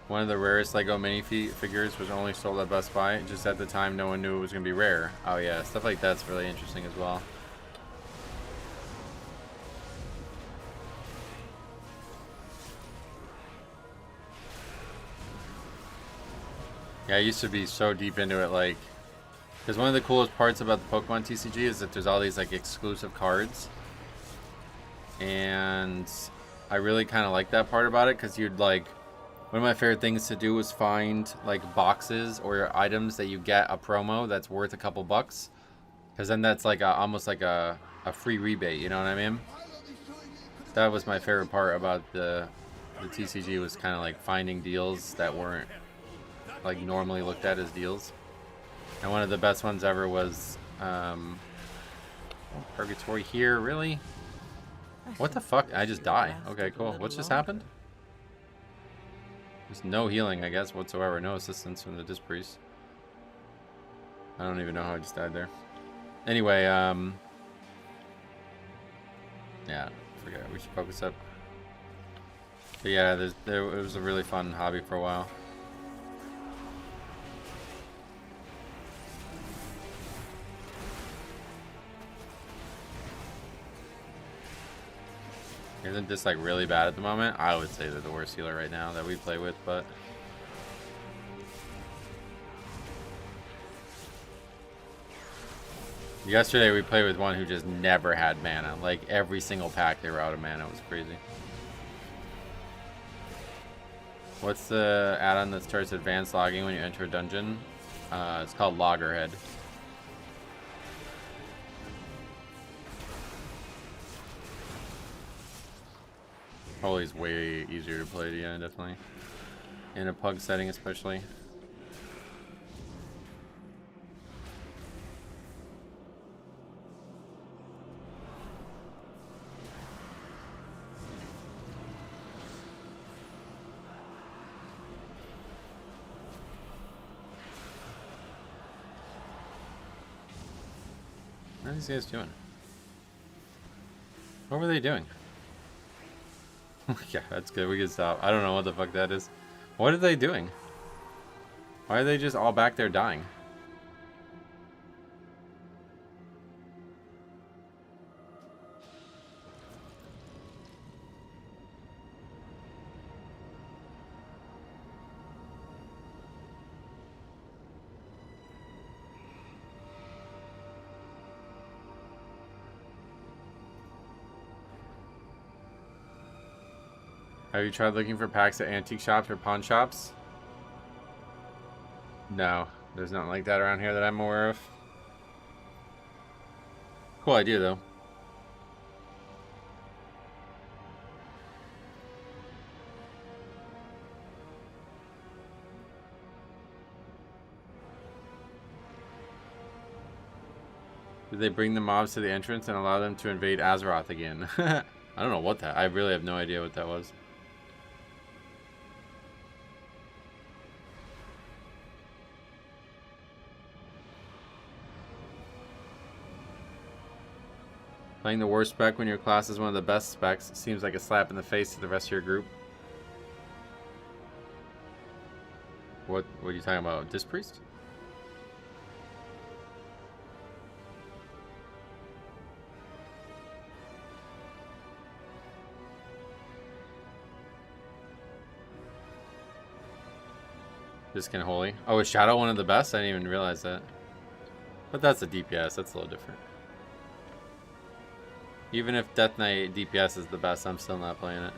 One of the rarest LEGO minifigures was only sold at Best Buy. Just at the time, no one knew it was going to be rare. Oh yeah, stuff like that's really interesting as well. Yeah, I used to be so deep into it, like, because one of the coolest parts about the Pokemon TCG is that there's all these like exclusive cards, and I really kind of like that part about it because you'd like. One of my favorite things to do was find like boxes or items that you get a promo that's worth a couple bucks, because then that's like almost like a free rebate, you know what I mean? That was my favorite part about the TCG, was kind of like finding deals that weren't like normally looked at as deals. And one of the best ones ever was Purgatory here, really? What the fuck? I just die. Okay, cool. What just happened? There's no healing, I guess, whatsoever. No assistance from the Disc Priest. I don't even know how I just died there. Anyway, yeah, forget it. We should focus up. But yeah, it was a really fun hobby for a while. Isn't this like really bad at the moment? I would say they're the worst healer right now that we play with, but yesterday we played with one who just never had mana. Like every single pack they were out of mana. It was crazy. What's the add-on that starts advanced logging when you enter a dungeon? It's called Loggerhead. Holy's way easier to play, yeah, definitely. In a pug setting, especially. What are these guys doing? What were they doing? Yeah, that's good. We can stop. I don't know what the fuck that is. What are they doing? Why are they just all back there dying? Have you tried looking for packs at antique shops or pawn shops? No, there's nothing like that around here that I'm aware of. Cool idea, though. Did they bring the mobs to the entrance and allow them to invade Azeroth again? I don't know what that... I really have no idea what that was. Playing the worst spec when your class is one of the best specs seems like a slap in the face to the rest of your group. What are you talking about? Disc Priest? Disc and Holy. Oh, is Shadow one of the best? I didn't even realize that. But that's a DPS. That's a little different. Even if Death Knight DPS is the best, I'm still not playing it.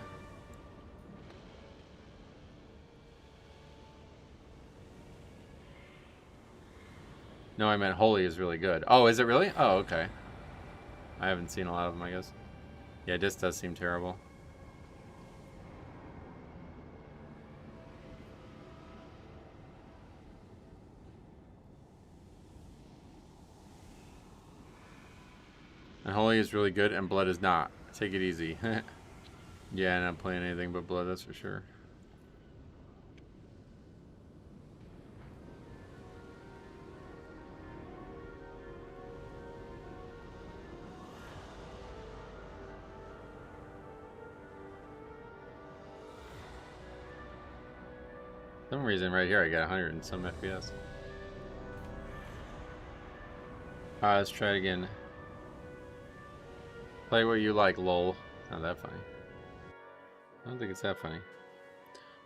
No, I meant Holy is really good. Oh, is it really? Oh, okay. I haven't seen a lot of them, I guess. Yeah, this does seem terrible. And Holy is really good, and Blood is not. Take it easy. Yeah, not playing anything but Blood, that's for sure. For some reason right here I got 100 and some FPS. Let's try it again. Play what you like, lol. Not that funny. I don't think it's that funny.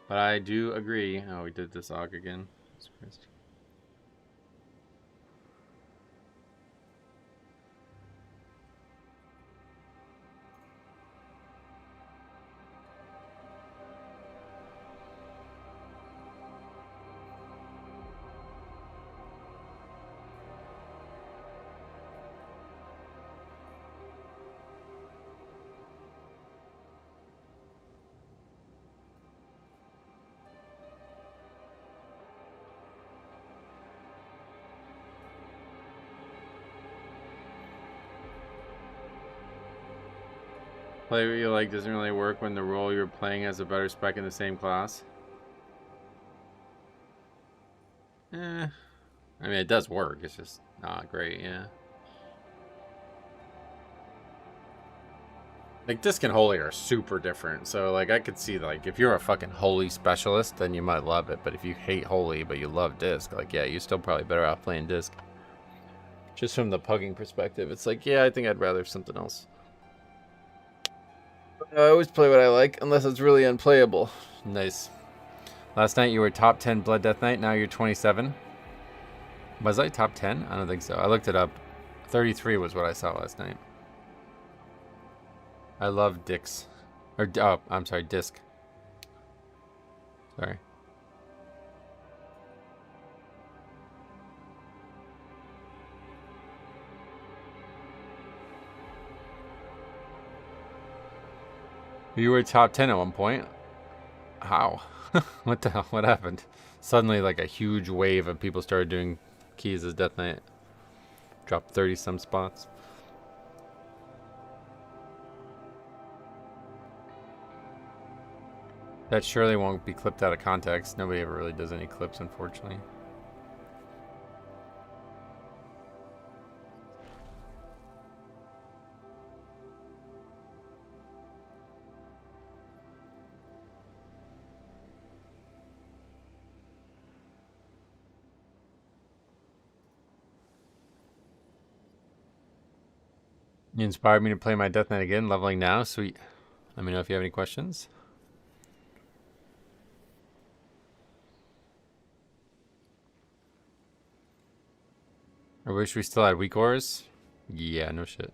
But I do agree. Oh, we did this AUG again. Jesus Christ. Play what you like doesn't really work when the role you're playing has a better spec in the same class. I mean, it does work. It's just not great, yeah. Like, Disc and Holy are super different. So, like, I could see, like, if you're a fucking Holy specialist, then you might love it. But if you hate Holy, but you love Disc, like, yeah, you're still probably better off playing Disc. Just from the Pugging perspective, it's like, yeah, I think I'd rather something else. But I always play what I like, unless it's really unplayable. Nice. Last night you were top 10 Blood Death Knight, now you're 27. Was I top 10? I don't think so. I looked it up. 33 was what I saw last night. I love Dix. Or, oh, I'm sorry, Disc. Sorry. You were top 10 at one point. How? What the hell? What happened? Suddenly, like, a huge wave of people started doing keys as Death Knight. Dropped 30 some spots. That surely won't be clipped out of context. Nobody ever really does any clips, unfortunately. You inspired me to play my Death Knight again, leveling now. Sweet. Let me know if you have any questions. I wish we still had weak ores. Yeah, no shit.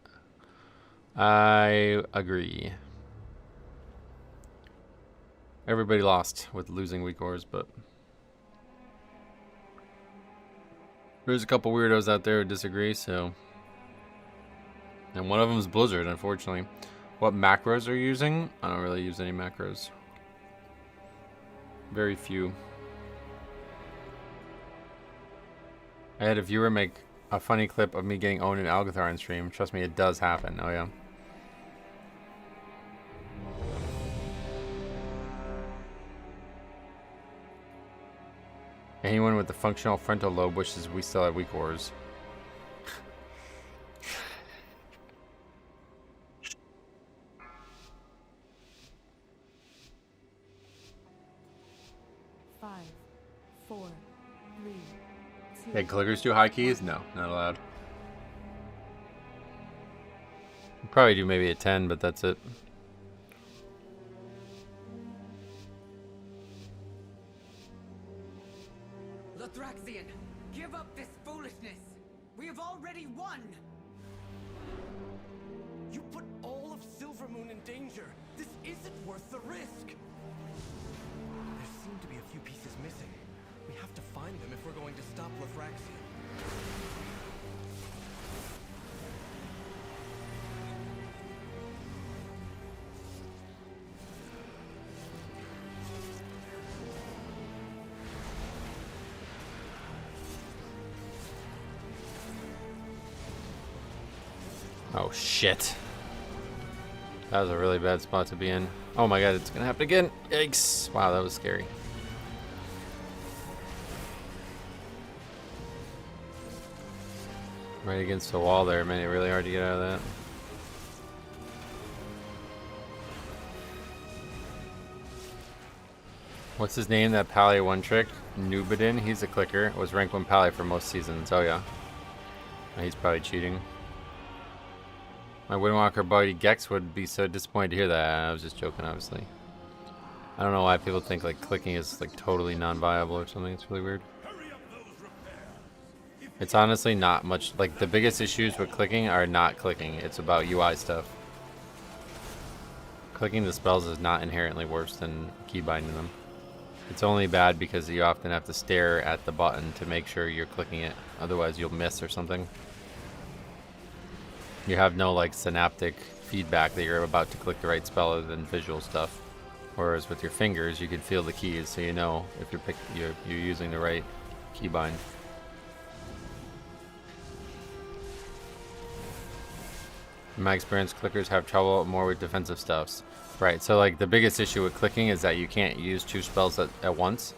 I agree. Everybody lost with losing weak ores, but there's a couple weirdos out there who disagree, so. And one of them is Blizzard, unfortunately. What macros are you using? I don't really use any macros. Very few. I had a viewer make a funny clip of me getting owned in Algathar on stream. Trust me, it does happen. Oh, yeah. Anyone with the functional frontal lobe wishes we still had weak ores. Hey, clickers do high keys? No, not allowed. Probably do maybe a 10, but that's it. Lathraxian, give up this foolishness. We have already won. You put all of Silvermoon in danger. This isn't worth the risk. There seem to be a few pieces missing. We have to find them if we're going to stop Lathraxian. Oh, shit. That was a really bad spot to be in. Oh my god, it's gonna happen again. Yikes. Wow, that was scary. Right against the wall there, made it really hard to get out of that. What's his name? That Pally one trick? Nubidin. He's a clicker. Was rank 1 Pally for most seasons. Oh yeah. He's probably cheating. My Windwalker buddy Gex would be so disappointed to hear that. I was just joking, obviously. I don't know why people think like clicking is like totally non-viable or something. It's really weird. It's honestly not much. Like the biggest issues with clicking are not clicking. It's about UI stuff. Clicking the spells is not inherently worse than keybinding them. It's only bad because you often have to stare at the button to make sure you're clicking it. Otherwise you'll miss or something. You have no like synaptic feedback that you're about to click the right spell other than visual stuff. Whereas with your fingers, you can feel the keys, so you know if you're using the right keybind. In my experience, clickers have trouble more with defensive stuffs. Right, so like the biggest issue with clicking is that you can't use 2 spells at once.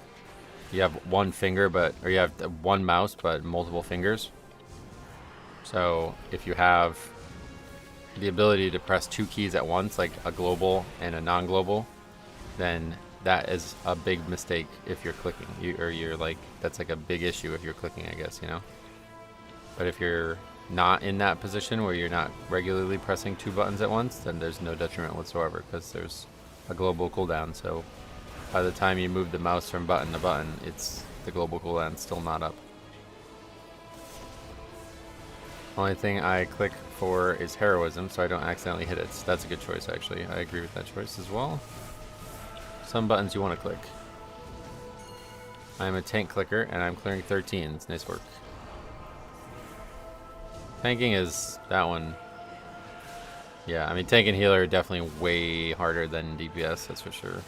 you have one finger, or you have one mouse but multiple fingers. So if you have the ability to press 2 keys at once, like a global and a non-global, then that is a big mistake if you're clicking. You're like, that's like a big issue if you're clicking, I guess, you know. But if you're not in that position where you're not regularly pressing 2 buttons at once, then there's no detriment whatsoever because there's a global cooldown. So by the time you move the mouse from button to button, the global cooldown's still not up. Only thing I click for is heroism, so I don't accidentally hit it. So that's a good choice, actually. I agree with that choice as well. Some buttons you want to click. I'm a tank clicker, and I'm clearing 13s. Nice work. Tanking is that one. Yeah, I mean, tank and healer are definitely way harder than DPS, that's for sure.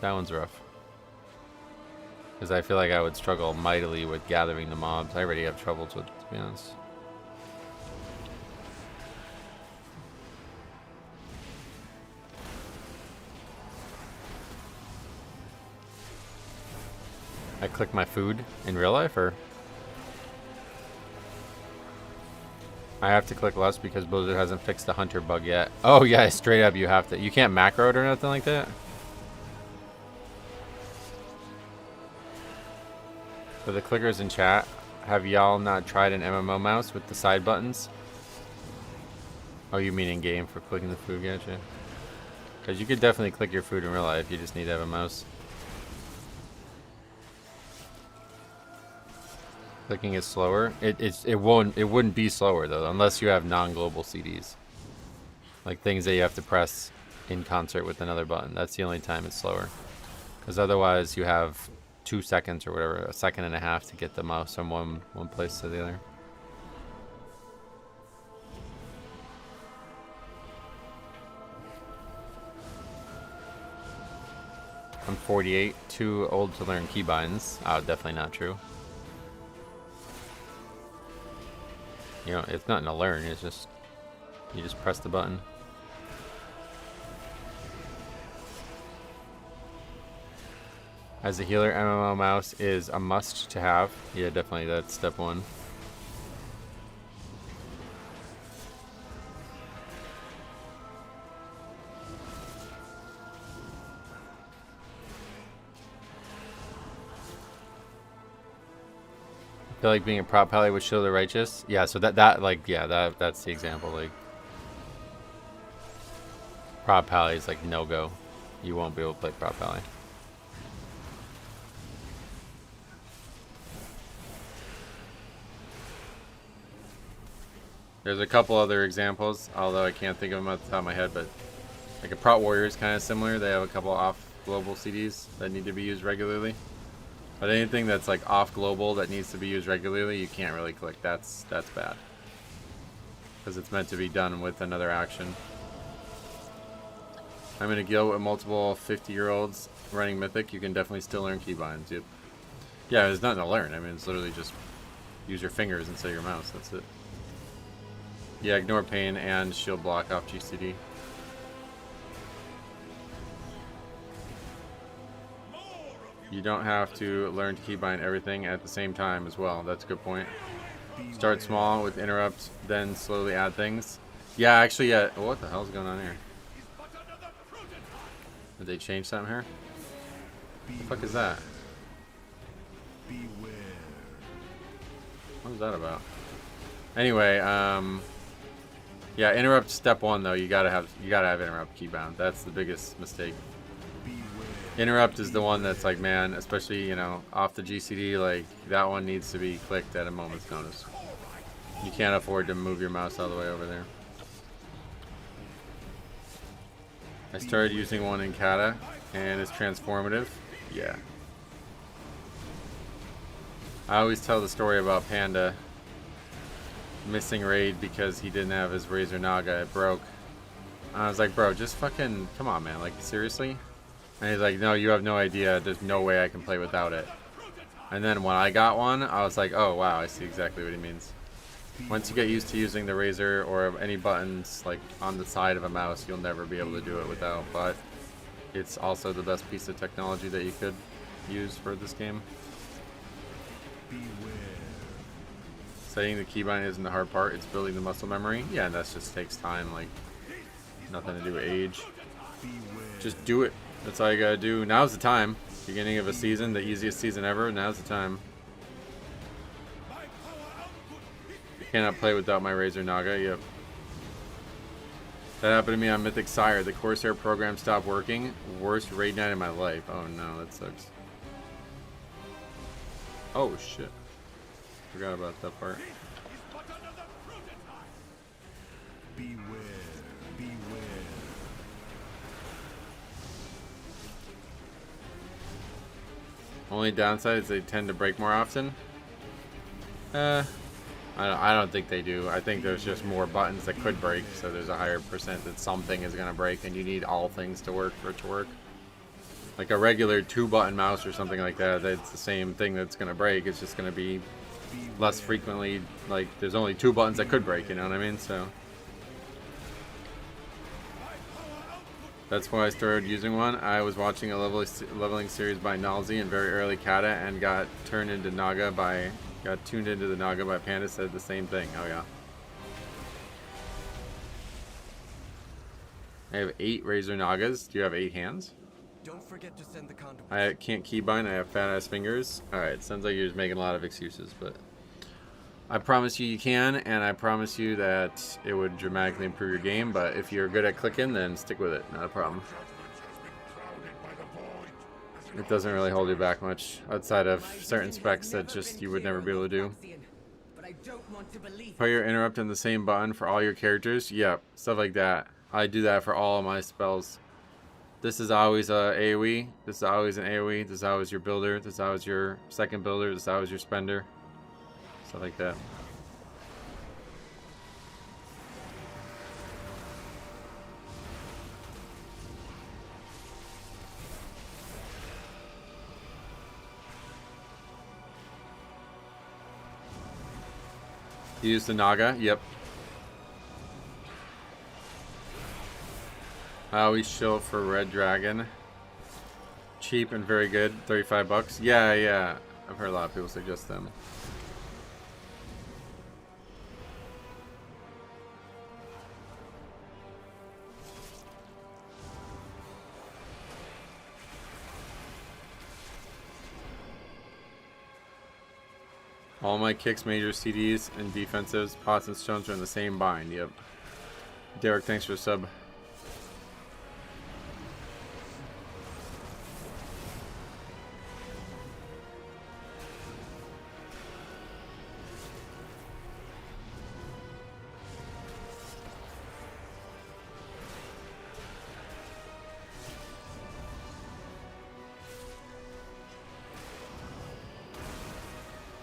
That one's rough. Because I feel like I would struggle mightily with gathering the mobs. I already have troubles with it, to be honest. I click my food in real life, or? I have to click less because Blizzard hasn't fixed the hunter bug yet. Oh yeah, straight up you have to. You can't macro it or nothing like that? For the clickers in chat, have y'all not tried an MMO mouse with the side buttons? Oh, you mean in game for clicking the food, gotcha. Because you could definitely click your food in real life, you just need to have a mouse. Clicking is slower. It wouldn't be slower though, unless you have non-global CDs. Like things that you have to press in concert with another button. That's the only time it's slower. Because otherwise you have 2 seconds or whatever, a second and a half to get the mouse from one place to the other. I'm 48, too old to learn keybinds. Oh, definitely not true. You know, it's nothing to learn, it's just, you just press the button. As a healer, MMO mouse is a must to have. Yeah, definitely, that's step 1. I feel like being a prop pally would show the righteous. Yeah, so that's the example. Like, prop pally is like no go. You won't be able to play prop pally. There's a couple other examples, although I can't think of them off the top of my head, but like a Prot Warrior is kind of similar. They have a couple off global CDs that need to be used regularly. But anything that's like off global that needs to be used regularly, you can't really click. That's bad. Because it's meant to be done with another action. I'm in a guild with multiple 50-year-olds running Mythic. You can definitely still learn keybinds. Yep. Yeah, there's nothing to learn. I mean, it's literally just use your fingers instead of your mouse. That's it. Yeah, ignore pain and shield block off GCD. You don't have to learn to keybind everything at the same time as well. That's a good point. Start small with interrupts, then slowly add things. Yeah, actually, yeah. What the hell's going on here? Did they change something here? What the fuck is that? What was that about? Anyway, yeah, interrupt step 1 though. You gotta have interrupt keybound. That's the biggest mistake. Interrupt is the one that's like, man, especially, you know, off the GCD, like that one needs to be clicked at a moment's notice. You can't afford to move your mouse all the way over there. I started using one in Kata and it's transformative. Yeah. I always tell the story about Panda missing raid because he didn't have his Razor Naga. It broke. I was like, bro, just fucking come on, man. Like, seriously? And he's like, no, you have no idea. There's no way I can play without it. And then when I got one, I was like, oh wow, I see exactly what he means. Once you get used to using the Razor or any buttons like on the side of a mouse, you'll never be able to do it without. But it's also the best piece of technology that you could use for this game. Setting the keybind isn't the hard part, it's building the muscle memory. Yeah, and that just takes time, like nothing to do with age. Just do it. That's all you gotta do. Now's the time. Beginning of a season, the easiest season ever, now's the time. I cannot play without my Razor Naga, yep. That happened to me on Mythic Sire. The Corsair program stopped working. Worst raid night of my life. Oh no, that sucks. Oh shit. Forgot about that part. Beware, beware. Only downside is they tend to break more often. I don't think they do. I think there's just more buttons that could break, so there's a higher percent that something is gonna break, and you need all things to work for it to work. Like a regular 2-button mouse or something like that, that's the same thing that's gonna break. It's just gonna be less frequently, like there's only 2 buttons that could break, you know what I mean? So that's why I started using one. I was watching a leveling series by Nalzi in very early kata and got tuned into the Naga by Panda. Said the same thing. Oh yeah. I have 8 Razor Nagas. Do you have 8 hands? Don't forget to send the conduit. I can't keybind. I have fat ass fingers. Alright, sounds like you're just making a lot of excuses, but I promise you can, and I promise you that it would dramatically improve your game, but if you're good at clicking, then stick with it. Not a problem. It doesn't really hold you back much outside of certain specs that just you would never be able to do. Put your interrupt in the same button for all your characters. Yep, stuff like that. I do that for all of my spells. This is always a AoE. This is always an AoE. This is always your builder. This is always your second builder. This is always your spender. Stuff like that. Use the Naga. Yep. I always show for Red Dragon. Cheap and very good. 35 bucks. Yeah, yeah. I've heard a lot of people suggest them. All my kicks, majors, CDs, and defensives, pots and stones are in the same bind. Yep. Derek, thanks for the sub.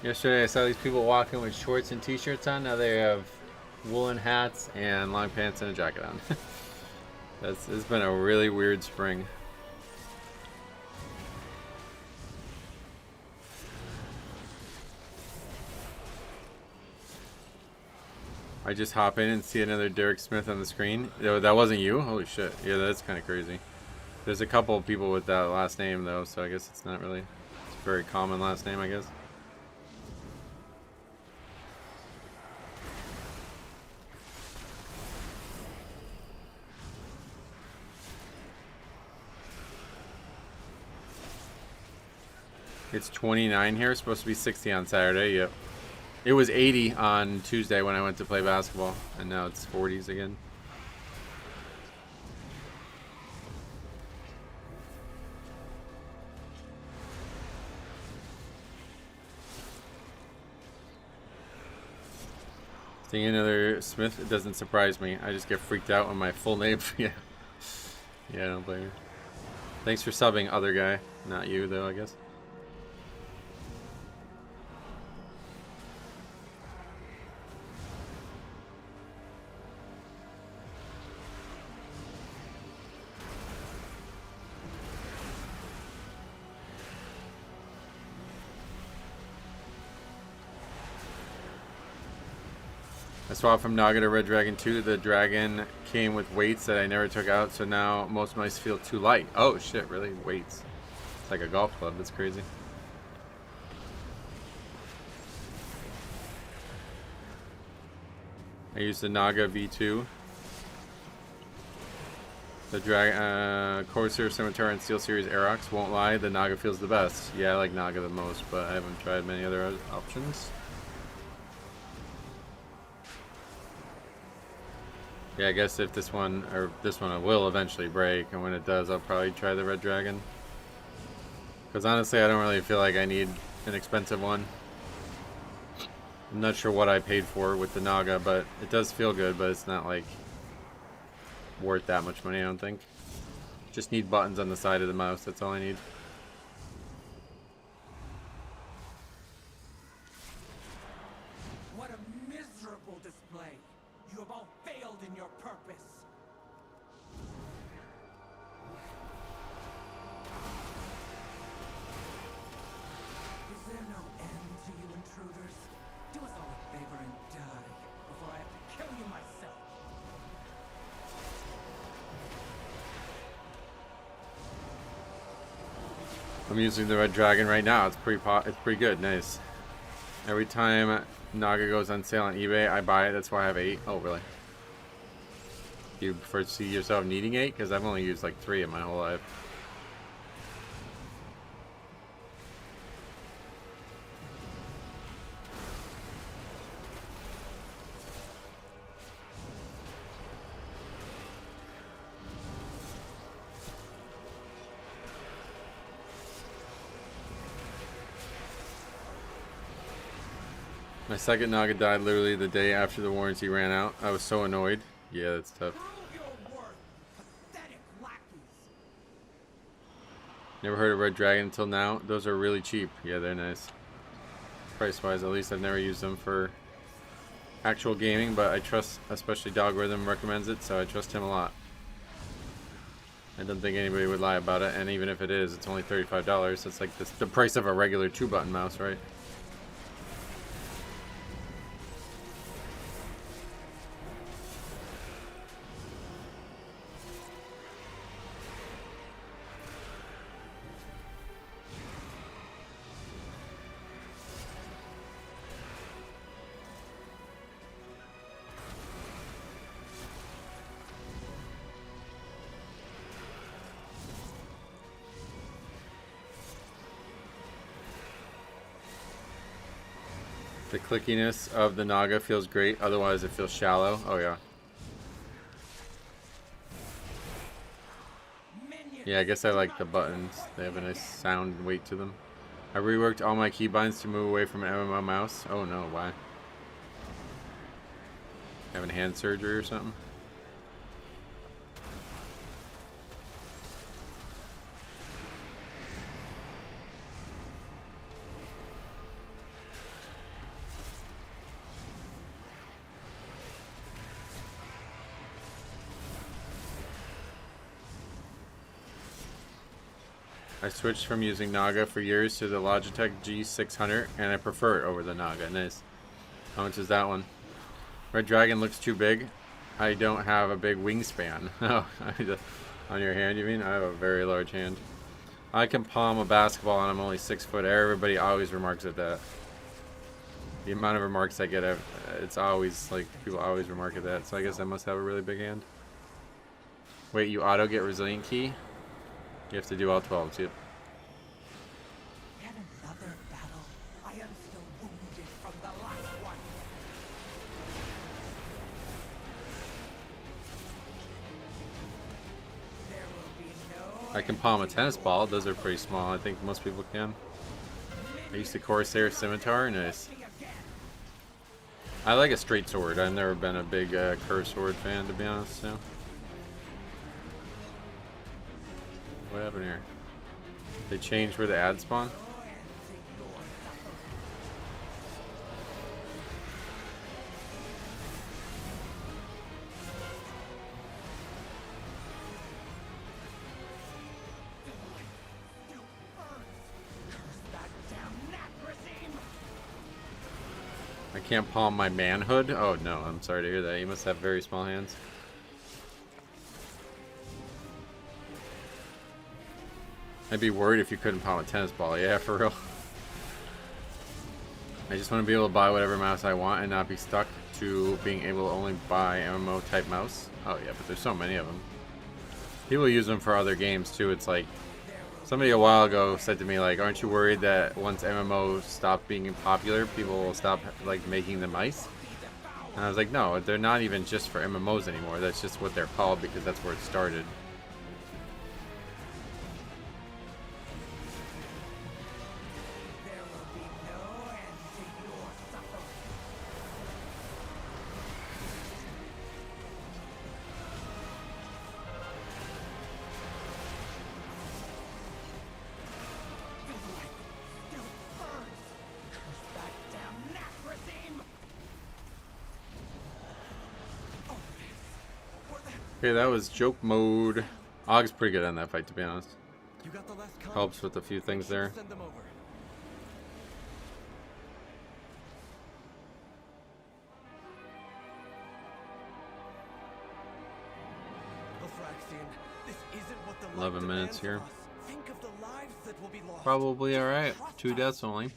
Yesterday I saw these people walking with shorts and t-shirts on. Now they have woolen hats and long pants and a jacket on. It's been a really weird spring. I just hop in and see another Derek Smith on the screen. That wasn't you? Holy shit. Yeah, that's kind of crazy. There's a couple of people with that last name though, so I guess it's not really... It's a very common last name, I guess. It's 29 here. It's supposed to be 60 on Saturday. Yep. It was 80 on Tuesday when I went to play basketball, and now it's 40s again. Seeing another Smith, it doesn't surprise me. I just get freaked out when my full name. Yeah. Yeah, I don't blame you. Thanks for subbing, other guy. Not you, though, I guess. I swapped from Naga to Red Dragon 2. The dragon came with weights that I never took out, so now most mice feel too light. Oh shit, really? Weights. It's like a golf club. That's crazy. I used the Naga V2. The Corsair, Scimitar, and Steel Series Aerox. Won't lie, the Naga feels the best. Yeah, I like Naga the most, but I haven't tried many other options. Yeah, I guess if this one will eventually break, and when it does, I'll probably try the Red Dragon. Because honestly, I don't really feel like I need an expensive one. I'm not sure what I paid for with the Naga, but it does feel good, but it's not like worth that much money, I don't think. Just need buttons on the side of the mouse, that's all I need. What a miserable display! You have all failed in your purpose! Is there no end to you intruders? Do us all a favor and die before I have to kill you myself! I'm using the Red Dragon right now. It's pretty good. Nice. Every time Naga goes on sale on eBay, I buy it. That's why I have 8. Oh, really? You foresee yourself needing 8? Because I've only used like 3 in my whole life. My second Naga died literally the day after the warranty ran out. I was so annoyed. Yeah, that's tough. Never heard of Red Dragon until now. Those are really cheap. Yeah, they're nice. Price-wise, at least I've never used them for actual gaming, but I trust, especially Dogrythm recommends it, so I trust him a lot. I don't think anybody would lie about it, and even if it is, it's only $35. It's like the price of a regular 2-button mouse, right? The clickiness of the Naga feels great, otherwise it feels shallow. Oh yeah. Yeah, I guess I like the buttons. They have a nice sound and weight to them. I reworked all my keybinds to move away from an MMO mouse. Oh no, why? Having hand surgery or something? I switched from using Naga for years to the Logitech G600, and I prefer it over the Naga. Nice. How much is that one? Red Dragon looks too big. I don't have a big wingspan. Oh, on your hand, you mean? I have a very large hand. I can palm a basketball, and I'm only 6 foot. Everybody always remarks at that. The amount of remarks I get, it's always like people always remark at that. So I guess I must have a really big hand. Wait, you auto get resilient key? You have to do all 12, too. Yet another battle. I am still wounded from the last one. There will be no I can palm a tennis ball. Those are pretty small. I think most people can. I used the Corsair Scimitar. Nice. I like a straight sword. I've never been a big curved sword fan, to be honest. So. What happened here? They changed where the ads spawn? I I can't palm my manhood? Oh no, I'm sorry to hear that. You must have very small hands. I'd be worried if you couldn't palm a tennis ball. Yeah, for real. I just want to be able to buy whatever mouse I want and not be stuck to being able to only buy MMO type mouse. Oh yeah, but there's so many of them. People use them for other games too. It's like, somebody a while ago said to me, like, aren't you worried that once MMOs stop being popular, people will stop like making the mice? And I was like, no, they're not even just for MMOs anymore. That's just what they're called because that's where it started. Okay, that was joke mode. Og's pretty good on that fight, to be honest. You got the last card? Helps with a few things there. Send them over. Althraxian, this isn't what the 11 minutes demands here. of us. Think of the lives that will be lost. Probably alright. 2 deaths only. The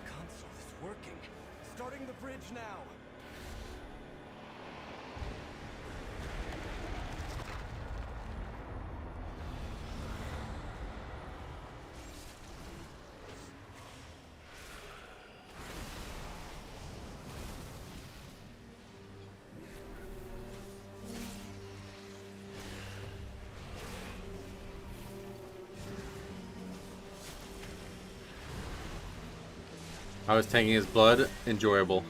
console is working. Starting the bridge now. I was taking his blood. Enjoyable.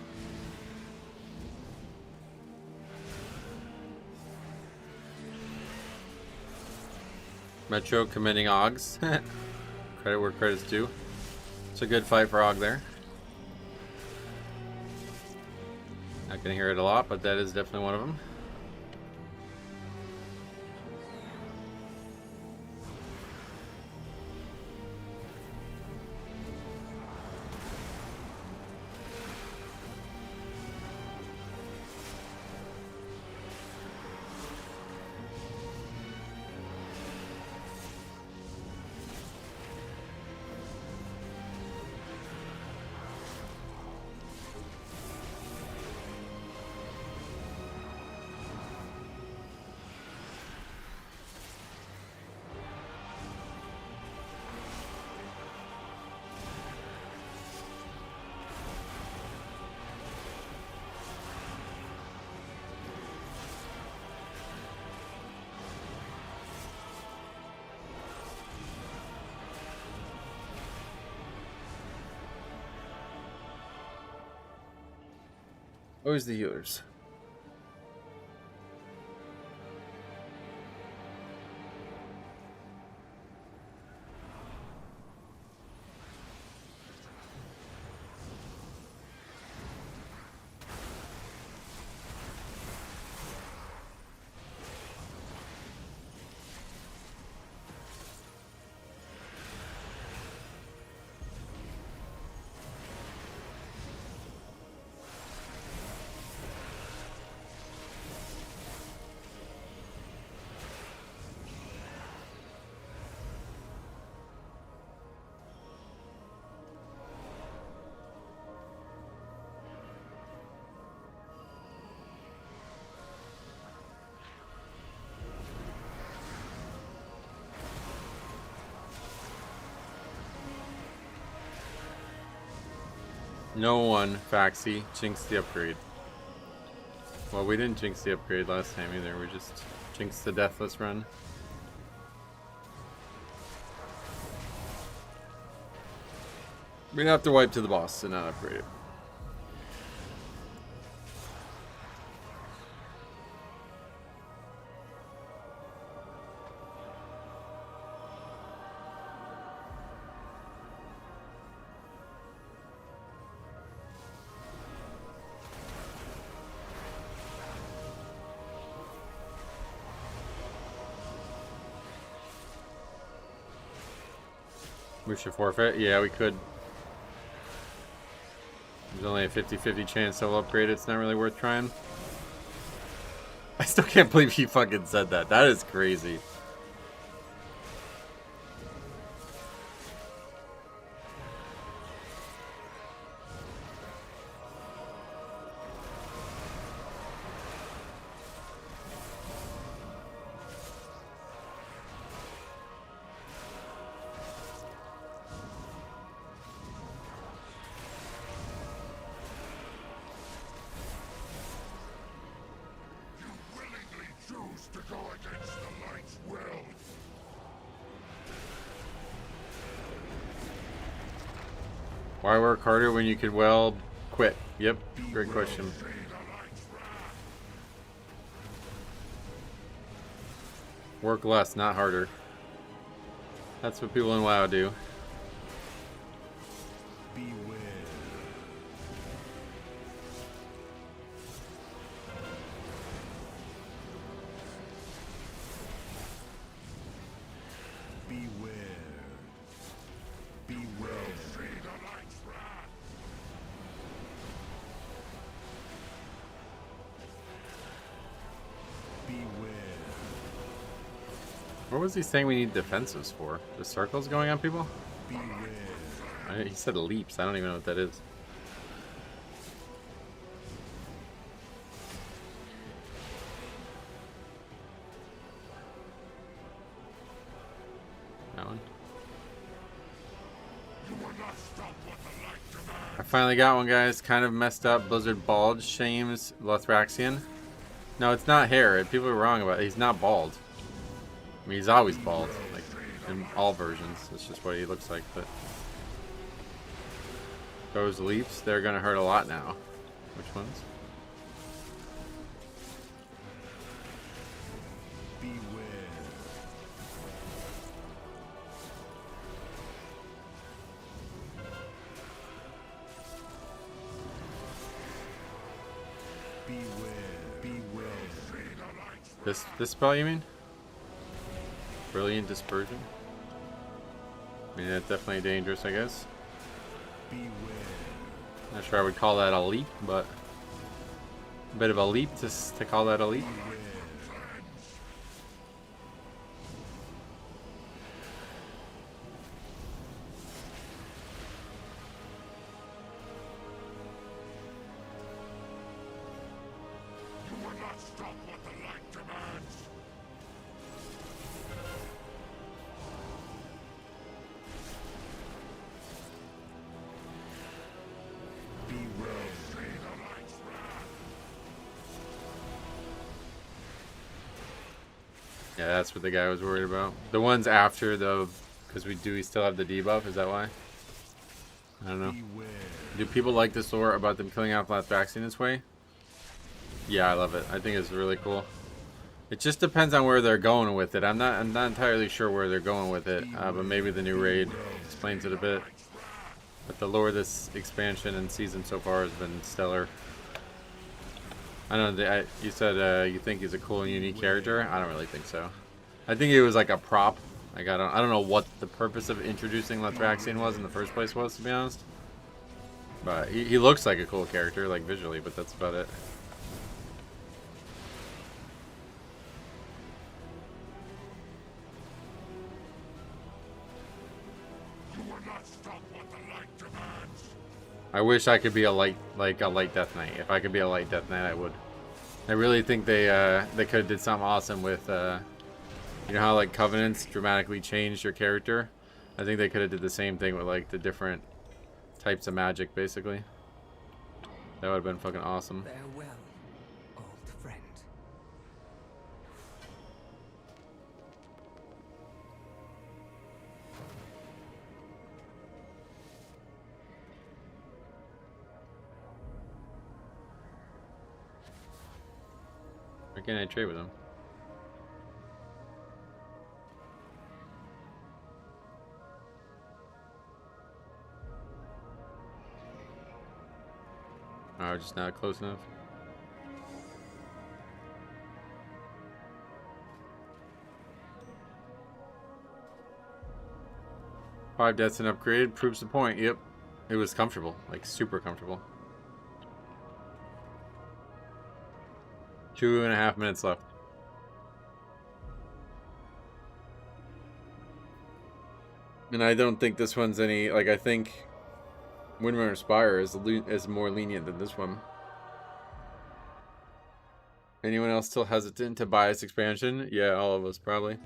Metro committing Ogs. Credit where credit's due. It's a good fight for Og there. Not gonna hear it a lot, but that is definitely one of them. Always the healers. No one, Faxi, jinxed the upgrade. Well, we didn't jinx the upgrade last time either. We just jinxed the Deathless run. We'd have to wipe to the boss and not upgrade it. We should forfeit? Yeah, we could. There's only a 50-50 chance they'll upgrade it. It's not really worth trying. I still can't believe he fucking said that. That is crazy. Why work harder when you could, well, quit? Yep, great question. Work less, not harder. That's what people in WoW do. What was he saying we need defensives for? The circles going on people? He said leaps. I don't even know what that is. That one. I finally got one, guys. Kind of messed up. Blizzard bald shames Lothraxian. No, it's not hair. People are wrong about it. He's not bald. I mean, he's always bald, like, in all versions. It's just what he looks like, but... Those leaps, they're gonna hurt a lot now. Which ones? This spell, you mean? Brilliant Dispersion? I mean, that's definitely dangerous, I guess. Not sure I would call that a leap, but a bit of a leap to call that a leap. Yeah, that's what the guy was worried about. The ones after, though, because we still have the debuff, is that why? I don't know. Do people like this lore about them killing off Lothraxian this way? Yeah, I love it. I think it's really cool. It just depends on where they're going with it. I'm not entirely sure where they're going with it, but maybe the new raid explains it a bit. But the lore of this expansion and season so far has been stellar. I don't know. You said you think he's a cool and unique character. I don't really think so. I think he was like a prop. Like I don't know what the purpose of introducing Lothraxian was in the first place was, to be honest. But he looks like a cool character, like visually, but that's about it. I wish I could be a light Death Knight. If I could be a light Death Knight, I would. I really think they could have did something awesome with, you know how like Covenants dramatically changed your character? I think they could have did the same thing with like the different types of magic, basically. That would have been fucking awesome. Farewell, old friend. Why can't I trade with him? Oh, just not close enough. 5 deaths and upgraded proves the point. Yep. It was comfortable. Like, super comfortable. 2.5 minutes left. And I don't think this one's any... Like, I think Windrunner Spire is more lenient than this one. Anyone else still hesitant to buy this expansion? Yeah, all of us, probably.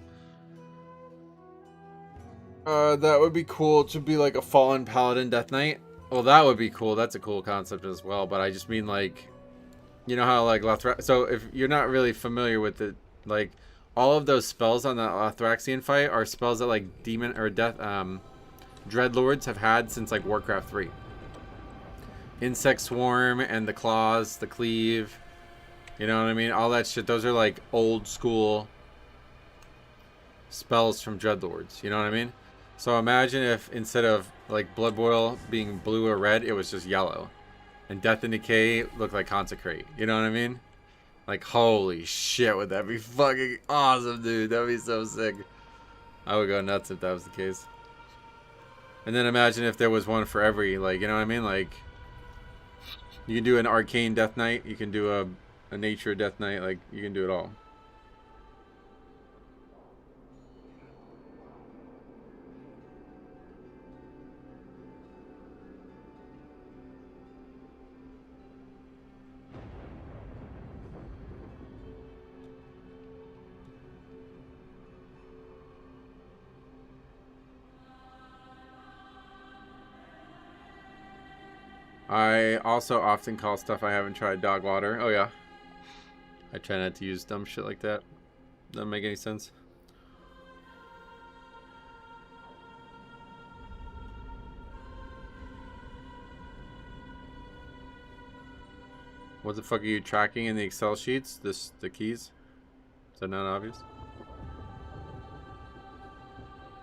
That would be cool to be like a Fallen Paladin Death Knight. Well, that would be cool. That's a cool concept as well. But I just mean, like... You know how, like, so if you're not really familiar with it, like, all of those spells on that Lathraxian fight are spells that, like, Demon or Death, Dreadlords have had since, like, Warcraft 3. Insect Swarm and the Claws, the Cleave, you know what I mean? All that shit, those are, like, old school spells from Dreadlords, you know what I mean? So imagine if instead of, like, Blood Boil being blue or red, it was just yellow. And Death and Decay look like Consecrate. You know what I mean? Like, holy shit, would that be fucking awesome, dude. That would be so sick. I would go nuts if that was the case. And then imagine if there was one for every, like, you know what I mean? Like, you can do an Arcane Death Knight. You can do a Nature Death Knight. Like, you can do it all. I also often call stuff I haven't tried dog water. Oh, yeah. I try not to use dumb shit like that. Doesn't make any sense. What the fuck are you tracking in the Excel sheets? The keys? Is that not obvious?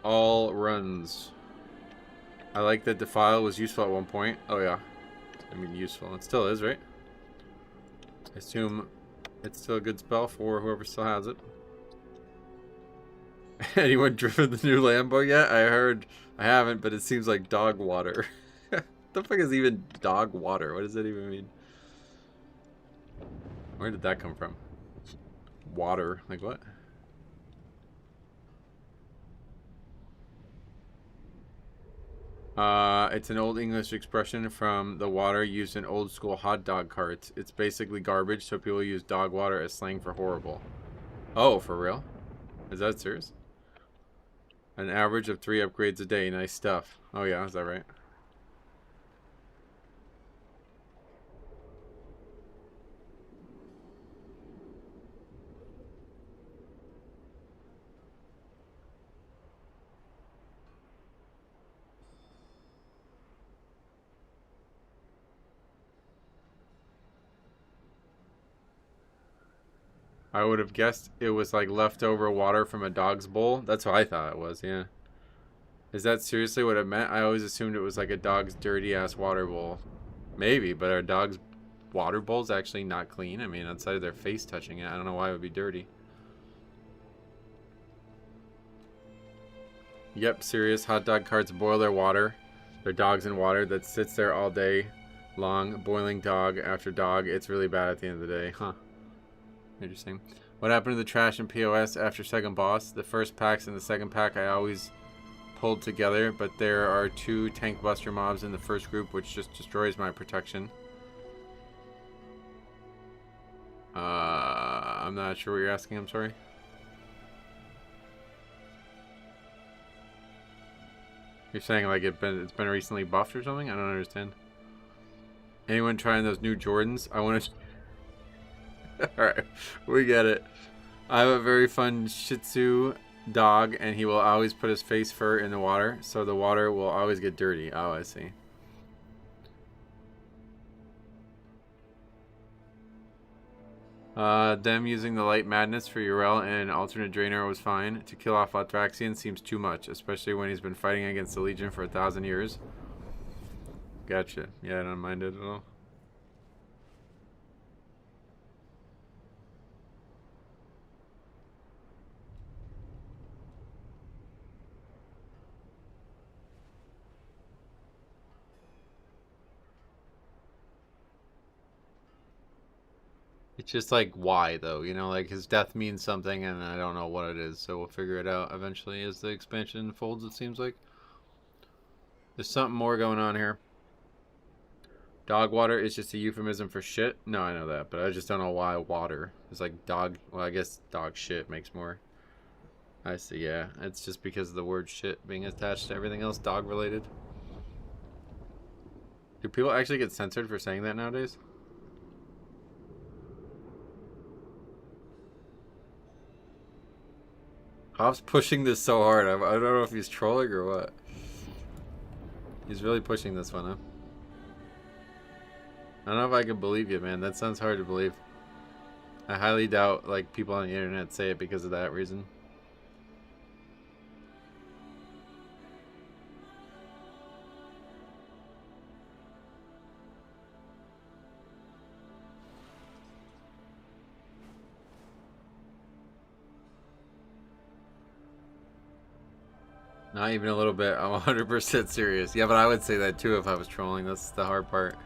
All runs. I like that Defile was useful at one point. Oh, yeah. I mean, useful. It still is, right? I assume it's still a good spell for whoever still has it. Anyone driven the new Lambo yet? I heard. I haven't, but it seems like dog water. The fuck is even dog water? What does that even mean? Where did that come from? Water. Like what? It's an old English expression from the water used in old school hot dog carts. It's basically garbage, so people use dog water as slang for horrible. Oh, for real? Is that serious? An average of 3 upgrades a day. Nice stuff. Oh yeah, is that right? I would have guessed it was like leftover water from a dog's bowl. That's what I thought it was, yeah. Is that seriously what it meant? I always assumed it was like a dog's dirty ass water bowl. Maybe, but are dogs' water bowls actually not clean? I mean, outside of their face touching it, I don't know why it would be dirty. Yep, serious. Hot dog carts boil their water. Their dogs in water that sits there all day long, boiling dog after dog. It's really bad at the end of the day, huh? Interesting. What happened to the trash and POS after second boss? The first packs and the second pack I always pulled together, but there are 2 tank buster mobs in the first group, which just destroys my protection. I'm not sure what you're asking, I'm sorry. You're saying like it's been recently buffed or something? I don't understand. Anyone trying those new Jordans? I want to... Alright, we get it. I have a very fun Shih Tzu dog, and he will always put his face fur in the water, so the water will always get dirty. Oh, I see. Them using the Light Madness for Urel and alternate Draenor was fine. To kill off Lathraxian seems too much, especially when he's been fighting against the Legion for 1,000 years. Gotcha. Yeah, I don't mind it at all. Just like why though, you know, like his death means something and I don't know what it is, so we'll figure it out eventually as the expansion unfolds, it seems like. There's something more going on here. Dog water is just a euphemism for shit. No, I know that, but I just don't know why water. It's like dog, well, I guess dog shit makes more. I see, yeah. It's just because of the word shit being attached to everything else dog related. Do people actually get censored for saying that nowadays? Hop's pushing this so hard. I don't know if he's trolling or what. He's really pushing this one, huh? I don't know if I can believe you, man. That sounds hard to believe. I highly doubt, like, people on the internet say it because of that reason. Not even a little bit. I'm 100% serious. Yeah, but I would say that too if I was trolling. That's the hard part.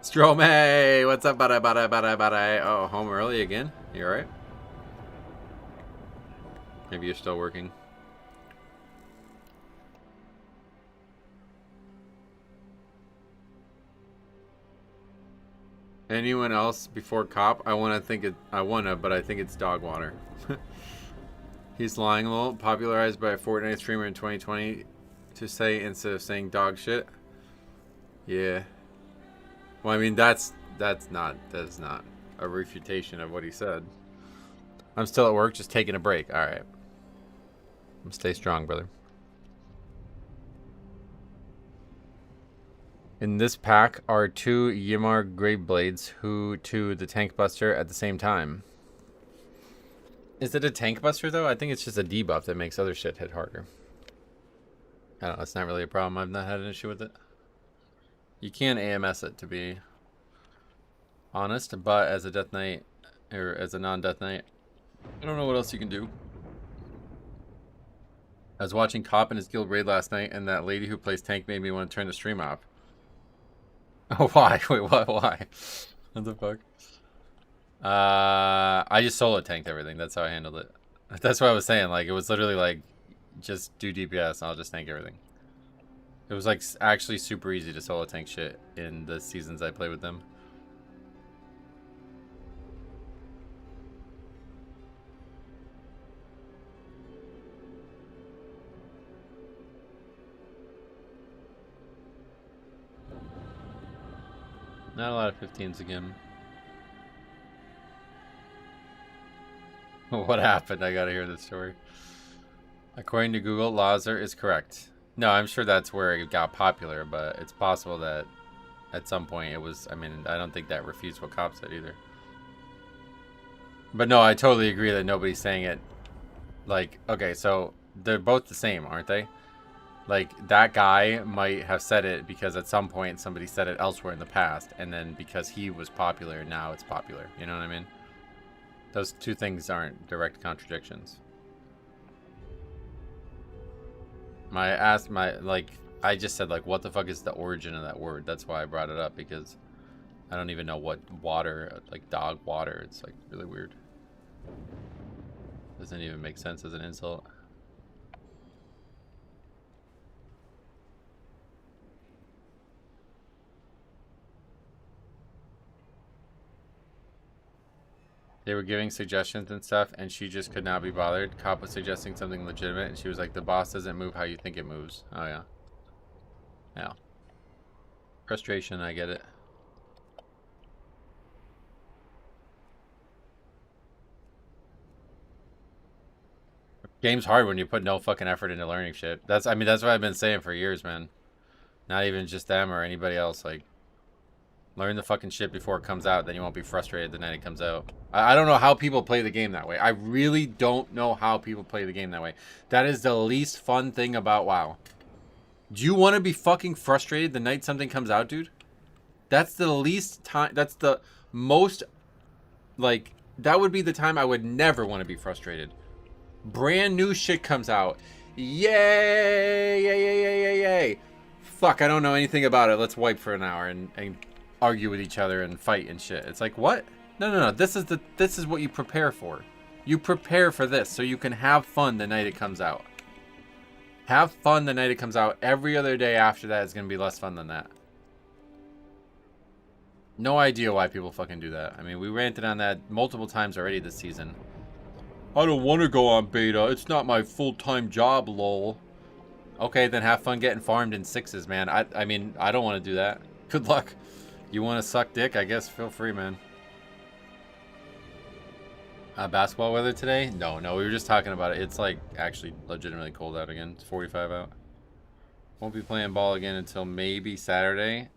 Strome! What's up, buddy? Oh, home early again? You alright? Maybe you're still working. Anyone else before Cop? I wanna, but I think it's dog water. He's lying a little. Popularized by a Fortnite streamer in 2020 to say instead of saying dog shit. Yeah. Well, I mean that's not a refutation of what he said. I'm still at work, just taking a break. All right. Stay strong, brother. In this pack are 2 Ymar Graveblades, who to the Tank Buster at the same time. Is it a Tank Buster though? I think it's just a debuff that makes other shit hit harder. I don't know, it's not really a problem. I've not had an issue with it. You can AMS it, to be honest, but as a Death Knight, or as a non-Death Knight, I don't know what else you can do. I was watching Cop in his guild raid last night, and that lady who plays tank made me want to turn the stream off. Oh, why? Wait, what? Why? What the fuck? I just solo tanked everything. That's how I handled it. That's what I was saying. Like, it was literally like, just do DPS and I'll just tank everything. It was like actually super easy to solo tank shit in the seasons I played with them. Not a lot of 15s again. What happened? I gotta hear the story. According to Google, Lazar is correct. No, I'm sure that's where it got popular, but it's possible that at some point it was... I mean, I don't think that refutes what Cop said either. But no, I totally agree that nobody's saying it. Like, okay, so they're both the same, aren't they? Like, that guy might have said it because at some point somebody said it elsewhere in the past, and then because he was popular, now it's popular. You know what I mean? Those two things aren't direct contradictions. I just said, like, what the fuck is the origin of that word? That's why I brought it up, because I don't even know what water, like dog water, it's like really weird. Doesn't even make sense as an insult. They were giving suggestions and stuff, and she just could not be bothered. Cop was suggesting something legitimate, and she was like, the boss doesn't move how you think it moves. Oh, yeah. Yeah. Frustration, I get it. Game's hard when you put no fucking effort into learning shit. I mean, that's what I've been saying for years, man. Not even just them or anybody else, like... Learn the fucking shit before it comes out, then you won't be frustrated the night it comes out. I don't know how people play the game that way. I really don't know how people play the game that way. That is the least fun thing about WoW. Do you want to be fucking frustrated the night something comes out, dude? That's the least time... That's the most... Like, that would be the time I would never want to be frustrated. Brand new shit comes out. Yay! Yay, yay, yay, yay, yay. fuck, I don't know anything about it. Let's wipe for an hour and argue with each other and fight and shit. It's like, what? No. This is what you prepare for. You prepare for this so you can have fun the night it comes out. Have fun the night it comes out. Every other day after that is going to be less fun than that. No idea why people fucking do that. I mean, we ranted on that multiple times already this season. I don't want to go on beta. It's not my full-time job, lol. Okay, then have fun getting farmed in 6s, man. I mean, I don't want to do that. Good luck. You want to suck dick? I guess feel free, man. Basketball weather today? No, we were just talking about it. It's like actually legitimately cold out again. It's 45 out. Won't be playing ball again until maybe Saturday.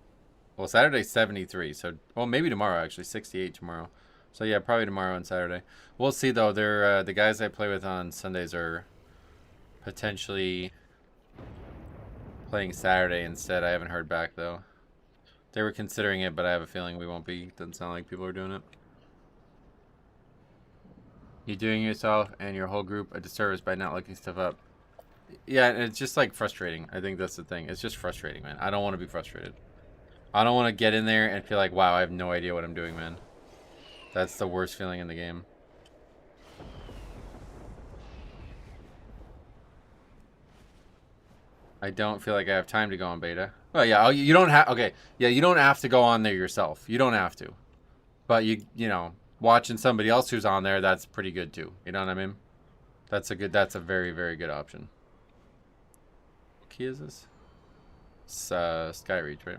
Well, Saturday's 73, so well maybe tomorrow actually, 68 tomorrow. So yeah, probably tomorrow and Saturday. We'll see though. They're the guys I play with on Sundays are potentially playing Saturday instead. I haven't heard back though. They were considering it, but I have a feeling we won't be. Doesn't sound like people are doing it. You're doing yourself and your whole group a disservice by not looking stuff up. Yeah, and it's just like frustrating. I think that's the thing. It's just frustrating, man. I don't want to be frustrated. I don't want to get in there and feel like, wow, I have no idea what I'm doing, man. That's the worst feeling in the game. I don't feel like I have time to go on beta. Well, yeah, you don't have. Okay, yeah, you don't have to go on there yourself. You don't have to. But you know, watching somebody else who's on there, that's pretty good too. You know what I mean? That's a very, very good option. What key is this? It's Skyreach, right?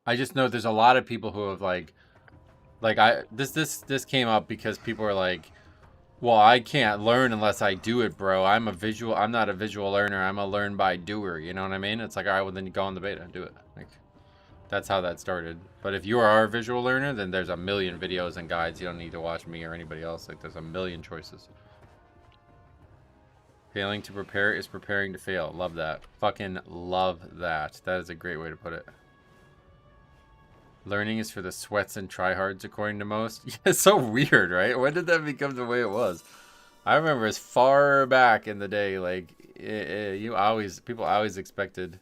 I just know there's a lot of people who have like this came up because people are like, well, I can't learn unless I do it, bro. I'm not a visual learner. I'm a learn by doer. You know what I mean? It's like, all right, well then you go on the beta and do it. Like, that's how that started. But if you are a visual learner, then there's a million videos and guides. You don't need to watch me or anybody else. Like, there's a million choices. Failing to prepare is preparing to fail. Love that. Fucking love that. That is a great way to put it. Learning is for the sweats and tryhards, according to most. Yeah, it's so weird, right? When did that become the way it was? I remember as far back in the day, like people always expected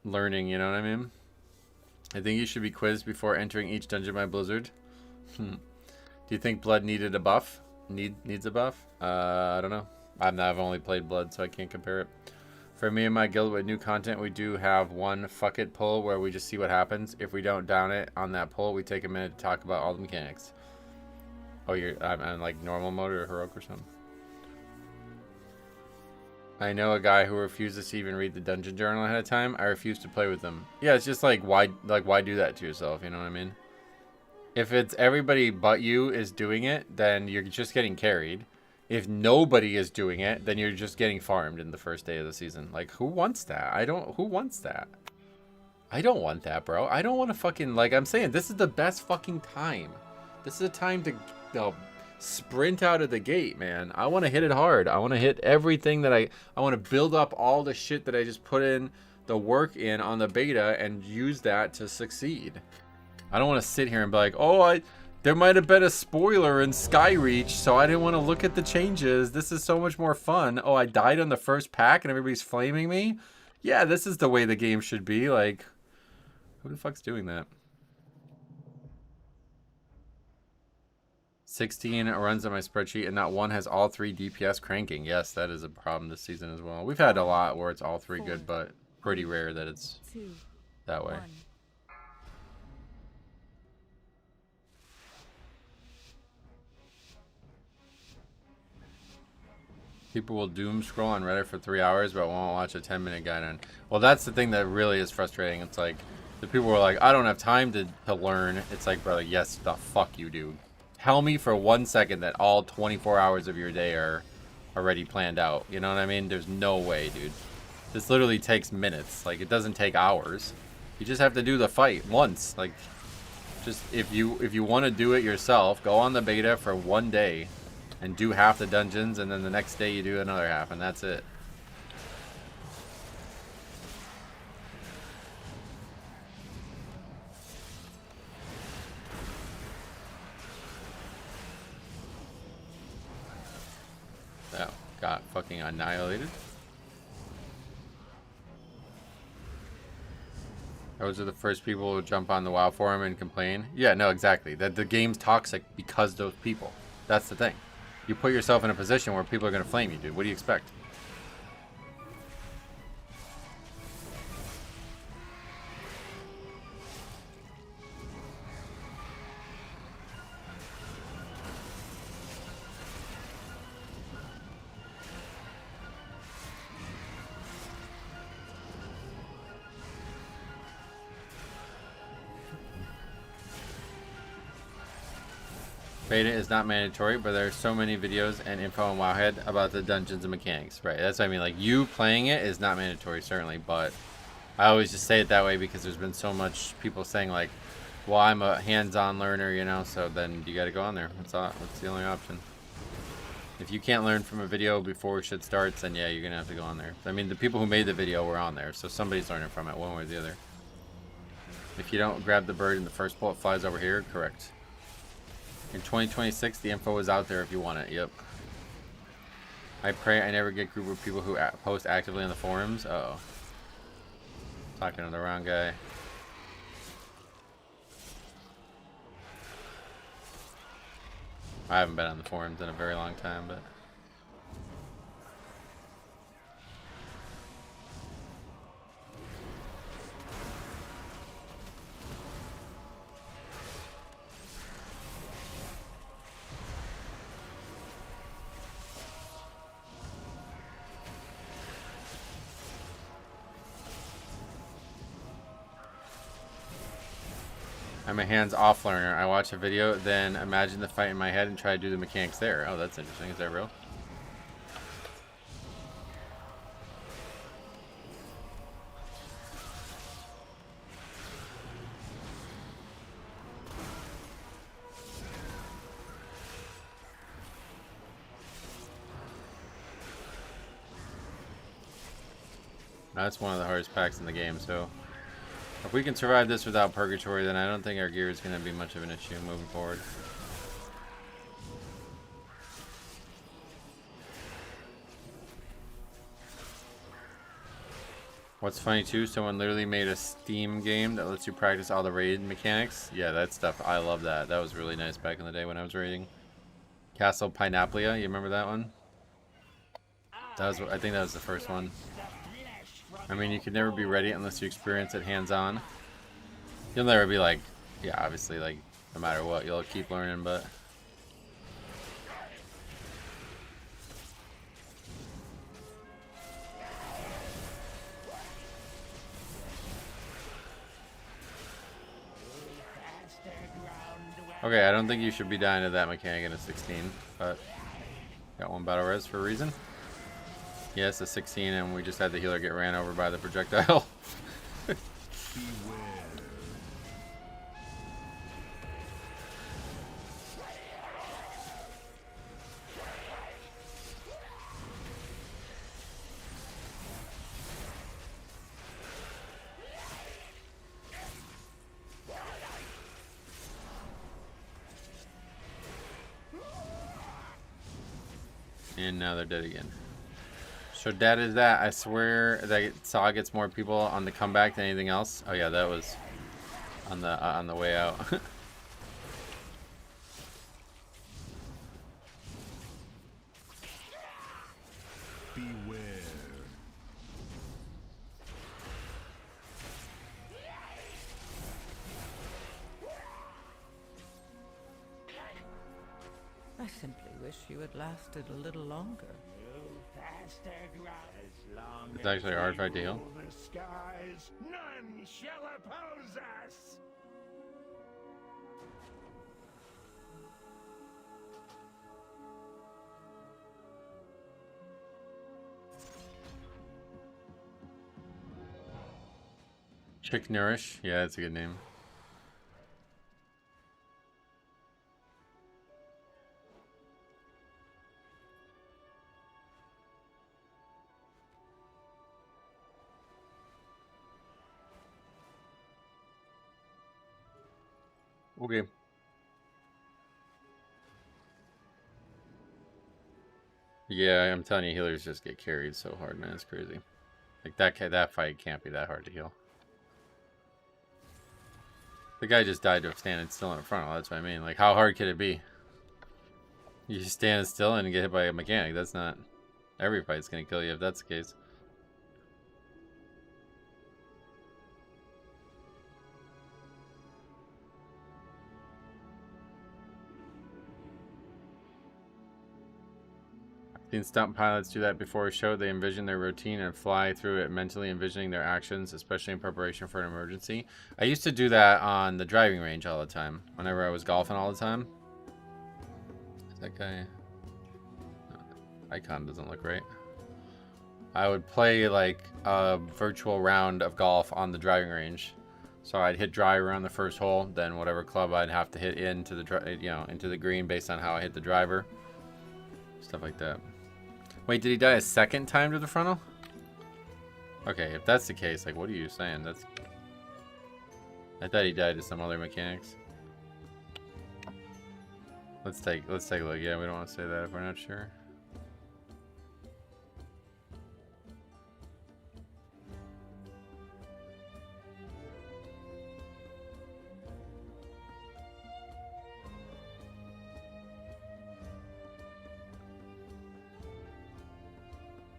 learning. You know what I mean? I think you should be quizzed before entering each dungeon by Blizzard. Do you think Blood needed a buff? Needs a buff? I don't know. I've only played Blood, so I can't compare it. For me and my guild with new content, we do have one fuck it pull where we just see what happens. If we don't down it on that pull, we take a minute to talk about all the mechanics. Oh, I'm like normal mode or heroic or something. I know a guy who refuses to even read the dungeon journal ahead of time. I refuse to play with them. Yeah, it's just like why do that to yourself? You know what I mean? If it's everybody but you is doing it, then you're just getting carried. If nobody is doing it, then you're just getting farmed in the first day of the season. Like, who wants that? Who wants that? I don't want that, bro. I don't want to fucking, like I'm saying, this is the best fucking time. This is a time to sprint out of the gate, man. I want to hit it hard. I want to hit everything that I want to build up all the shit that I just put in the work in on the beta and use that to succeed. I don't want to sit here and be like, oh, there might have been a spoiler in Skyreach, so I didn't want to look at the changes. This is so much more fun. Oh, I died on the first pack and everybody's flaming me? Yeah, this is the way the game should be. Like, who the fuck's doing that? 16 runs on my spreadsheet and not one has all 3 DPS cranking. Yes, that is a problem this season as well. We've had a lot where it's all 3 good, but pretty rare that it's that way. 1. People will doom scroll on Reddit for 3 hours but won't watch a 10-minute guide on. Well, that's the thing that really is frustrating. It's like the people who are like, I don't have time to learn. It's like, brother, yes, the fuck you do. Tell me for 1 second that all 24 hours of your day are already planned out. You know what I mean? There's no way, dude. This literally takes minutes. Like, it doesn't take hours. You just have to do the fight once. Like, just if you want to do it yourself, go on the beta for 1 day. And do half the dungeons, and then the next day you do another half, and that's it. Yeah. got fucking annihilated. Those are the first people who jump on the WoW forum and complain. Yeah, no, exactly. That the game's toxic because those people. That's the thing. You put yourself in a position where people are going to flame you, dude. What do you expect? Beta is not mandatory, but there are so many videos and info on Wowhead about the dungeons and mechanics. Right, that's what I mean. Like, you playing it is not mandatory, certainly, but I always just say it that way because there's been so much people saying, like, well, I'm a hands-on learner, you know, so then you got to go on there. That's the only option. If you can't learn from a video before shit starts, then yeah, you're going to have to go on there. I mean, the people who made the video were on there, so somebody's learning from it one way or the other. If you don't grab the bird and the first bullet flies over here, correct. In 2026, the info is out there if you want it. Yep. I pray I never get a group of people who post actively on the forums. Uh oh. Talking to the wrong guy. I haven't been on the forums in a very long time, but... I'm a hands-off learner. I watch a video, then imagine the fight in my head and try to do the mechanics there. Oh, that's interesting. Is that real? That's one of the hardest packs in the game, so... If we can survive this without Purgatory, then I don't think our gear is going to be much of an issue moving forward. What's funny too, someone literally made a Steam game that lets you practice all the raid mechanics. Yeah, that stuff, I love that. That was really nice back in the day when I was raiding. Castle Pineaplia, you remember that one? That was, I think that was the first one. I mean, you could never be ready unless you experience it hands-on. You'll never be like, yeah, obviously, like, no matter what, you'll keep learning, but... Okay, I don't think you should be dying to that mechanic in a 16, but... Got one battle res for a reason. Yes, a 16, and we just had the healer get ran over by the projectile. And now they're dead again. So that is that. I swear that Saw gets more people on the comeback than anything else. Oh yeah, that was on the way out. Beware. I simply wish you had lasted a little longer. It's actually a hard fight to heal. The skies, none shall oppose us. Chick Nourish. Yeah, that's a good name. Okay. Yeah, I'm telling you, healers just get carried so hard, man. It's crazy. Like that fight can't be that hard to heal. The guy just died to standing still in front. That's what I mean. Like, how hard could it be? You just stand still and get hit by a mechanic. That's not... Every fight's gonna kill you if that's the case. I've seen stunt pilots do that before a show. They envision their routine and fly through it, mentally envisioning their actions, especially in preparation for an emergency. I used to do that on the driving range all the time. Whenever I was golfing all the time. That guy... Icon doesn't look right. I would play like a virtual round of golf on the driving range. So I'd hit driver on the first hole, then whatever club I'd have to hit into the into the green based on how I hit the driver. Stuff like that. Wait, did he die a second time to the frontal? Okay, if that's the case, like, what are you saying? That's... I thought he died to some other mechanics. Let's take a look. Yeah, we don't want to say that if we're not sure.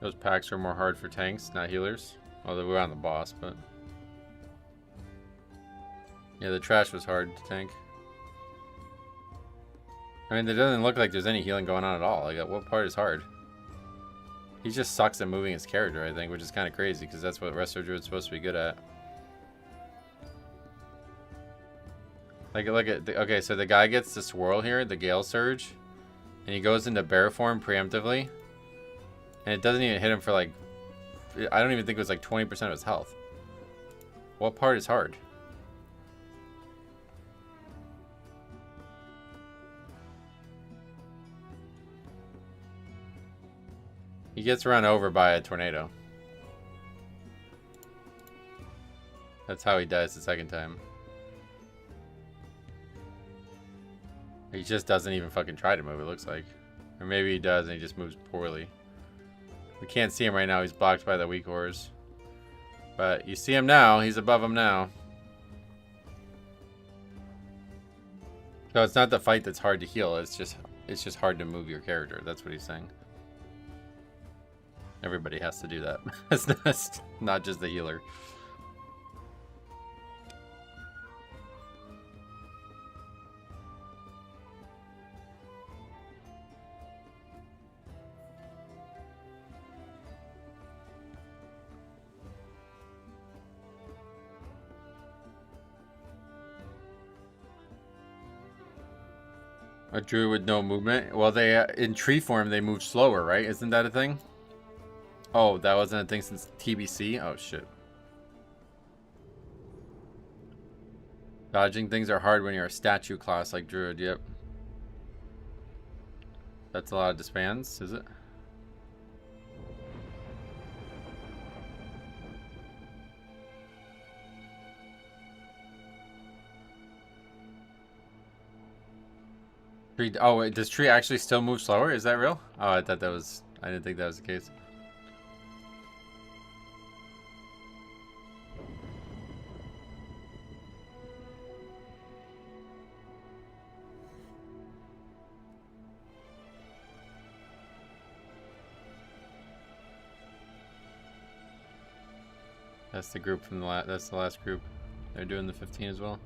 Those packs are more hard for tanks, not healers. Although we're on the boss, but... Yeah, the trash was hard to tank. I mean, it doesn't look like there's any healing going on at all. Like, what part is hard? He just sucks at moving his character, I think, which is kind of crazy, because that's what Resto Druid's supposed to be good at. Like, look at... Okay, so the guy gets the swirl here, the Gale Surge, and he goes into bear form preemptively. And it doesn't even hit him for, like... I don't even think it was, like, 20% of his health. What part is hard? He gets run over by a tornado. That's how he dies the second time. He just doesn't even fucking try to move, it looks like. Or maybe he does and he just moves poorly. We can't see him right now. He's blocked by the weak ores. But you see him now. He's above him now. So it's not the fight that's hard to heal. It's just hard to move your character. That's what he's saying. Everybody has to do that. It's not just the healer. A druid with no movement? Well, they in tree form they move slower, right? Isn't that a thing? Oh, that wasn't a thing since TBC? Oh, shit. Dodging things are hard when you're a statue class like druid, yep. That's a lot of disbands, is it? Tree, oh, wait, does tree actually still move slower? Is that real? Oh, I thought that was... I didn't think that was the case. That's the group from the that's the last group. They're doing the 15 as well.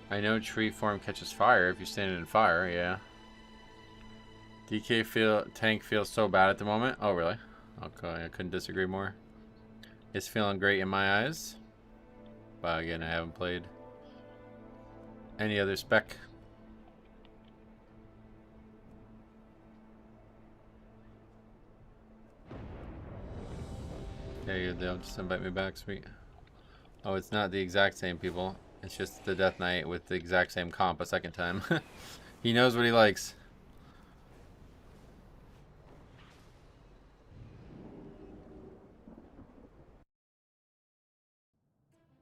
I know tree form catches fire if you're standing in fire, yeah. DK tank feels so bad at the moment. Oh, really? Okay, I couldn't disagree more. It's feeling great in my eyes. But again, I haven't played any other spec. Okay, they'll just invite me back, sweet. Oh, it's not the exact same people. It's just the Death Knight with the exact same comp a second time. He knows what he likes.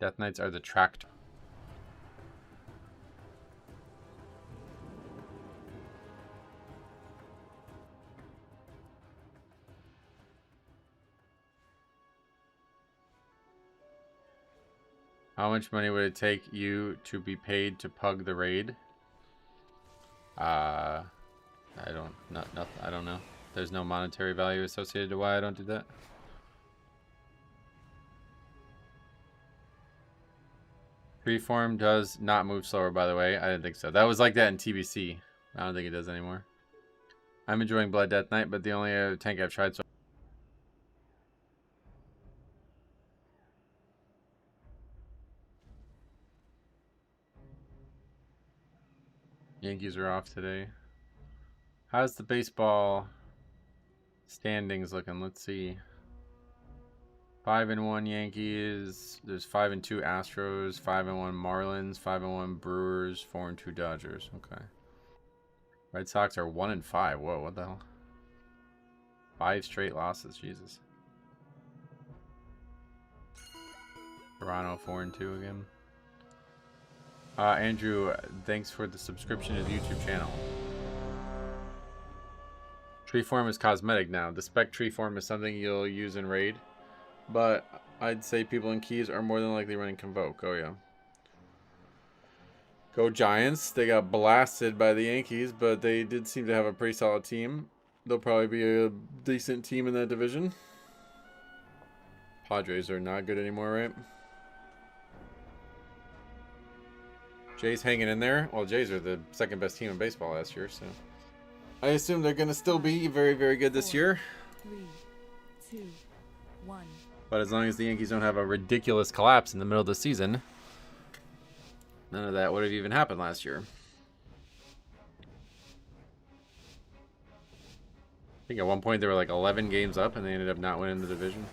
Death Knights are the tracked. How much money would it take you to be paid to pug the raid? I don't know. There's no monetary value associated to why I don't do that. Freeform does not move slower, by the way. I didn't think so. That was like that in TBC. I don't think it does anymore. I'm enjoying Blood Death Knight, but the only other tank I've tried so Yankees are off today. How's the baseball standings looking? Let's see. 5-1 Yankees. There's 5-2 Astros, 5-1 Marlins, 5-1 Brewers, 4-2 Dodgers. Okay. Red Sox are 1-5. Whoa, what the hell? 5 straight losses. Jesus. Toronto 4-2 again. Andrew, thanks for the subscription to the YouTube channel. Tree form is cosmetic now. The spec tree form is something you'll use in raid, but I'd say people in keys are more than likely running Convoke. Oh yeah. Go Giants. They got blasted by the Yankees, but they did seem to have a pretty solid team. They'll probably be a decent team in that division. Padres are not good anymore, right? Jays hanging in there. Well, Jays are the second best team in baseball last year, so I assume they're going to still be very, very good this year. 3, 2, 1. But as long as the Yankees don't have a ridiculous collapse in the middle of the season, none of that would have even happened last year. I think at one point they were like 11 games up and they ended up not winning the division.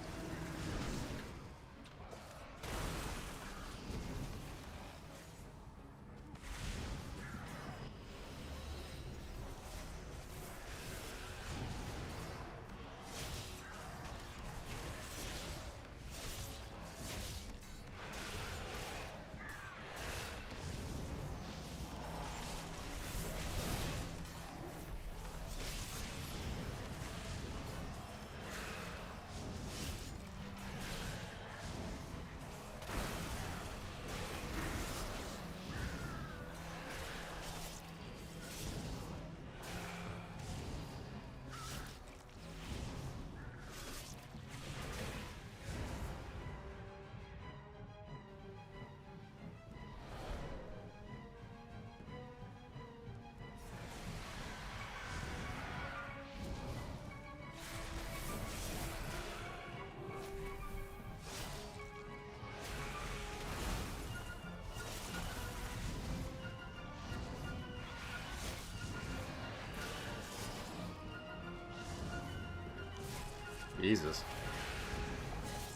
Jesus.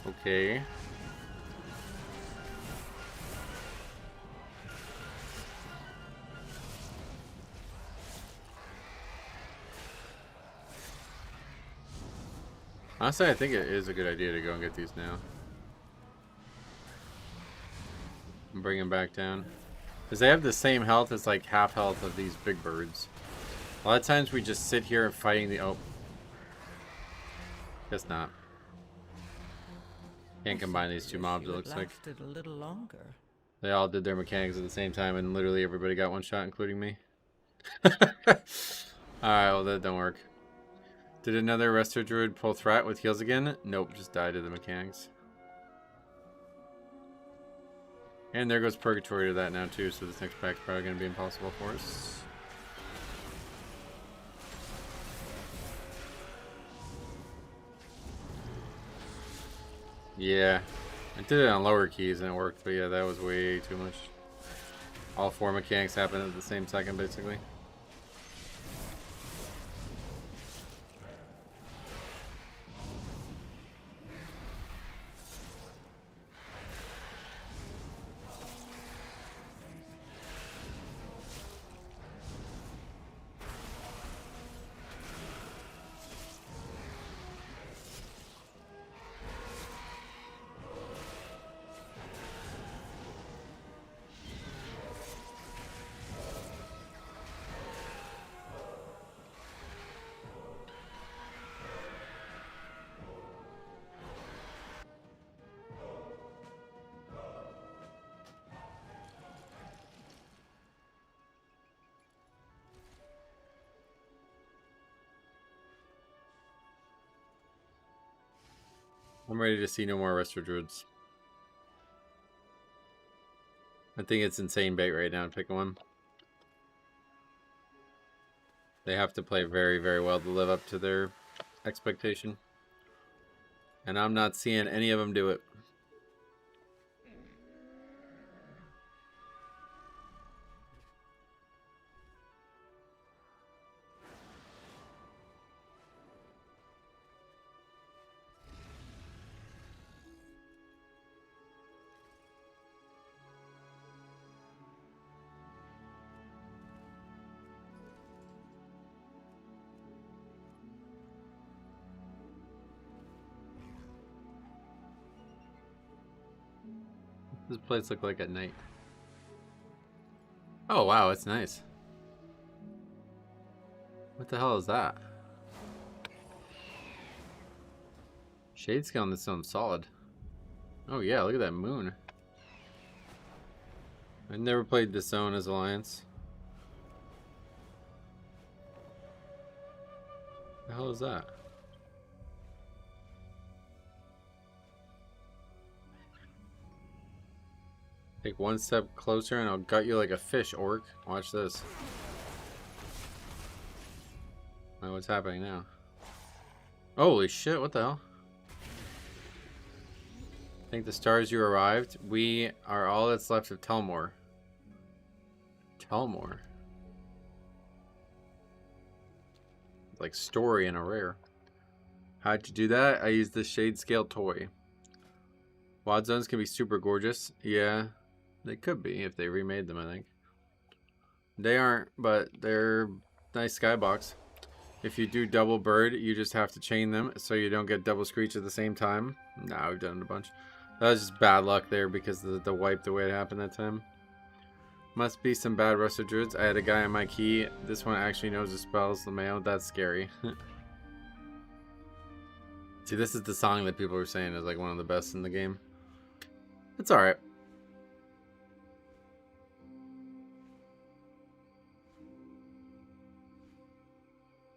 Okay. Honestly, I think it is a good idea to go and get these now. And bring them back down. Because they have the same health as like half health of these big birds. A lot of times we just sit here fighting the... Oh. Guess not. Can't combine these two mobs, it looks like. A little longer. They all did their mechanics at the same time and literally everybody got one shot, including me. Alright, well that don't work. Did another Resto Druid pull threat with heals again? Nope, just died to the mechanics. And there goes Purgatory to that now too, so this next pack's probably going to be impossible for us. Yeah, I did it on lower keys and it worked, but yeah, that was way too much. All 4 mechanics happened at the same second, basically. I'm ready to see no more Resto Druids. I think it's insane bait right now to pick one. They have to play very, very well to live up to their expectation. And I'm not seeing any of them do it. What does this place look like at night? Oh wow, it's nice. What the hell is that? Shade scale on this sounds solid. Oh yeah, look at that moon. I never played this zone as Alliance. The hell is that? Take one step closer and I'll gut you like a fish, orc. Watch this. Oh, what's happening now? Holy shit, what the hell? Thank the stars you arrived. We are all that's left of Telmore. Telmore? Like story in a rare. How'd you do that? I used the shade scale toy. Wad zones can be super gorgeous. Yeah, they could be if they remade them, I think. They aren't, but they're nice skybox. If you do double bird, you just have to chain them so you don't get double screech at the same time. Nah, we've done it a bunch. That was just bad luck there because of the wipe, the way it happened that time. Must be some bad Resto Druids. I had a guy on my key. This one actually knows the spells. LeMayo, that's scary. See, this is the song that people were saying is like one of the best in the game. It's alright.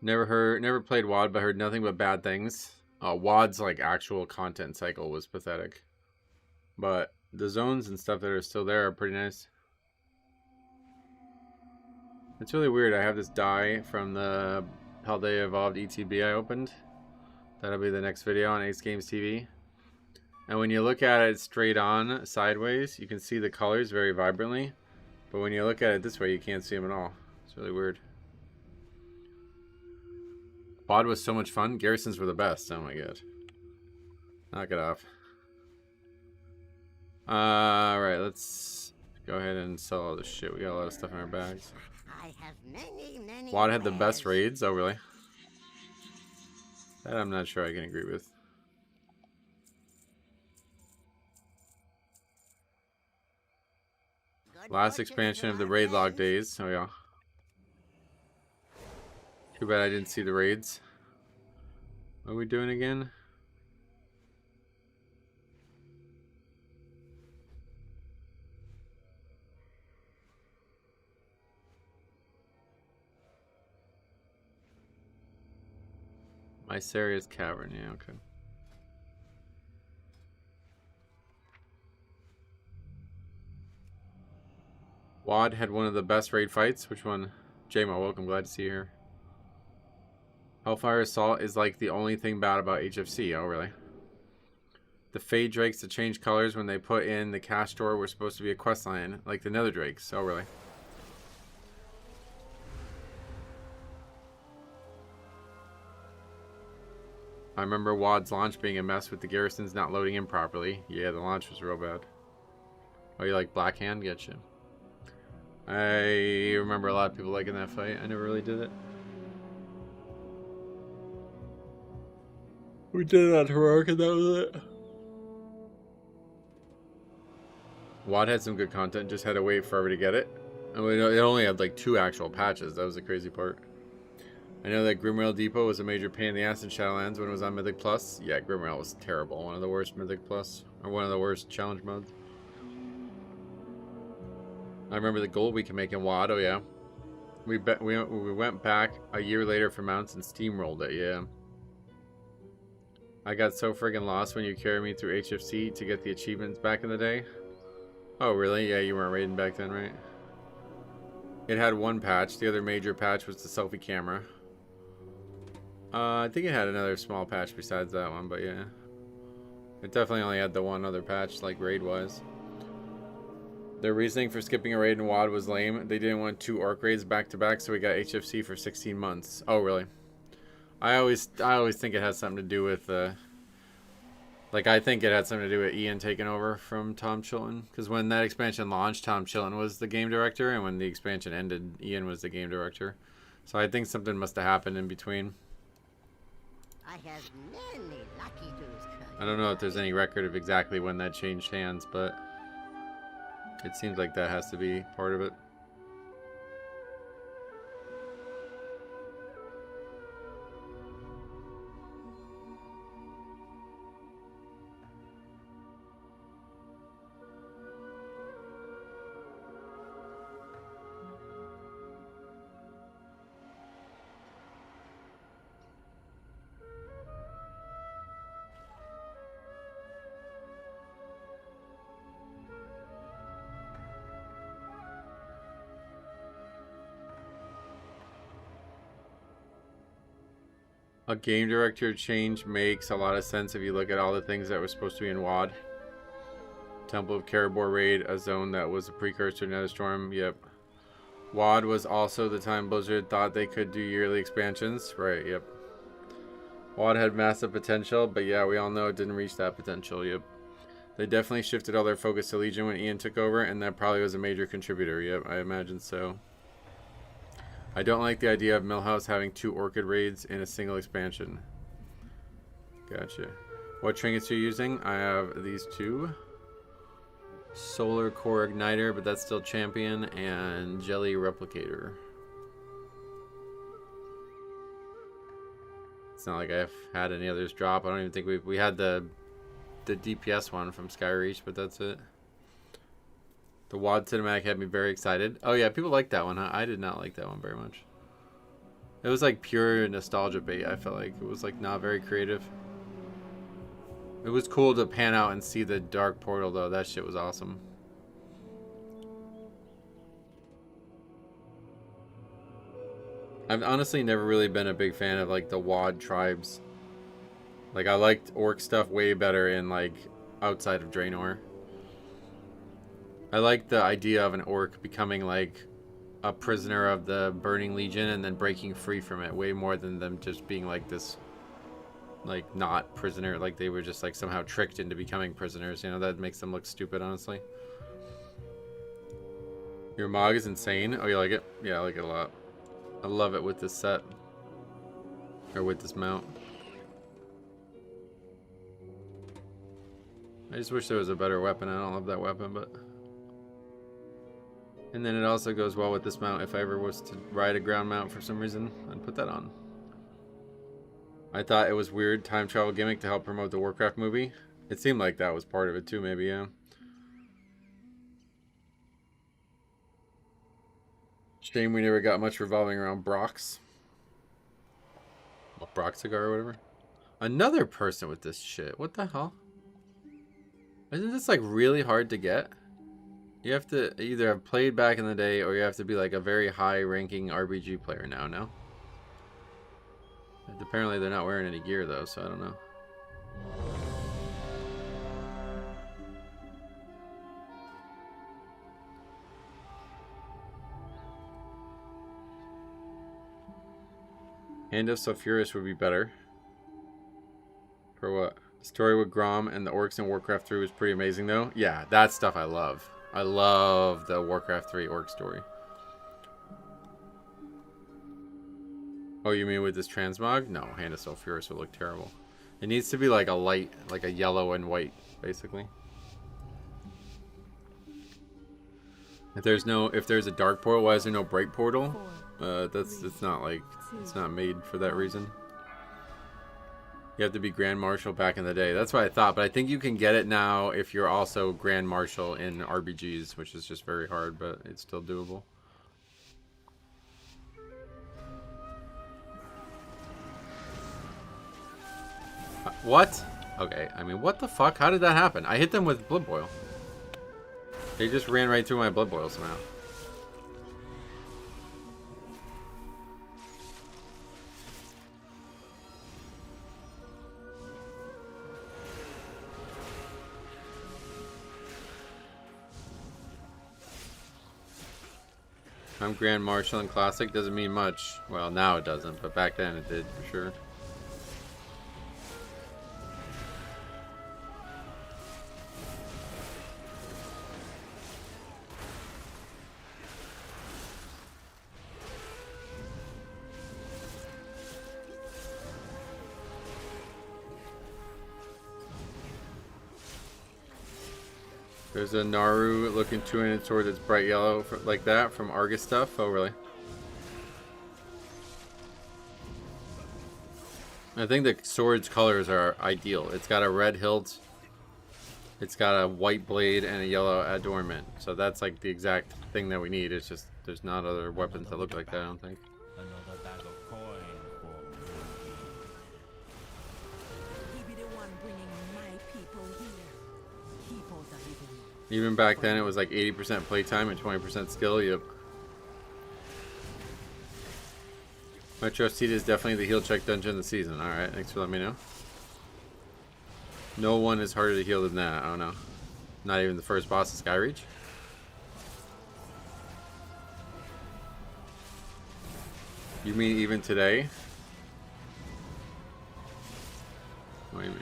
Never played WoD, but heard nothing but bad things. WoD's like actual content cycle was pathetic. But the zones and stuff that are still there are pretty nice. It's really weird. I have this die from the Paldea Evolved ETB I opened. That'll be the next video on Ace Games TV. And when you look at it straight on, sideways, you can see the colors very vibrantly. But when you look at it this way, you can't see them at all. It's really weird. WoD was so much fun. Garrisons were the best. Oh my god. Knock it off. Alright, let's go ahead and sell all this shit. We got a lot of stuff in our bags. I have many WoD had the best raids. Oh, really? That I'm not sure I can agree with. Last expansion of the raid log days. Oh, yeah. Too bad I didn't see the raids. What are we doing again? Mysaria's Cavern, yeah, okay. WoD had one of the best raid fights. Which one? JMO, welcome, glad to see you here. Hellfire Assault is like the only thing bad about HFC. Oh, really? The Fade Drakes to change colors when they put in the cash store were supposed to be a questline, like the Nether Drakes. Oh, really? I remember WoD's launch being a mess with the garrisons not loading in properly. Yeah, the launch was real bad. Oh, you like Black Hand? Getcha. I remember a lot of people liking that fight. I never really did it. We did it on Heroic and that was it. WoD had some good content, just had to wait forever to get it. And it only had like 2 actual patches. That was the crazy part. I know that Grimrail Depot was a major pain in the ass in Shadowlands when it was on Mythic Plus. Yeah, Grimrail was terrible. One of the worst Mythic Plus, or one of the worst challenge modes. I remember the gold we can make in WoD. Oh yeah, we went back a year later for mounts and steamrolled it. Yeah. I got so friggin' lost when you carried me through HFC to get the achievements back in the day. Oh, really? Yeah, you weren't raiding back then, right? It had one patch. The other major patch was the selfie camera. I think it had another small patch besides that one, but yeah. It definitely only had the one other patch, like raid-wise. Their reasoning for skipping a raid in WoD was lame. They didn't want 2 orc raids back-to-back, so we got HFC for 16 months. Oh, really? I always think it has something to do with, like, I think it had something to do with Ian taking over from Tom Chilton. Because when that expansion launched, Tom Chilton was the game director, and when the expansion ended, Ian was the game director. So I think something must have happened in between. I have many lucky dues. I don't know if there's any record of exactly when that changed hands, but it seems like that has to be part of it. A game director change makes a lot of sense if you look at all the things that were supposed to be in WoD. Temple of Caribor raid, a zone that was a precursor to Netherstorm. Yep. WoD was also the time Blizzard thought they could do yearly expansions. Right, yep. WoD had massive potential, but yeah, we all know it didn't reach that potential. Yep. They definitely shifted all their focus to Legion when Ian took over, and that probably was a major contributor. Yep, I imagine so. I don't like the idea of Millhouse having 2 Orchid raids in a single expansion. Gotcha. What trinkets are you using? I have these 2. Solar Core Igniter, but that's still Champion, and Jelly Replicator. It's not like I've had any others drop. I don't even think we had the DPS one from Skyreach, but that's it. The WoD cinematic had me very excited. Oh yeah, people like that one, huh? I did not like that one very much. It was like pure nostalgia bait, I felt like. It was like not very creative. It was cool to pan out and see the dark portal though. That shit was awesome. I've honestly never really been a big fan of like the WoD tribes. Like I liked orc stuff way better in like outside of Draenor. I like the idea of an orc becoming like a prisoner of the Burning Legion and then breaking free from it way more than them just being like this, like not prisoner, like they were just like somehow tricked into becoming prisoners. You know, that makes them look stupid, honestly. Your Mog is insane. Oh, you like it? Yeah, I like it a lot. I love it with this set. Or with this mount. I just wish there was a better weapon. I don't love that weapon, but... And then it also goes well with this mount. If I ever was to ride a ground mount for some reason, I'd put that on. I thought it was weird time travel gimmick to help promote the Warcraft movie. It seemed like that was part of it too, maybe, yeah. Shame we never got much revolving around Brock's. What, Brock cigar or whatever? Another person with this shit. What the hell? Isn't this like really hard to get? You have to either have played back in the day or you have to be like a very high ranking RPG player now, no? And apparently they're not wearing any gear though, so I don't know. Hand of Sulfuris would be better. For what? The story with Grom and the orcs in Warcraft 3 was pretty amazing though. Yeah, that stuff I love. I love the Warcraft 3 orc story. Oh, you mean with this transmog? No, Hand of Sulfuris would look terrible. It needs to be like a light, like a yellow and white, basically. If there's a dark portal, why is there no bright portal? It's not like, it's not made for that reason. You have to be Grand Marshal back in the day. That's what I thought, but I think you can get it now if you're also Grand Marshal in RBGs, which is just very hard, but it's still doable. What? Okay, I mean, what the fuck? How did that happen? I hit them with Blood Boil. They just ran right through my Blood Boil somehow. I'm Grand Marshal in Classic. Doesn't mean much. Well, now it doesn't, but back then it did for sure. There's a Naru looking 2-handed sword that's bright yellow like that from Argus stuff. Oh, really? I think the sword's colors are ideal. It's got a red hilt, it's got a white blade, and a yellow adornment. So that's like the exact thing that we need. It's just there's not other weapons that look like that, I don't think. Another bag of coin for He be the one bringing my people here. People that he bring. Even back then, it was like 80% playtime and 20% skill. Yep. Metro City is definitely the heal check dungeon of the season. Alright, thanks for letting me know. No one is harder to heal than that. Oh no. Not even the first boss of Skyreach. You mean even today? What do you mean?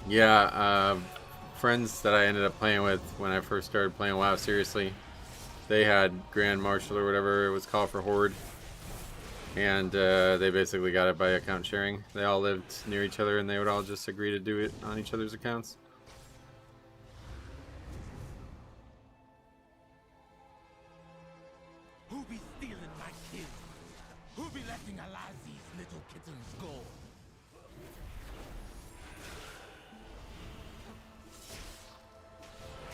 Yeah, friends that I ended up playing with when I first started playing WoW seriously, they had Grand Marshal or whatever it was called for Horde, and they basically got it by account sharing. They all lived near each other and they would all just agree to do it on each other's accounts. Who be stealing my kids? Who be letting alive these little kittens go?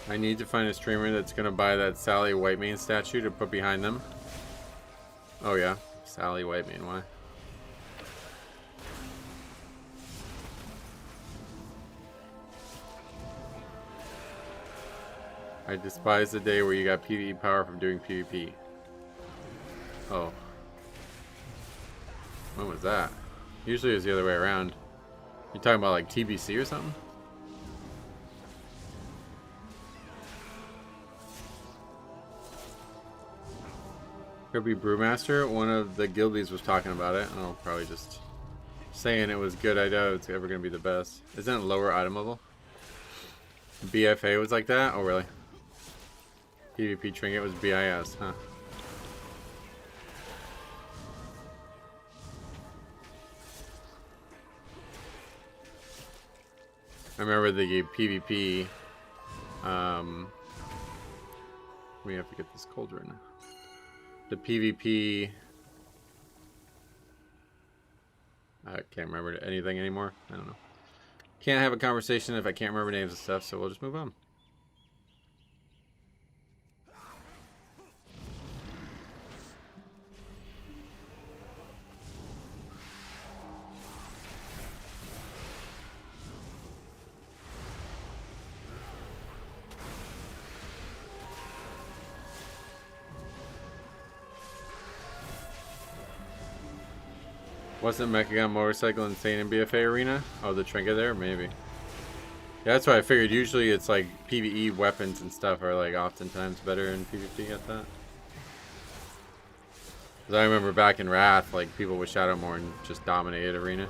I need to find a streamer that's gonna buy that Sally Whitemane statue to put behind them. Oh yeah, Sally Whitemane, why? I despise the day where you got PvE power from doing PvP. Oh. When was that? Usually it was the other way around. You talking about like TBC or something? Could be Brewmaster. One of the guildies was talking about it. Oh, probably just saying it was good. I doubt it's ever going to be the best. Isn't it lower item level? BFA was like that? Oh, really? PvP trinket was BIS, huh? I remember the PvP. We have to get this cauldron. The PvP. I can't remember anything anymore. I don't know. Can't have a conversation if I can't remember names and stuff, so we'll just move on. Wasn't Mechagon Motorcycle insane in BFA Arena? Oh, the trinket there? Maybe. Yeah, that's what I figured. Usually it's like PvE weapons and stuff are like oftentimes better in PvP at that. Because I remember back in Wrath, like people with Shadowmourne just dominated Arena.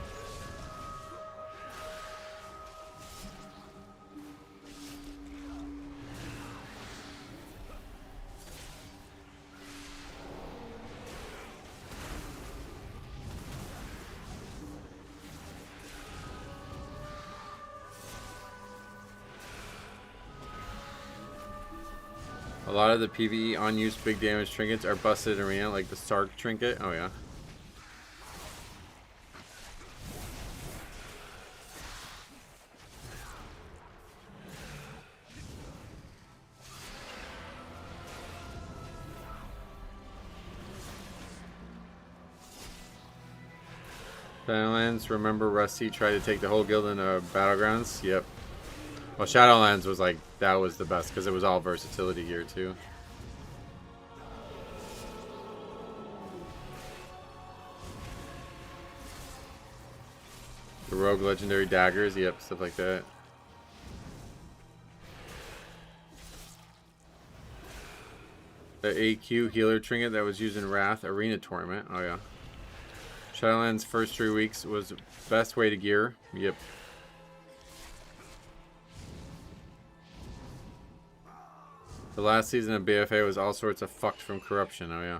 A lot of the PvE unused big damage trinkets are busted in Arena, like the Sark trinket. Oh yeah. Shadowlands, remember Rusty tried to take the whole guild into Battlegrounds? Yep. Well, Shadowlands was like, that was the best because it was all versatility gear too. The rogue legendary daggers, yep, stuff like that. The AQ healer trinket that was used in Wrath Arena Tournament. Oh yeah. Shadowlands first 3 weeks was best way to gear. Yep. The last season of BFA was all sorts of fucked from corruption. Oh yeah.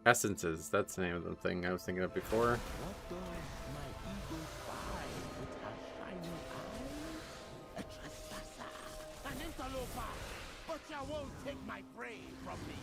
Essences. That's the name of the thing I was thinking of before. What does my eagle spy with her shiny eye? A trespasser, an interloper, but you won't take my prey from me.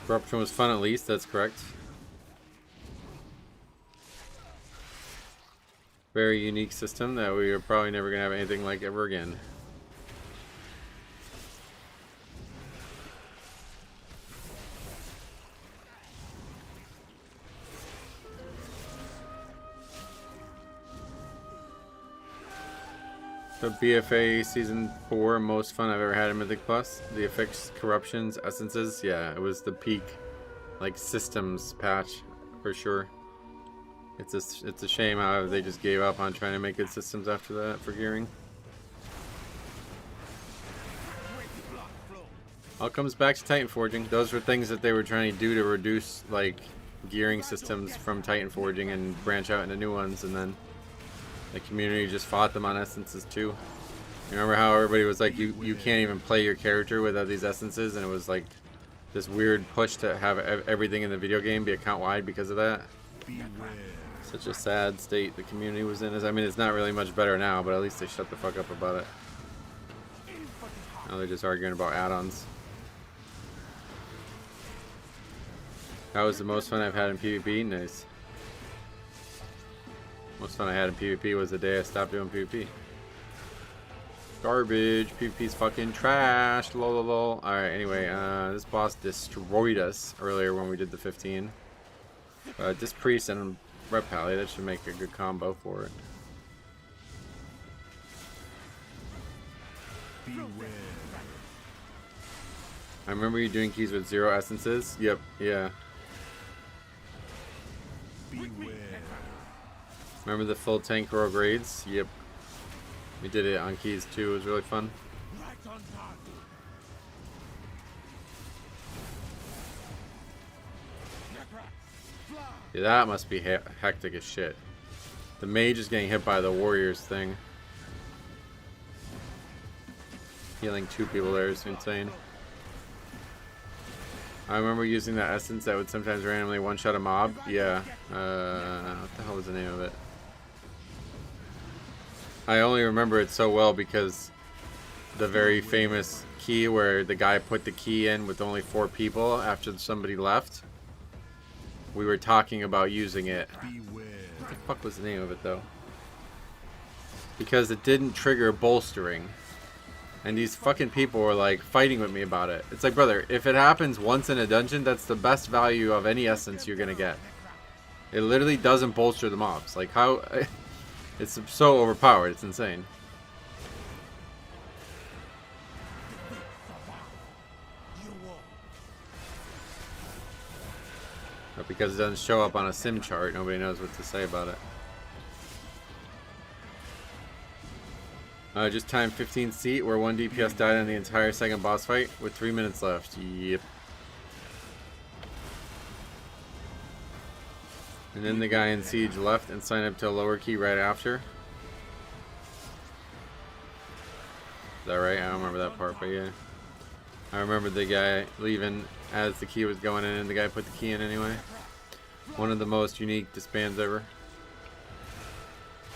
Corruption was fun at least, that's correct. Very unique system that we are probably never going to have anything like ever again. The BFA Season 4, most fun I've ever had in Mythic Plus. The effects, corruptions, essences, yeah, it was the peak, like, systems patch, for sure. It's a shame how they just gave up on trying to make good systems after that for gearing. All comes back to Titan Forging. Those were things that they were trying to do to reduce, like, gearing systems from Titan Forging and branch out into new ones, and then the community just fought them on essences too. You remember how everybody was like, you can't even play your character without these essences, and it was like this weird push to have everything in the video game be account wide because of that. Such a sad state the community was in. I mean, it's not really much better now, but at least they shut the fuck up about it. Now they're just arguing about add-ons. That was the most fun I've had in PvP. Nice. Most fun I had in PvP was the day I stopped doing PvP. Garbage. PvP's fucking trash. Lol lol lol. Alright, anyway, this boss destroyed us earlier when we did the 15. This priest and Rep Pally, that should make a good combo for it. Beware. I remember you doing keys with 0 essences. Yep, yeah. Beware. Remember the full tank rogue raids? Yep. We did it on keys too. It was really fun. Yeah, that must be hectic as shit. The mage is getting hit by the warriors thing. Healing 2 people there is insane. I remember using that essence that would sometimes randomly one-shot a mob. Yeah. What the hell was the name of it? I only remember it so well because the very famous key where the guy put the key in with only 4 people after somebody left. We were talking about using it. What the fuck was the name of it though? Because it didn't trigger bolstering. And these fucking people were like fighting with me about it. It's like, brother, if it happens once in a dungeon, that's the best value of any essence you're gonna get. It literally doesn't bolster the mobs. Like how... It's so overpowered, it's insane. But because it doesn't show up on a sim chart, nobody knows what to say about it. Just timed 15 seat where 1 DPS died in the entire second boss fight with 3 minutes left. Yep. And then the guy in Siege left and signed up to a lower key right after. Is that right? I don't remember that part, but yeah. I remember the guy leaving as the key was going in and the guy put the key in anyway. One of the most unique disbands ever.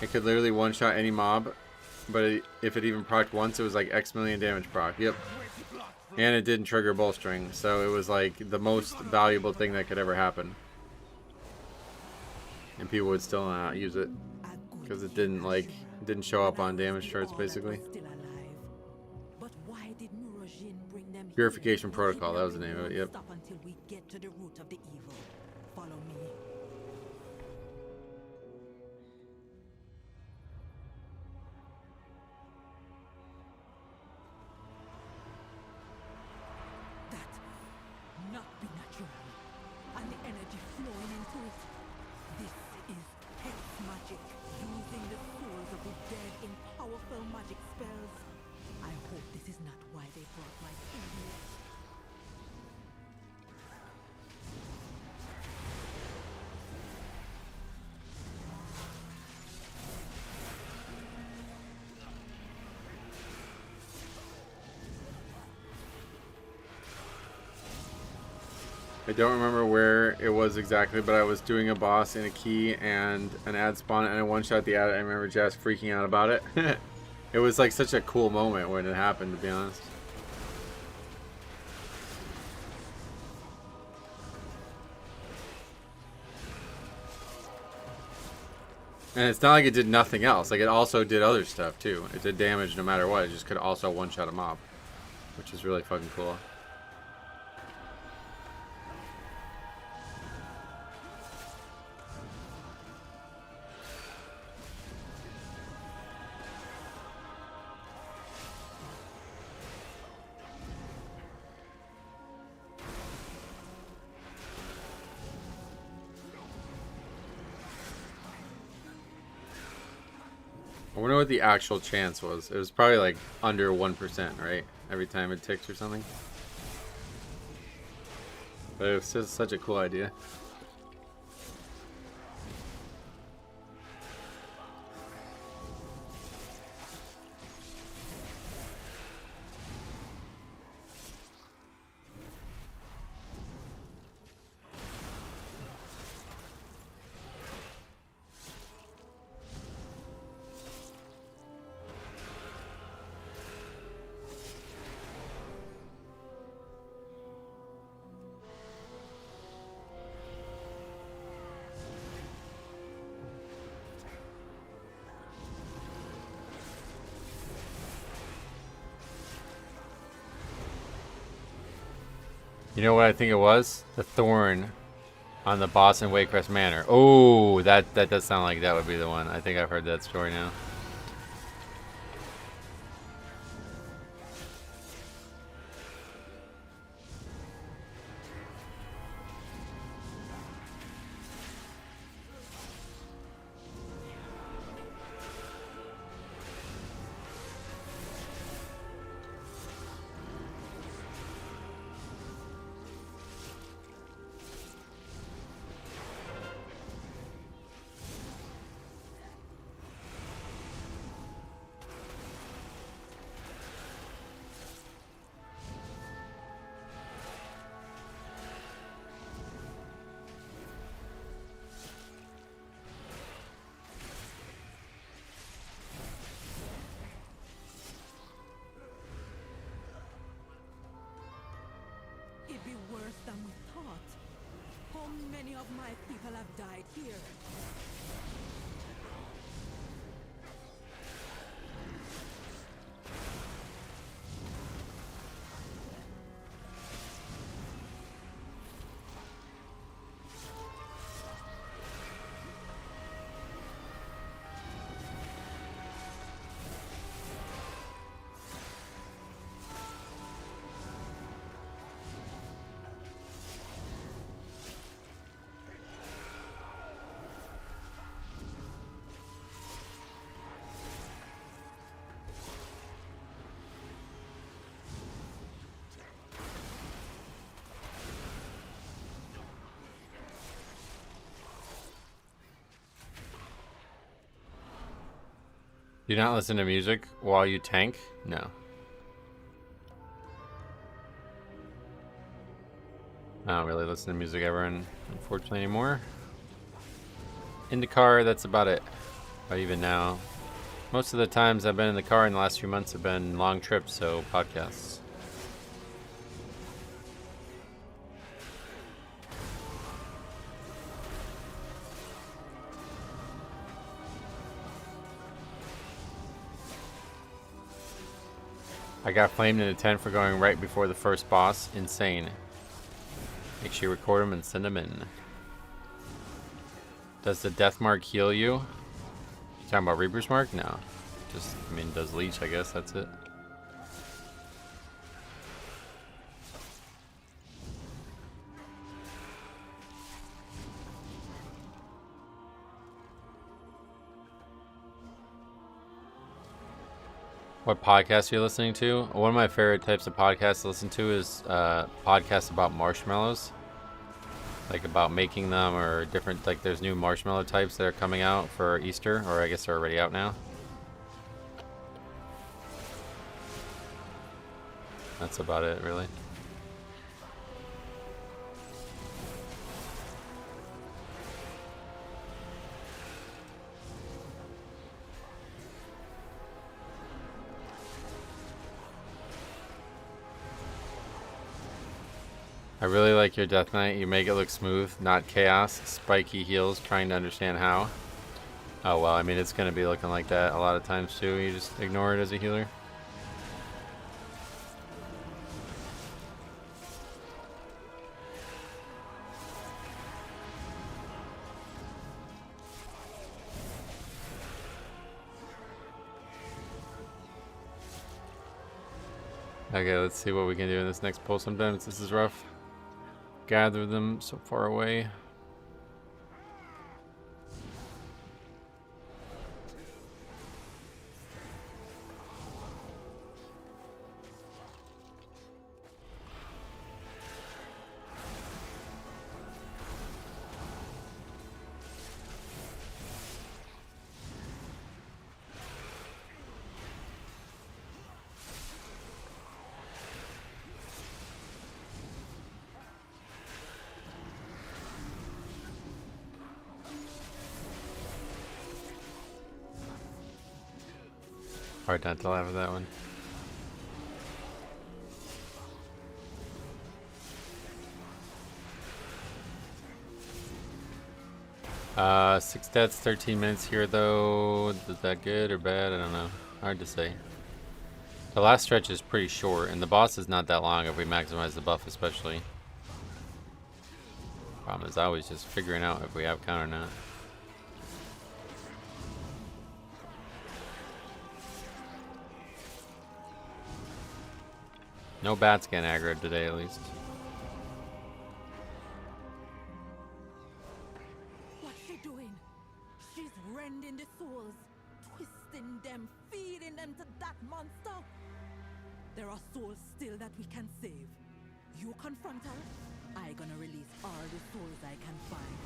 It could literally one-shot any mob, but if it even procced once, it was like X million damage proc. Yep. And it didn't trigger bolstering, so it was like the most valuable thing that could ever happen. And people would still not use it because it didn't show up on damage charts basically. Purification Protocol, that was the name of it. Yep. Stop until we get to the root of the evil. Follow me. That not be natural, and the energy flowing into it. This is hex magic, using the souls of the dead in powerful magic spells. I hope this is not why they brought my king here. I don't remember where it was exactly, but I was doing a boss in a key and an ad spawn and I one-shot the ad. I remember Jess freaking out about it. It was like such a cool moment when it happened, to be honest. And it's not like it did nothing else. Like, it also did other stuff too. It did damage no matter what. It just could also one-shot a mob, which is really fucking cool. I wonder what the actual chance was. It was probably like under 1%, right? Every time it ticks or something. But it was just such a cool idea. You know what I think it was? The thorn on the boss in Waycrest Manor. Oh, that does sound like that would be the one. I think I've heard that story now. It'd be worse than we thought. How many of my people have died here? Do you not listen to music while you tank? No. I don't really listen to music ever, unfortunately, anymore. In the car, that's about it. But even now, most of the times I've been in the car in the last few months have been long trips, so podcasts. I got flamed in a tent for going right before the first boss. Insane. Make sure you record them and send them in. Does the death mark heal you? You talking about Reaper's Mark? No. Just, I mean, does leech, I guess, that's it. What podcast are you listening to? One of my favorite types of podcasts to listen to is podcasts about marshmallows. Like about making them, or different, like there's new marshmallow types that are coming out for Easter, or I guess they're already out now. That's about it, really. I really like your Death Knight. You make it look smooth, not chaos. Spiky heals, trying to understand how. Oh well, I mean it's going to be looking like that a lot of times too. You just ignore it as a healer. Okay, let's see what we can do in this next pull. Sometimes this is rough. Gather them so far away. Hard not to laugh at that one. Six stats, 13 minutes here though. Is that good or bad? I don't know. Hard to say. The last stretch is pretty short, and the boss is not that long if we maximize the buff especially. Problem is always just figuring out if we have count or not. No bats getting aggroed today, at least. What's she doing? She's rending the souls, twisting them, feeding them to that monster. There are souls still that we can save. You confront her, I gonna release all the souls I can find.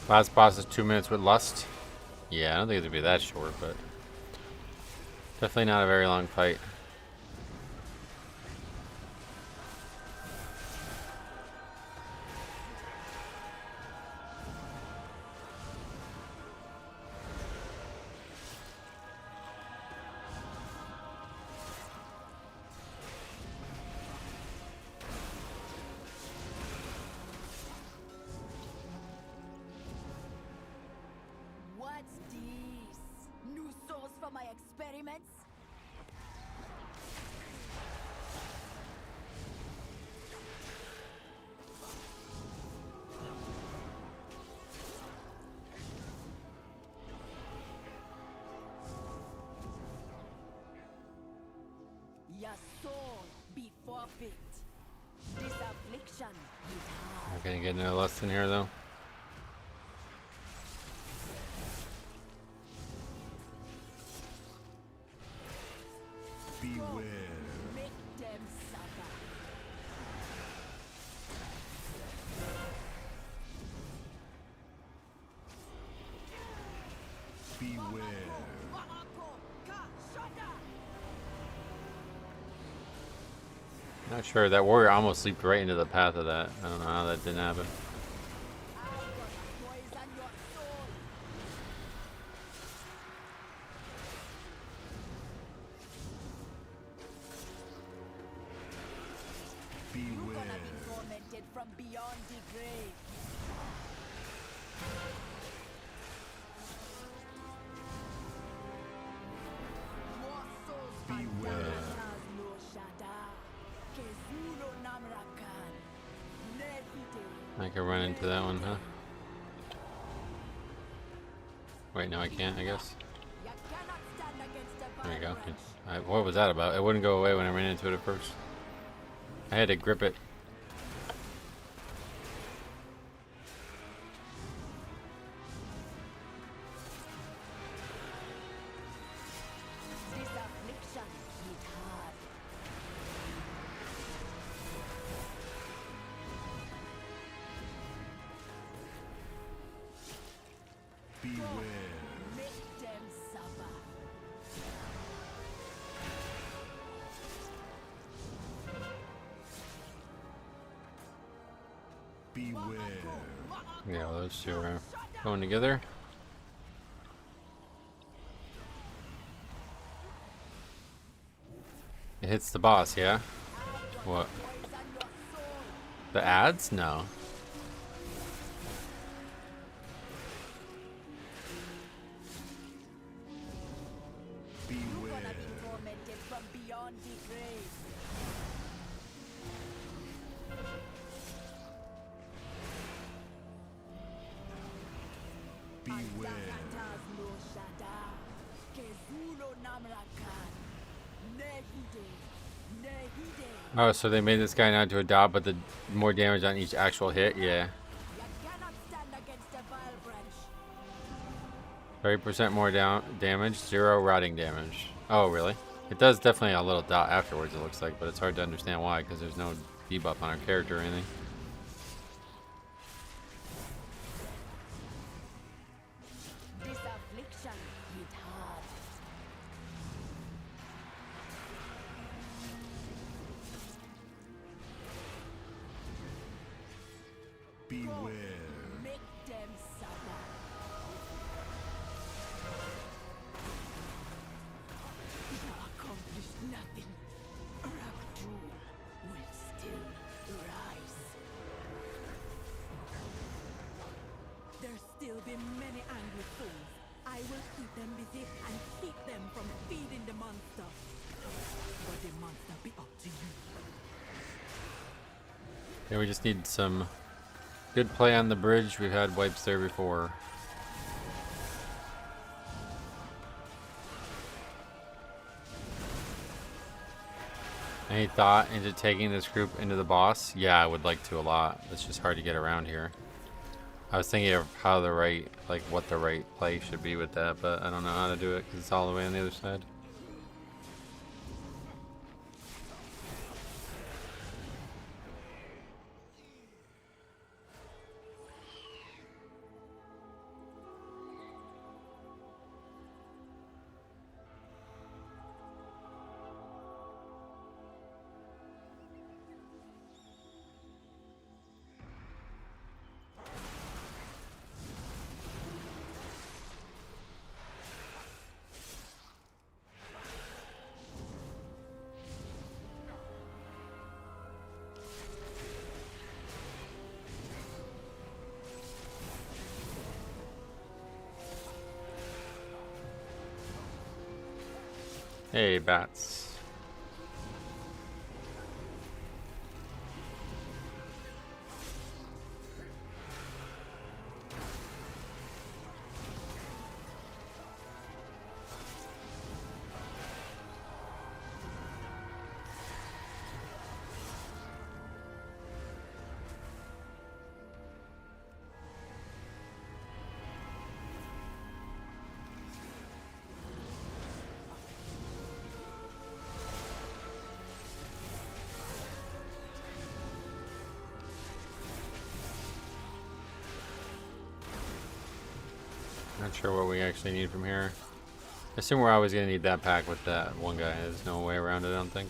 Last boss is 2 minutes with Lust. Yeah, I don't think it'd be that short, but definitely not a very long fight. What's this? New souls for my experiments? Your soul be forfeit. This affliction is hard. Okay, getting a lesson here though. Beware. Make them suffer. Beware. Not sure. That warrior almost leaped right into the path of that. I don't know how that didn't happen. Poison your soul. You're gonna be tormented from beyond the grave. More souls Beware. no shada. Kezuno namrakan. Nehide. I can run into that one, huh? Wait, no, I can't, I guess. You cannot stand against the There you go. violence. What was that about? It wouldn't go away when I ran into it at first. I had to grip it. This affliction hit hard. Beware. Make them suffer. Beware. Yeah, those two are going together. It hits the boss, yeah? What? Poison your soul. The ads? No. You're Beware. gonna be tormented from beyond the grave. Beware. Antakatas no shada. Kezuno namrakan. Nehide. Nehide. Oh, so they made this guy not to a dot, but the more damage on each actual hit? Yeah. You cannot stand against the vile branch. 30% more damage, 0 rotting damage. Oh, really? It does definitely a little dot afterwards, it looks like, but it's hard to understand why, because there's no debuff on our character or anything. This affliction hit hard. Beware. Make them suffer. You accomplished nothing. Rakdu will still rise. There still be many angry souls. I will keep them busy and keep them from feeding the monster. But the monster be up to you. Yeah, we just need some good play on the bridge. We've had wipes there before. Any thought into taking this group into the boss? Yeah, I would like to a lot. It's just hard to get around here. I was thinking of how the right, like what the right play should be with that, but I don't know how to do it because it's all the way on the other side. Hey, bats. Not sure what we actually need from here. I assume we're always going to need that pack with that one guy. There's no way around it, I don't think.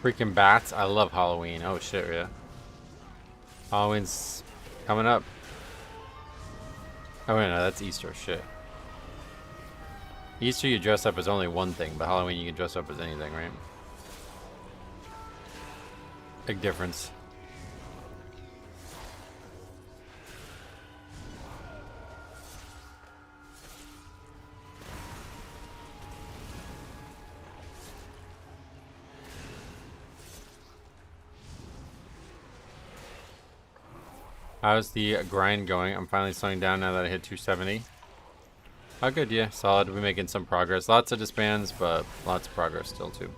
Freaking bats. I love Halloween. Oh shit, yeah. Halloween's coming up. Oh wait, no, that's Easter. Shit. Easter you dress up as only one thing, but Halloween you can dress up as anything, right? Big difference. How's the grind going? I'm finally slowing down now that I hit 270. Oh, good, yeah. Solid. We're making some progress. Lots of disbands, but lots of progress still, too.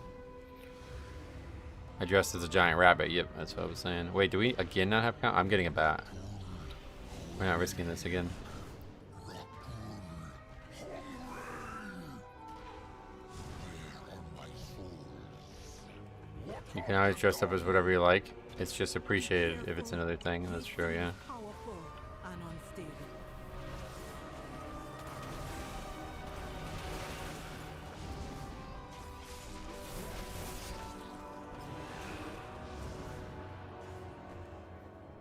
I dressed as a giant rabbit. Yep, that's what I was saying. Wait, do we again not have count? I'm getting a bat. We're not risking this again. You can always dress up as whatever you like. It's just appreciated if it's another thing. That's true, yeah. Powerful and unstable.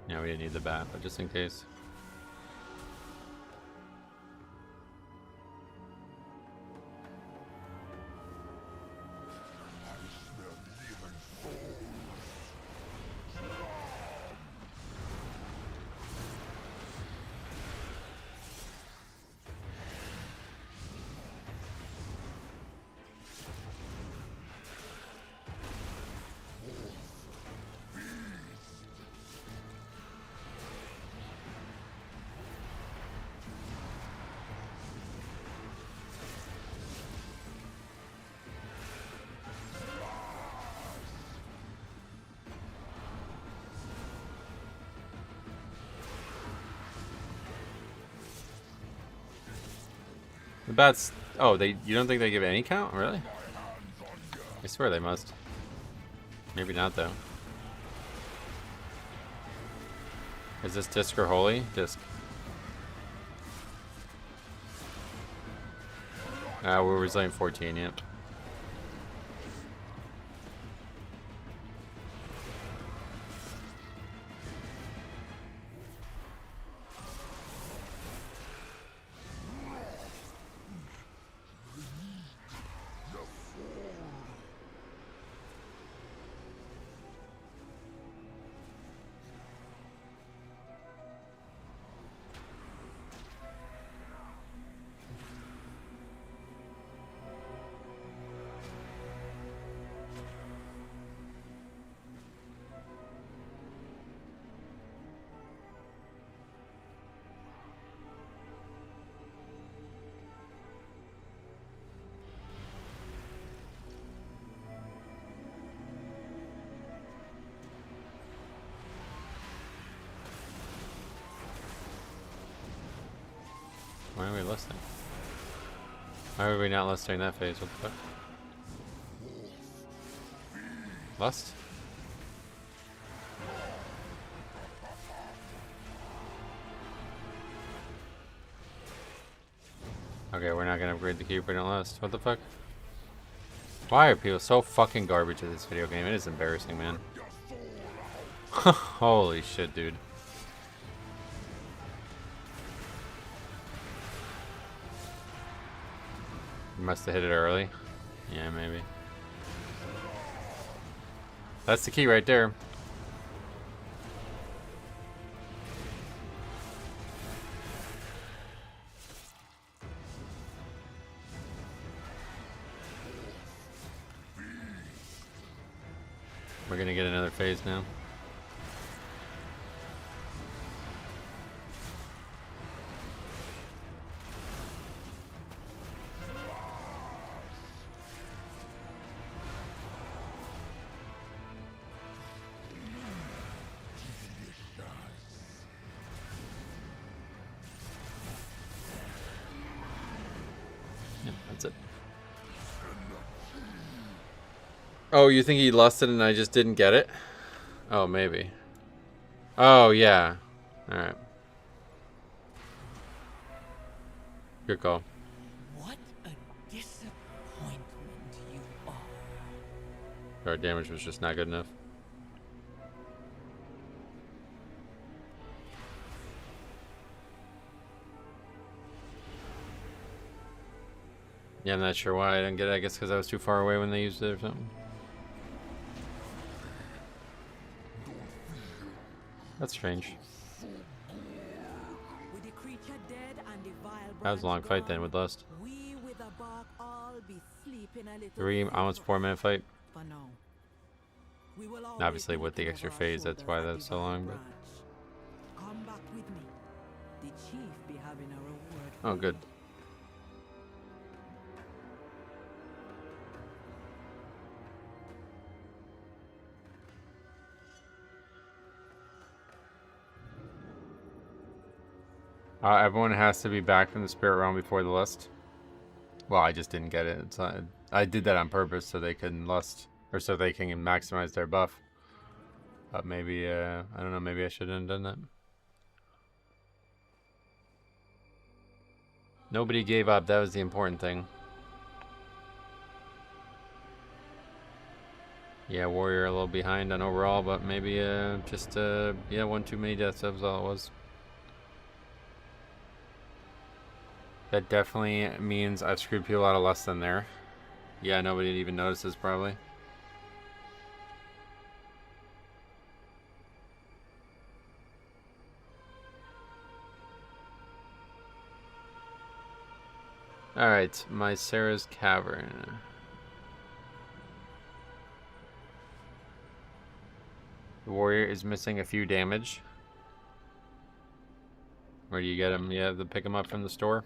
Yeah, we didn't need the bat, but just in case. The bats. Oh, you don't think they give any count? Really? I swear they must. Maybe not, though. Is this disc or holy? Disc. We're resilient 14, yep. Why are we listing? Why are we not listing that phase? What the fuck? Lust? Okay, we're not gonna upgrade the key if we don't lust. What the fuck? Why are people so fucking garbage at this video game? It is embarrassing, man. Holy shit, dude. Must have hit it early. Yeah, maybe. That's the key right there. We're gonna get another phase now. Oh, you think he lusted and I just didn't get it? Oh, maybe. Oh, yeah. Alright. Good call. What a disappointment you are. Our damage was just not good enough. Yeah, I'm not sure why I didn't get it. I guess because I was too far away when they used it or something. That's strange. With the creature dead and the vile That was a long branch fight then gone, with Lust. we with the bark all be sleeping a little 3, almost 4 minute fight. for now. We will always Obviously be with the looking extra over our phase, that's why shoulders at that's the so vile long. But branch. Come back with me. The chief be having a reward for oh, good. you. Everyone has to be back from the spirit realm before the lust. Well, I just didn't get it. It's not, I did that on purpose so they can lust, or so they can maximize their buff. But maybe, I don't know, maybe I shouldn't have done that. Nobody gave up, that was the important thing. Yeah, Warrior a little behind on overall, but maybe just, yeah, one too many deaths, that was all it was. That definitely means I've screwed people out of less than there. Yeah, nobody even notices probably. Alright, my Sarah's Cavern. The warrior is missing a few damage. Where do you get him? You have to pick him up from the store?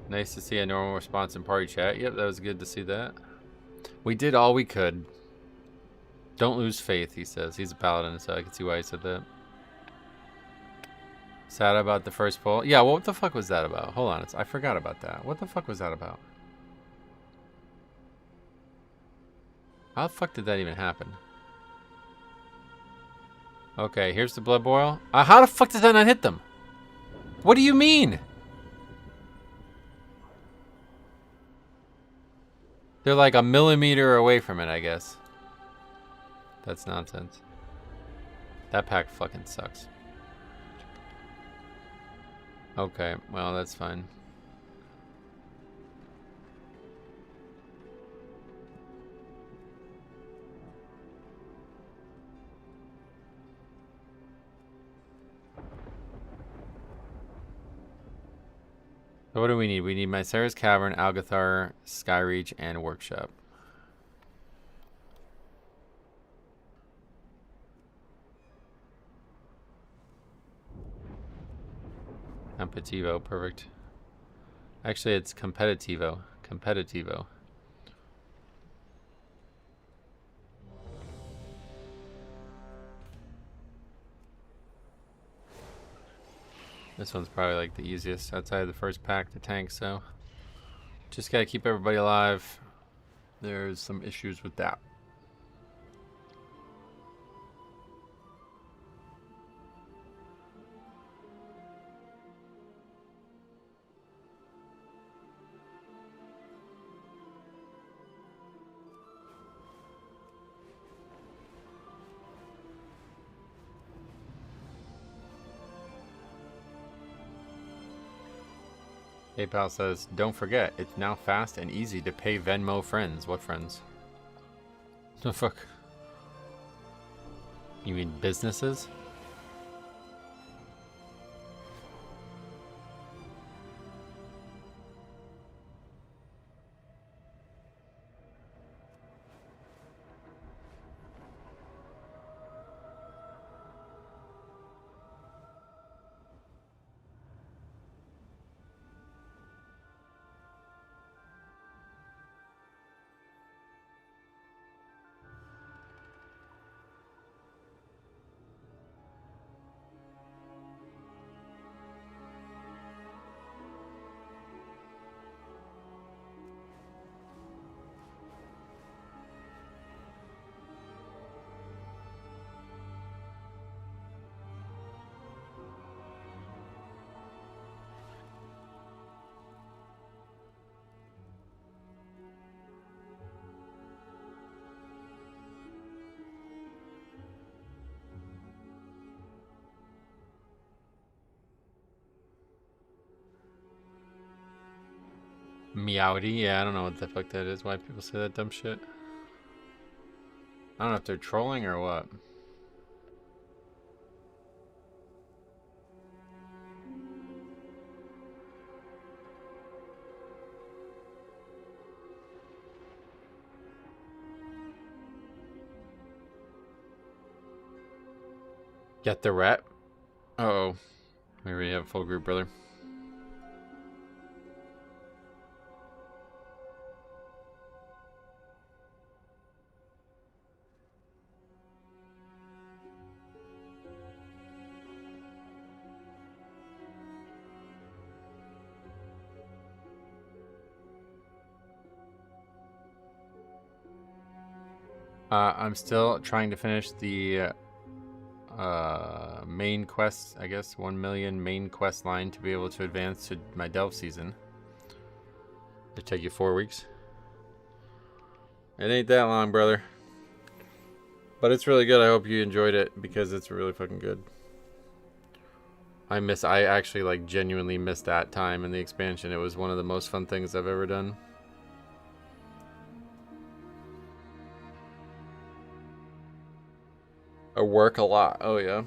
Nice to see a normal response in party chat. Yep, that was good to see that. We did all we could. Don't lose faith, he says. He's a paladin, so I can see why he said that. Sad about the first pull? Yeah, well, what the fuck was that about? Hold on, I forgot about that. What the fuck was that about? How the fuck did that even happen? Okay, here's the blood boil. How the fuck does that not hit them? What do you mean? They're like a millimeter away from it, I guess. That's nonsense. That pack fucking sucks. Okay, well, that's fine. So what do we need? We need Mycera's Cavern, Algathar, Skyreach, and Workshop. Competitivo, perfect. Actually, it's Competitivo. Competitivo. This one's probably like the easiest outside of the first pack to tank, so just gotta keep everybody alive. There's some issues with that. PayPal says, don't forget, it's now fast and easy to pay Venmo friends. What friends? The fuck? You mean businesses? Meowdy? Yeah, I don't know what the fuck that is. Why people say that dumb shit. I don't know if they're trolling or what. Get the rep. Uh-oh. We already have a full group, brother. I'm still trying to finish the main quest, I guess, 1 million main quest line to be able to advance to my Delve season. It'll take you 4 weeks. It ain't that long, brother. But it's really good. I hope you enjoyed it because it's really fucking good. I actually like genuinely missed that time in the expansion. It was one of the most fun things I've ever done. I work a lot. Oh yeah.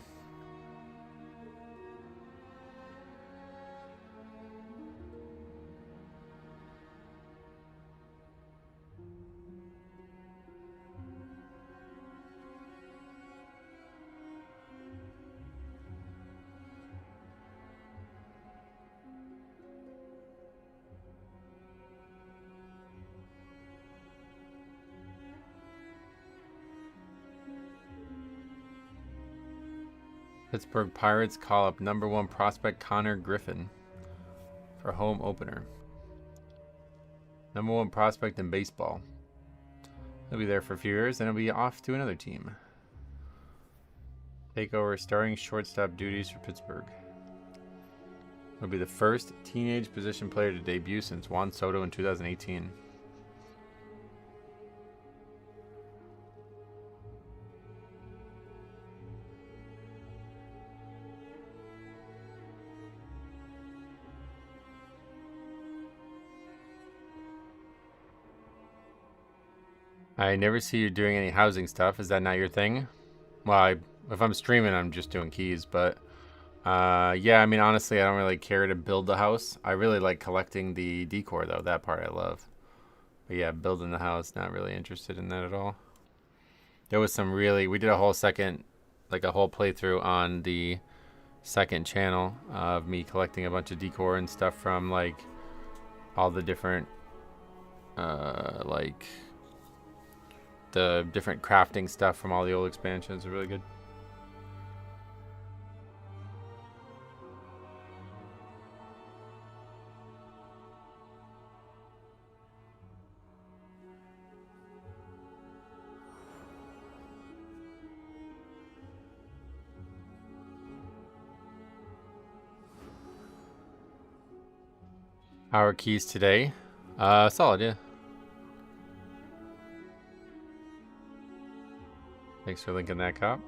Pittsburgh Pirates call up #1 prospect Connor Griffin for home opener. #1 prospect in baseball. He'll be there for a few years, and he'll be off to another team. Take over starting shortstop duties for Pittsburgh. He'll be the first teenage position player to debut since Juan Soto in 2018. I never see you doing any housing stuff. Is that not your thing? Well, if I'm streaming, I'm just doing keys. But yeah, I mean, honestly, I don't really care to build the house. I really like collecting the decor, though. That part I love. But yeah, building the house, not really interested in that at all. There was some really... We did a whole second, like a whole playthrough on the second channel of me collecting a bunch of decor and stuff from, like, all the different, like... the different crafting stuff from all the old expansions are really good. Our keys today, solid, yeah. Thanks for linking that, Cop.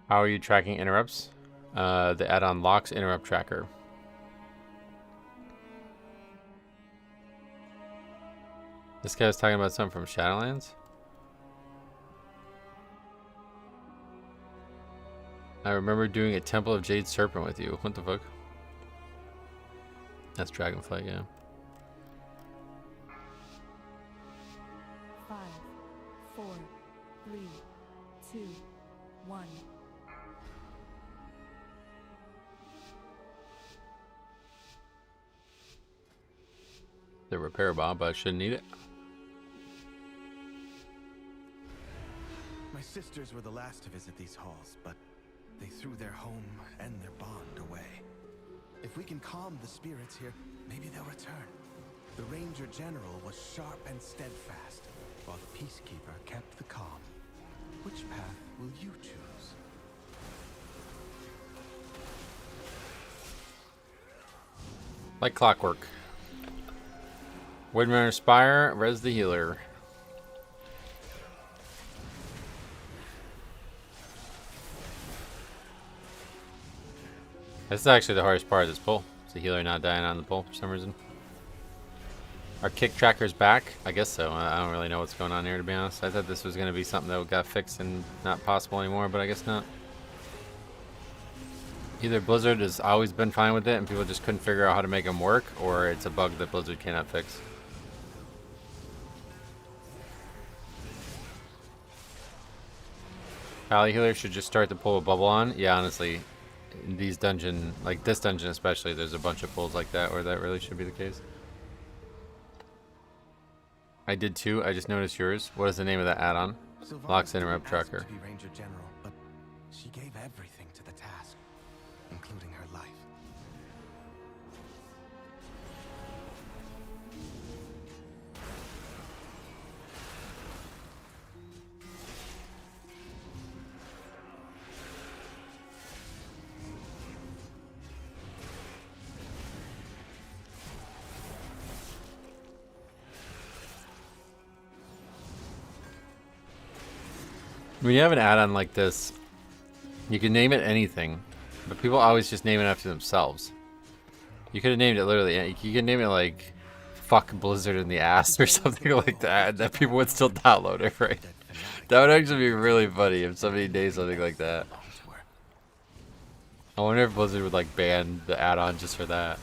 How are you tracking interrupts? The add-on locks interrupt tracker. This guy's talking about something from Shadowlands? I remember doing a Temple of Jade Serpent with you. What the fuck? That's Dragonflight, yeah. 5, 4, 3, 2, 1. The repair bomb, but I shouldn't need it. My sisters were the last to visit these halls, but they threw their home and their bond away. If we can calm the spirits here, maybe they'll return. The Ranger General was sharp and steadfast, while the Peacekeeper kept the calm. Which path will you choose? Like clockwork. Windrunner Spire, res the healer. This is actually the hardest part of this pull. It's the healer not dying on the pull for some reason. Our kick tracker's back? I guess so. I don't really know what's going on here, to be honest. I thought this was going to be something that got fixed and not possible anymore, but I guess not. Either Blizzard has always been fine with it and people just couldn't figure out how to make them work, or it's a bug that Blizzard cannot fix. Pally Healer should just start to pull a bubble on. Yeah, honestly, in these dungeon, like this dungeon especially, there's a bunch of pulls like that where that really should be the case. I did too. I just noticed yours. What is the name of that add-on? Locks Interrupt Tracker. To be Ranger General, but she gave everything to the task, including her life. When you have an add-on like this, you can name it anything, but people always just name it after themselves. You could have named it literally, you could name it like, fuck Blizzard in the ass or something like that, and that people would still download it, right? That would actually be really funny if somebody named something like that. I wonder if Blizzard would like ban the add-on just for that.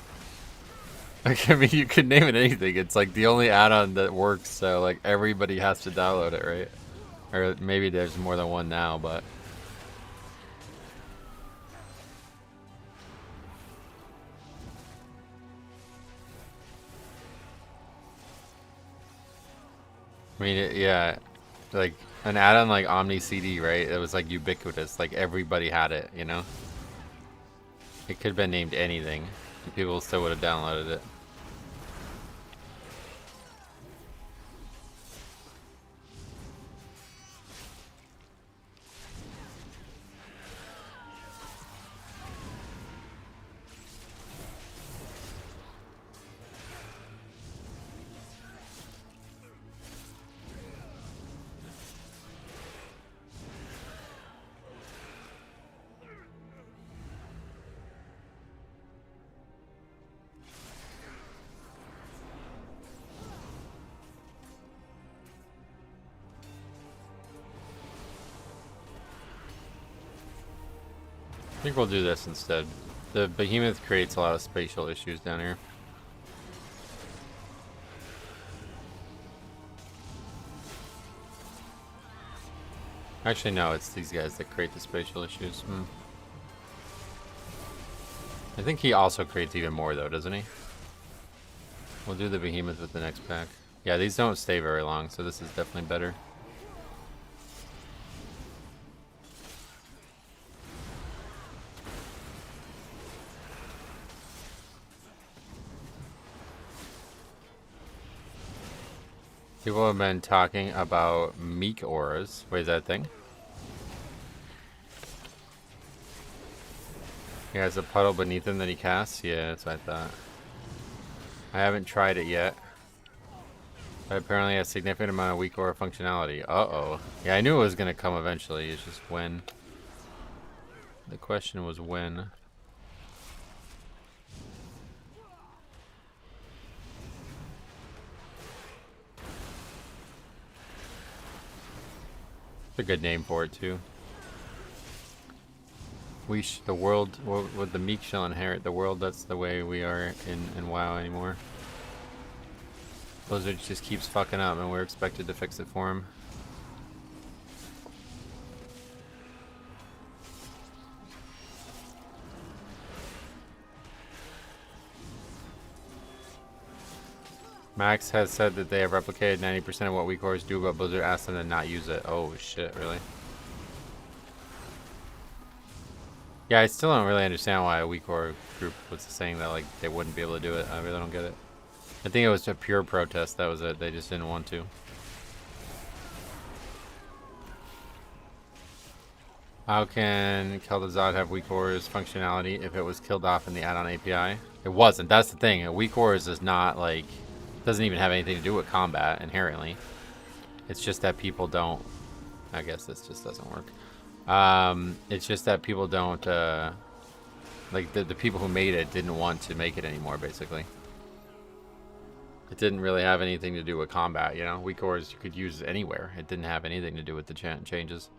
Like, I mean, you could name it anything, it's like the only add-on that works, so like everybody has to download it, right? Or maybe there's more than one now, but... I mean, yeah, like, an add-on like Omni CD, right? It was like ubiquitous, like everybody had it, you know? It could have been named anything. People still would have downloaded it. I think we'll do this instead. The behemoth creates a lot of spatial issues down here. Actually, no, it's these guys that create the spatial issues. I think he also creates even more, though, doesn't he? We'll do the behemoth with the next pack. Yeah, these don't stay very long, so this is definitely better. People have been talking about meek auras. Wait, is that a thing? He has a puddle beneath him that he casts? Yeah, that's what I thought. I haven't tried it yet. But apparently has a significant amount of weak aura functionality. Uh-oh. Yeah, I knew it was going to come eventually. It's just when. The question was when. A good name for it too. The world, what the meek shall inherit the world. That's the way we are in WoW anymore. Blizzard just keeps fucking up, and we're expected to fix it for him. Max has said that they have replicated 90% of what weak auras do, but Blizzard asked them to not use it. Oh shit, really? Yeah, I still don't really understand why a weak aura group was saying that like they wouldn't be able to do it. I really don't get it. I think it was a pure protest, that was it. They just didn't want to. How can Keldazad have weak ores functionality if it was killed off in the add-on API? It wasn't. That's the thing. A weak ores is not like, doesn't even have anything to do with combat inherently. It's just that people don't. I guess this just doesn't work. It's just that people don't. Like the people who made it didn't want to make it anymore. Basically, it didn't really have anything to do with combat. You know, weak ores you could use anywhere. It didn't have anything to do with the changes.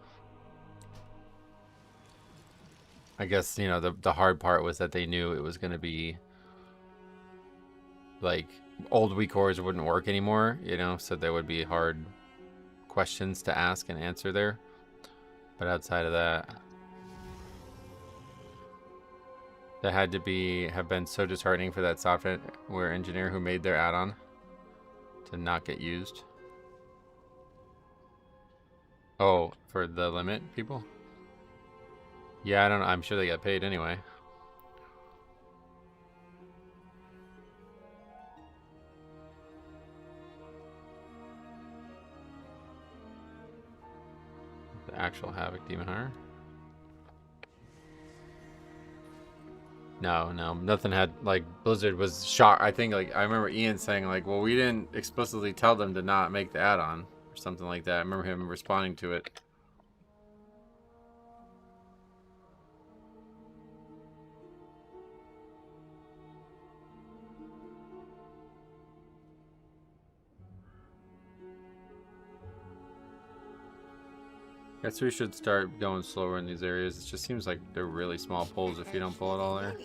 I guess, you know, the hard part was that they knew it was going to be like old weak ores wouldn't work anymore, you know, so there would be hard questions to ask and answer there. But outside of that, that had to have been so disheartening for that software engineer who made their add-on to not get used. Oh, for the limit people? Yeah, I don't know. I'm sure they got paid anyway. The actual Havoc Demon Hunter? No, nothing had, like, Blizzard was shocked. I think, like, I remember Ian saying, like, well, we didn't explicitly tell them to not make the add-on or something like that. I remember him responding to it. Guess we should start going slower in these areas. It just seems like they're really small pulls if you don't pull it all there.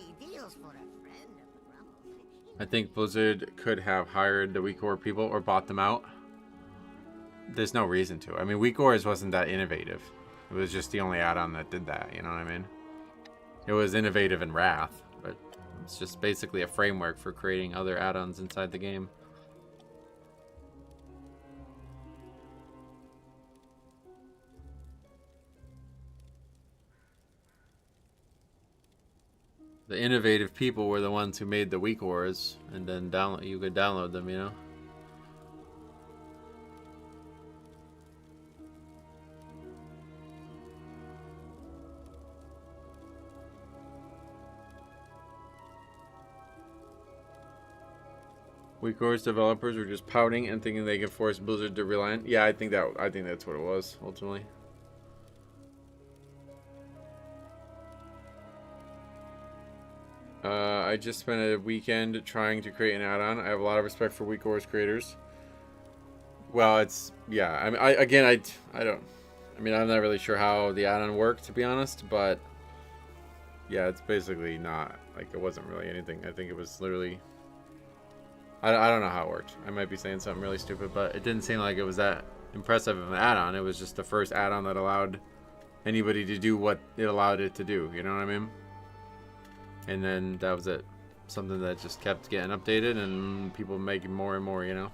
I think Blizzard could have hired the weak ore people or bought them out. There's no reason to. I mean, weak ores wasn't that innovative. It was just the only add-on that did that, you know what I mean? It was innovative in Wrath, but it's just basically a framework for creating other add-ons inside the game. The innovative people were the ones who made the weak ores, and then you could download them, you know? Weak ores developers were just pouting and thinking they could force Blizzard to relent. Yeah, I think that's what it was ultimately. I just spent a weekend trying to create an add-on. I have a lot of respect for weak ores creators. Well, it's, yeah. I mean, I don't. I mean, I'm not really sure how the add-on worked, to be honest. But yeah, it's basically not like it wasn't really anything. I think it was literally. I don't know how it worked. I might be saying something really stupid, but it didn't seem like it was that impressive of an add-on. It was just the first add-on that allowed anybody to do what it allowed it to do. You know what I mean? And then that was it. Something that just kept getting updated and people making more and more, you know?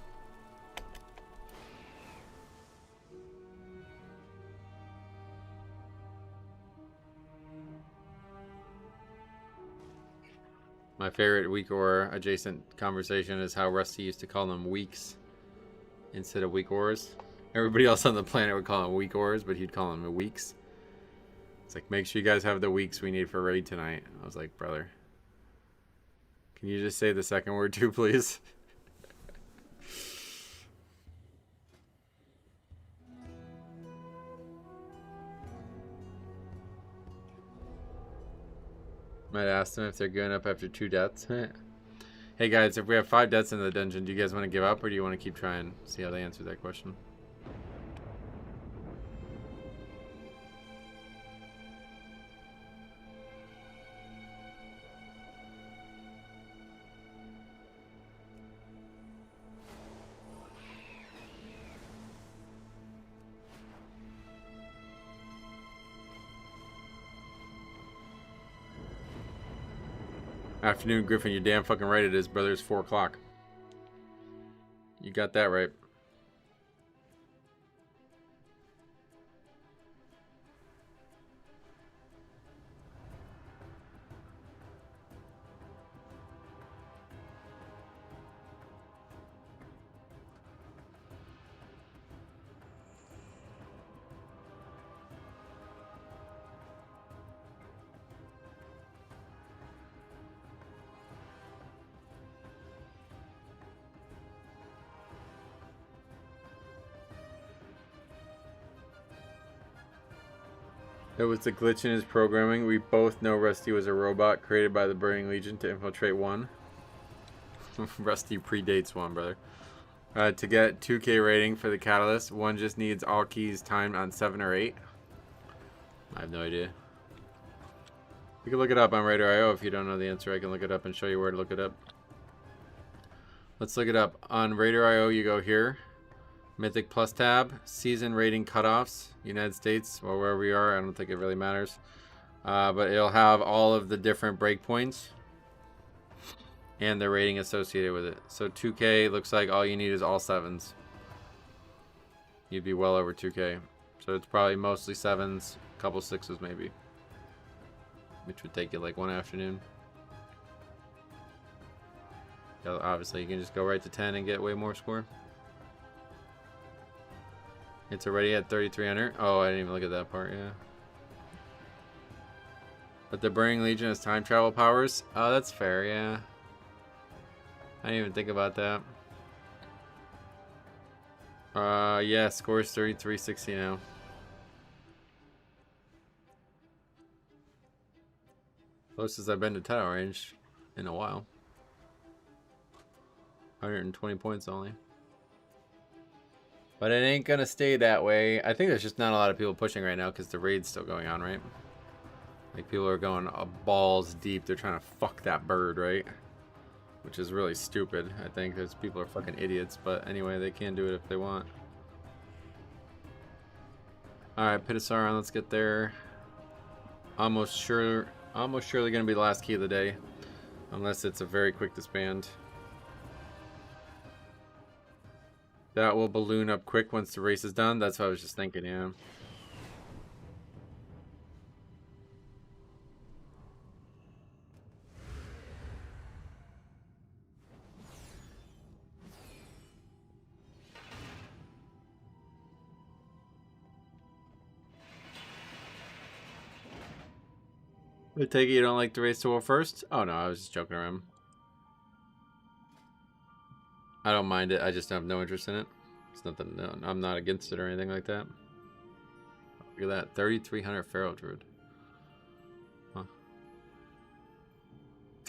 My favorite weak ore adjacent conversation is how Rusty used to call them weeks instead of weak ores. Everybody else on the planet would call them weak ores, but he'd call them weeks. It's like, make sure you guys have the weeks we need for raid tonight. I was like, brother. Can you just say the second word too, please? Might ask them if they're going up after 2 deaths. Hey guys, if we have 5 deaths in the dungeon, do you guys want to give up or do you want to keep trying? See how they answer that question. Afternoon, Griffin. You're damn fucking right it is, brother. It's 4 o'clock. You got that right. It was the glitch in his programming. We both know Rusty was a robot created by the Burning Legion to infiltrate 1. Rusty predates 1, brother. To get 2K rating for the Catalyst, 1 just needs all keys timed on 7 or 8. I have no idea. You can look it up on Radar.io if you don't know the answer. I can look it up and show you where to look it up. Let's look it up. On Radar.io, you go here. Mythic Plus tab. Season rating cutoffs. United States, or wherever we are. I don't think it really matters. But it'll have all of the different breakpoints and the rating associated with it. So 2K looks like all you need is all 7s. You'd be well over 2K. So it's probably mostly 7s, a couple 6s maybe. Which would take you like 1 afternoon. Obviously you can just go right to 10 and get way more score. It's already at 3,300. Oh, I didn't even look at that part, yeah. But the Burning Legion has time travel powers. Oh, that's fair, yeah. I didn't even think about that. Yeah, score's 3360 now. Closest I've been to title range in a while. 120 points only. But it ain't gonna stay that way. I think there's just not a lot of people pushing right now because the raid's still going on, right? Like, people are going balls deep. They're trying to fuck that bird, right? Which is really stupid. I think those people are fucking idiots. But anyway, they can do it if they want. Alright, Pitasaur, let's get there. Almost surely gonna be the last key of the day. Unless it's a very quick disband. That will balloon up quick once the race is done. That's what I was just thinking, yeah. I take it you don't like the race to go first? Oh no, I was just joking around. I don't mind it. I just have no interest in it. It's nothing. No, I'm not against it or anything like that. Look at that, 3,300 Feral Druid. Huh?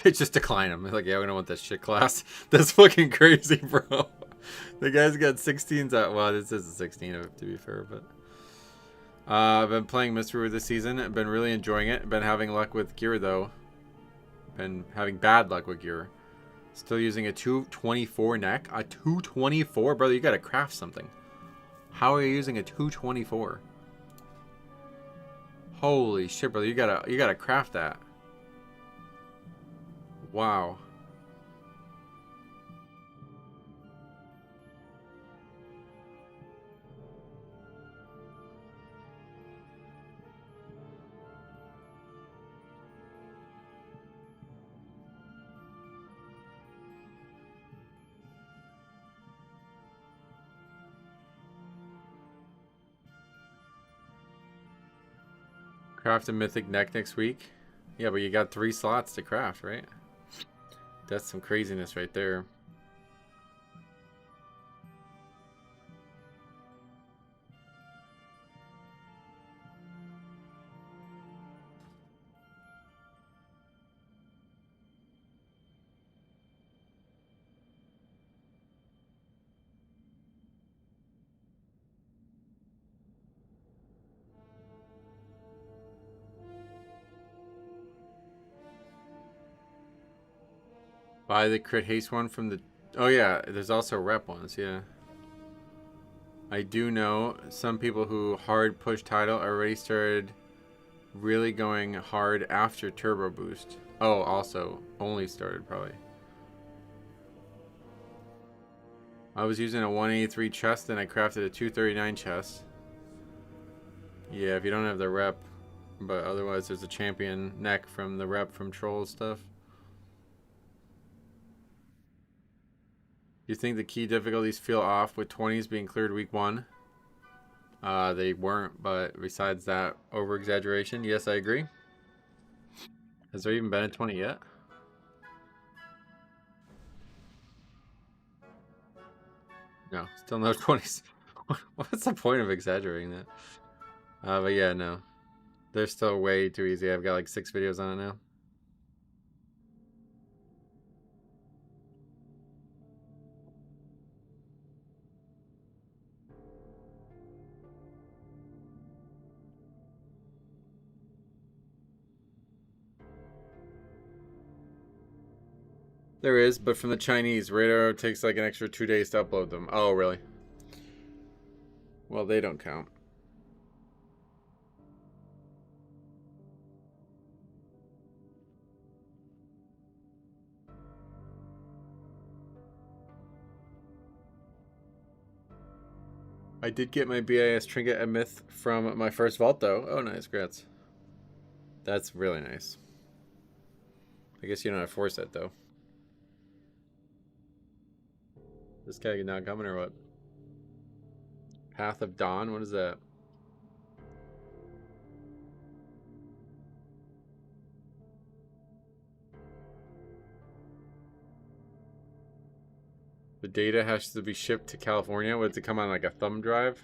They just decline them. They're like, yeah, we don't want that shit class. That's fucking crazy, bro. The guy's got 16s out. Well, this is a 16 to be fair, but. I've been playing Mystery Rune this season. I've been really enjoying it. Been having luck with gear though. Been having bad luck with gear. Still using a 224 neck. A 224? Brother, you gotta craft something. How are you using a 224? Holy shit, brother. You gotta craft that. Wow. Craft a mythic neck next week. Yeah, but you got 3 slots to craft, right? That's some craziness right there. Buy the crit haste one from the... Oh yeah, there's also rep ones, yeah. I do know some people who hard push title already started really going hard after turbo boost. Oh, also only started probably. I was using a 183 chest and I crafted a 239 chest. Yeah, if you don't have the rep, but otherwise there's a champion neck from the rep from troll stuff. Do you think the key difficulties feel off with 20s being cleared week 1? They weren't, but besides that over exaggeration, yes, I agree. Has there even been a 20 yet? No, still no 20s. What's the point of exaggerating that? But yeah, no. They're still way too easy. I've got like 6 videos on it now. There is, but from the Chinese, Radar takes like an extra 2 days to upload them. Oh, really? Well, they don't count. I did get my BIS trinket and myth from my first vault, though. Oh, nice. Grats. That's really nice. I guess you don't have force set, though. This guy not coming or what? Path of Dawn? What is that? The data has to be shipped to California. Would it come on like a thumb drive?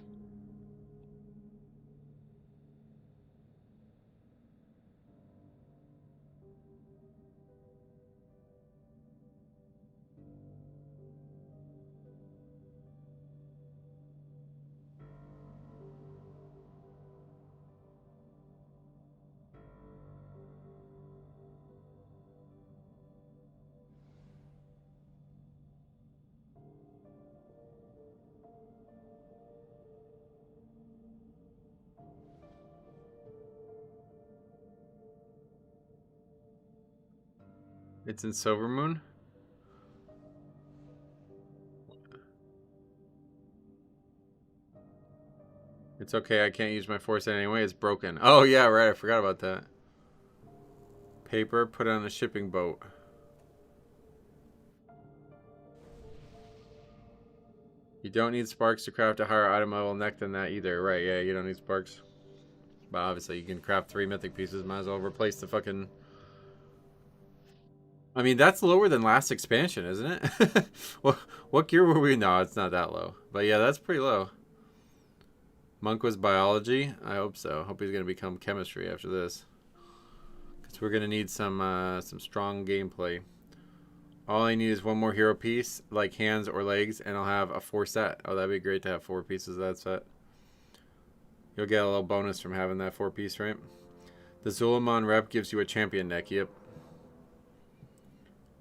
It's in Silvermoon? It's okay, I can't use my force anyway, it's broken. Oh yeah, right, I forgot about that. Paper, put it on a shipping boat. You don't need sparks to craft a higher item level neck than that either. Right, yeah, you don't need sparks. But obviously you can craft 3 mythic pieces, might as well replace the fucking... I mean, that's lower than last expansion, isn't it? What gear were we? No, it's not that low. But yeah, that's pretty low. Monk was biology? I hope so. Hope he's going to become chemistry after this. Because we're going to need some strong gameplay. All I need is 1 more hero piece, like hands or legs, and I'll have a 4 set. Oh, that'd be great to have 4 pieces of that set. You'll get a little bonus from having that 4 piece, right? The Zulamon rep gives you a champion neck, yep.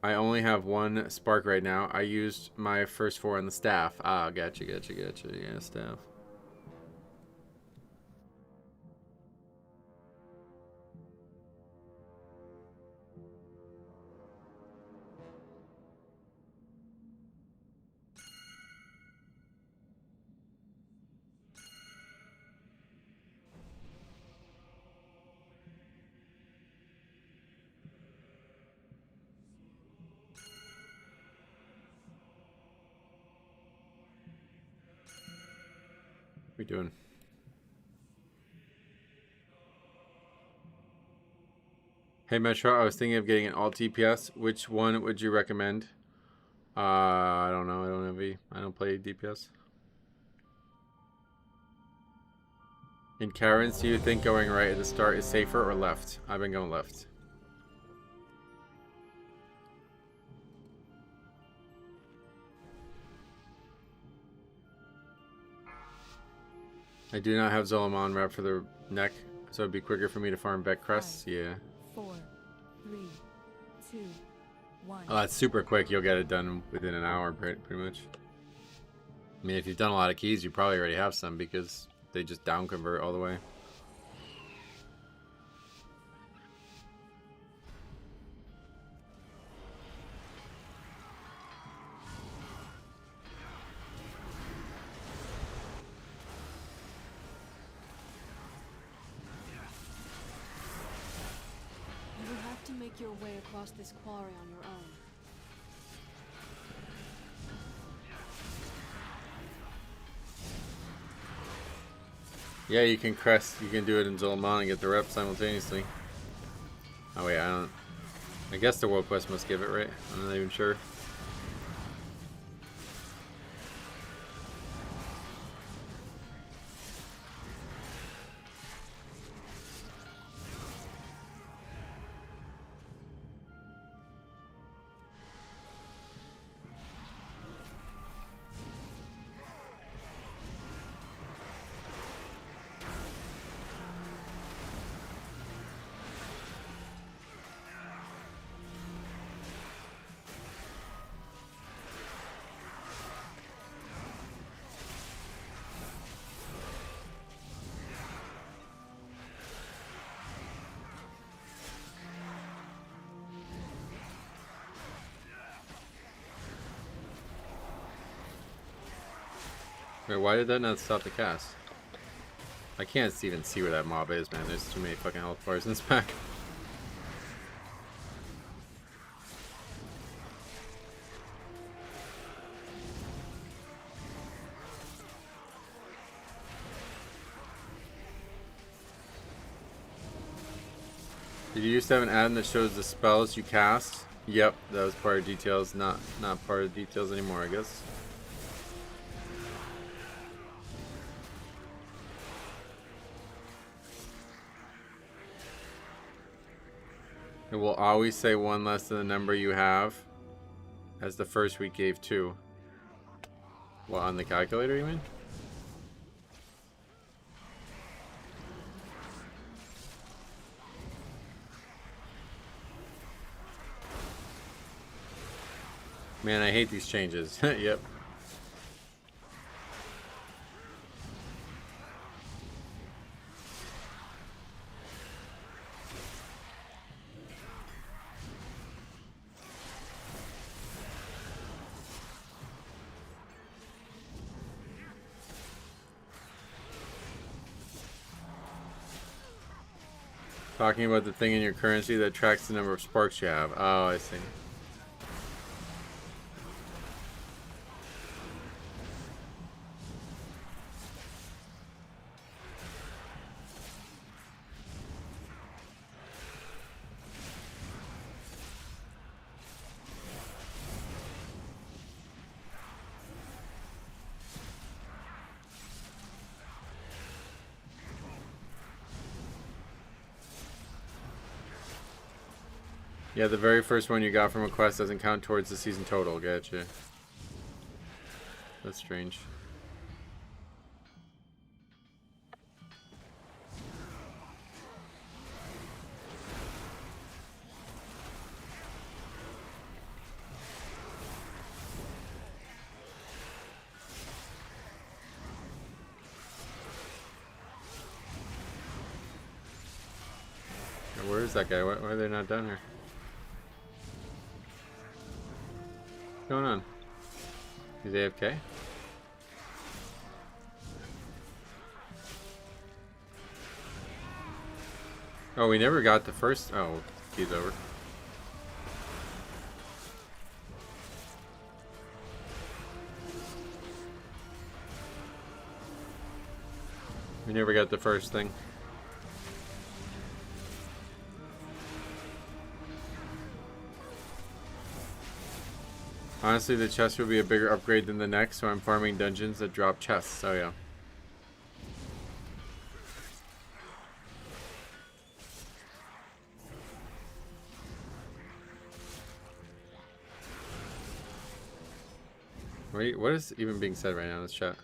I only have 1 spark right now. I used my first 4 on the staff. Ah, gotcha. Yeah, staff. What are we doing? Hey Metro, I was thinking of getting an alt DPS. Which one would you recommend? I don't know. I don't have I don't play DPS. In Karen's, do you think going right at the start is safer or left? I've been going left. I do not have Zolamon wrap for the neck, so it'd be quicker for me to farm Beck Crests. 5, Yeah. 4, 3, 2, 1. Oh, that's super quick. You'll get it done within an hour, pretty much. I mean, if you've done a lot of keys, you probably already have some because they just down convert all the way. You will have to make your way across this quarry on your own. Yeah, you can crest. You can do it in Zolamon and get the rep simultaneously. Oh wait, I guess the World Quest must give it, right? I'm not even sure. Wait, why did that not stop the cast? I can't even see where that mob is, man. There's too many fucking health bars in this pack. Did you used to have an add-in that shows the spells you cast? Yep, that was part of details, not part of details anymore, I guess. It will always say one less than the number you have, as the first week gave 2. What, on the calculator you mean? Man, I hate these changes. Yep. Talking about the thing in your currency that tracks the number of sparks you have. Oh, I see. Yeah, the very first one you got from a quest doesn't count towards the season total. Gotcha. That's strange. Where is that guy? Why are they not down here? What's going on? He's AFK? Oh, we never got the first. Oh, he's over. We never got the first thing. Honestly, the chest would be a bigger upgrade than the next, so I'm farming dungeons that drop chests. Oh yeah. Wait, what is even being said right now in this chat?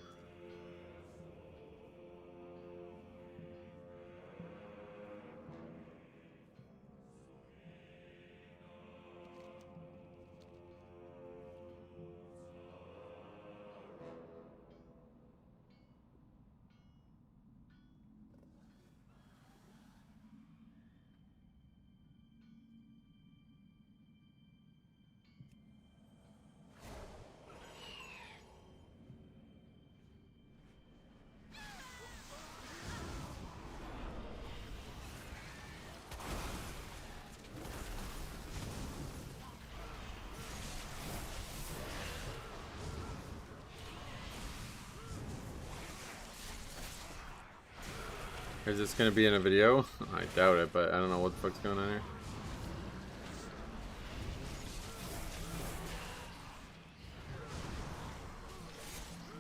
Is this gonna be in a video? I doubt it, but I don't know what the fuck's going on here.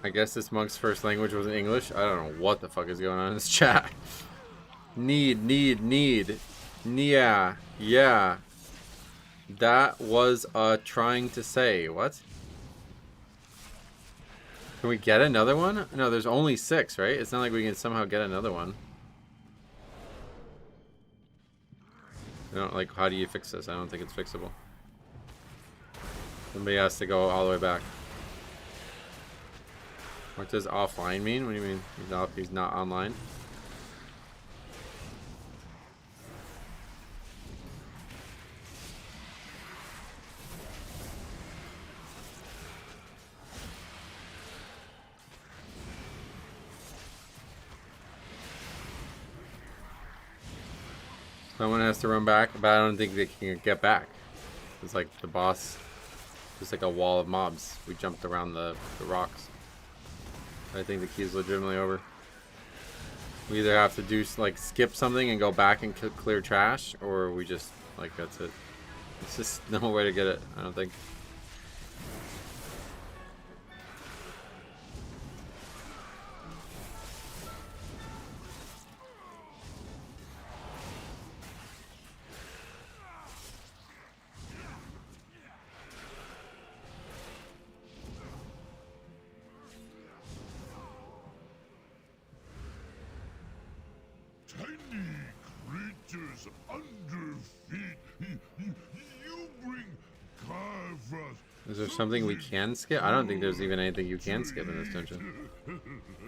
I guess this monk's first language was English. I don't know what the fuck is going on in this chat. Need. Yeah. That was trying to say. What? Can we get another one? No, there's only 6, right? It's not like we can somehow get another one. I don't, like, how do you fix this? I don't think it's fixable. Somebody has to go all the way back. What does offline mean? What do you mean? He's not online? Someone has to run back, but I don't think they can get back. It's like the boss, just like a wall of mobs. We jumped around the rocks. I think the key is legitimately over. We either have to do like skip something and go back and clear trash, or we just like that's it. It's just no way to get it, I don't think. Creatures under feet. You bring carvers. Is there something we can skip? I don't think there's even anything you can skip in this dungeon.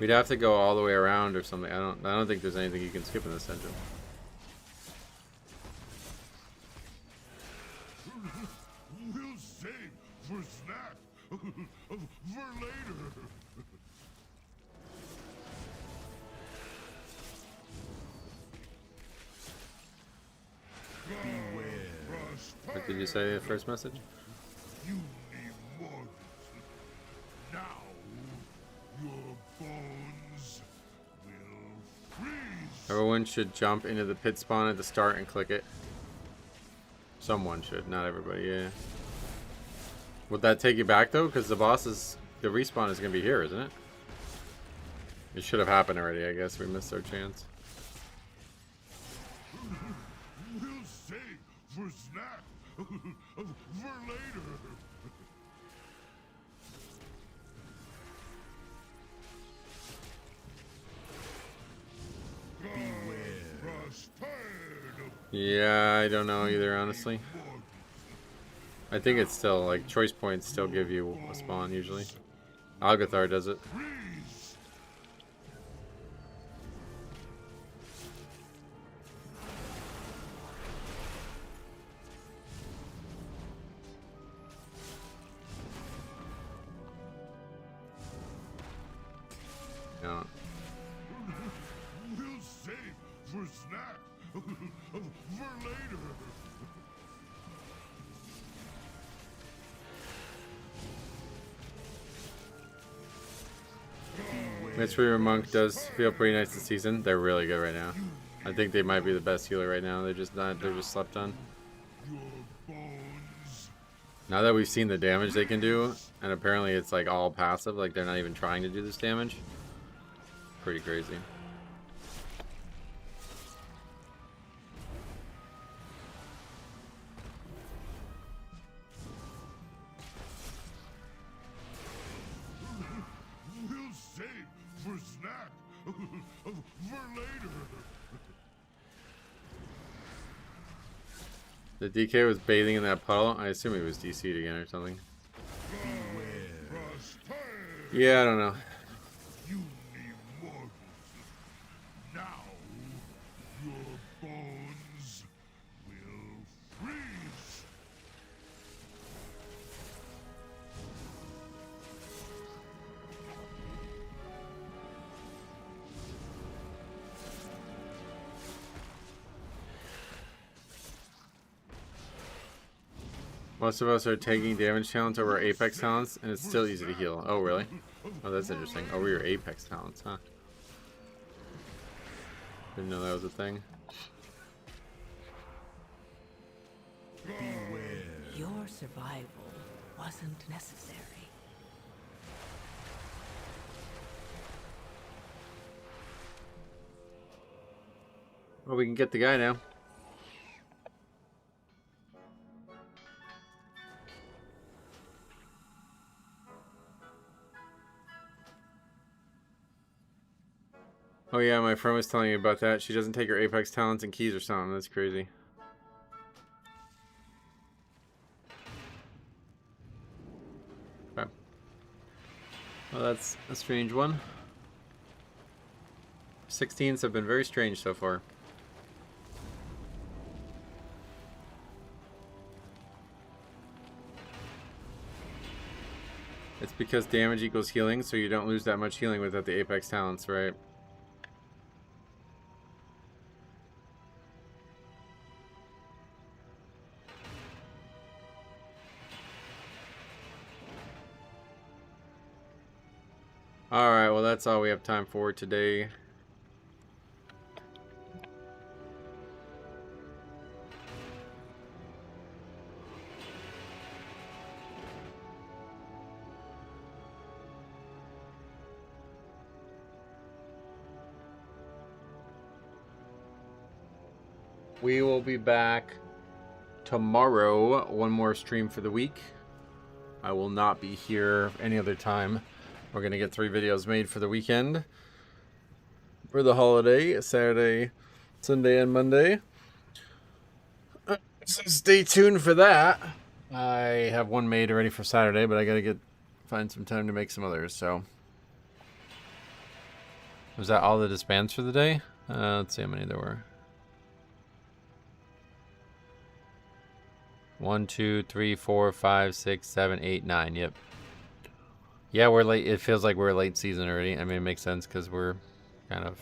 We'd have to go all the way around or something. I don't think there's anything you can skip in this dungeon. We'll save for snack. For later. What did you say the first message? You need more. Now, your bones will freeze. Everyone should jump into the pit spawn at the start and click it. Someone should, not everybody, yeah. Would that take you back though? Because the respawn is going to be here, isn't it? It should have happened already, I guess. We missed our chance. We'll save for snack. For later. Yeah, I don't know either, honestly. I think it's still, like, choice points still give you a spawn, usually. Algathar does it. No. We'll save for snack. For later. Mythic Monk does feel pretty nice this season. They're really good right now. I think they might be the best healer right now. They're just slept on. Now that we've seen the damage they can do, and apparently it's like all passive, like they're not even trying to do this damage. Pretty crazy. We'll save for snack. For later. The DK was bathing in that puddle. I assume he was DC'd again or something. Yeah, I don't know. You need more. Now, your bones will freeze. Most of us are taking damage talents over Apex talents, and it's still easy to heal. Oh, really? Oh, that's interesting. Over your Apex talents, huh? Didn't know that was a thing. Your survival wasn't necessary. Well, we can get the guy now. Oh yeah, my friend was telling me about that. She doesn't take her Apex talents and keys or something. That's crazy. Okay. Well, that's a strange one. 16s have been very strange so far. It's because damage equals healing, so you don't lose that much healing without the Apex talents, right? Alright, well that's all we have time for today. We will be back tomorrow. One more stream for the week. I will not be here any other time. We're going to get 3 videos made for the weekend. For the holiday, Saturday, Sunday, and Monday. So stay tuned for that. I have one made already for Saturday, but I got to find some time to make some others, so. Was that all the disbands for the day? Let's see how many there were. 1, 2, 3, 4, 5, 6, 7, 8, 9. Yep. Yeah, we're late. It feels like we're late season already. I mean, it makes sense because we're kind of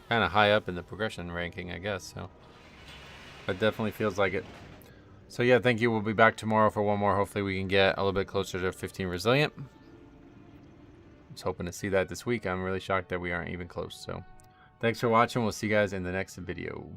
high up in the progression ranking, I guess. So, but definitely feels like it. So yeah, thank you. We'll be back tomorrow for one more. Hopefully, we can get a little bit closer to 15 resilient. Just hoping to see that this week. I'm really shocked that we aren't even close. So, thanks for watching. We'll see you guys in the next video.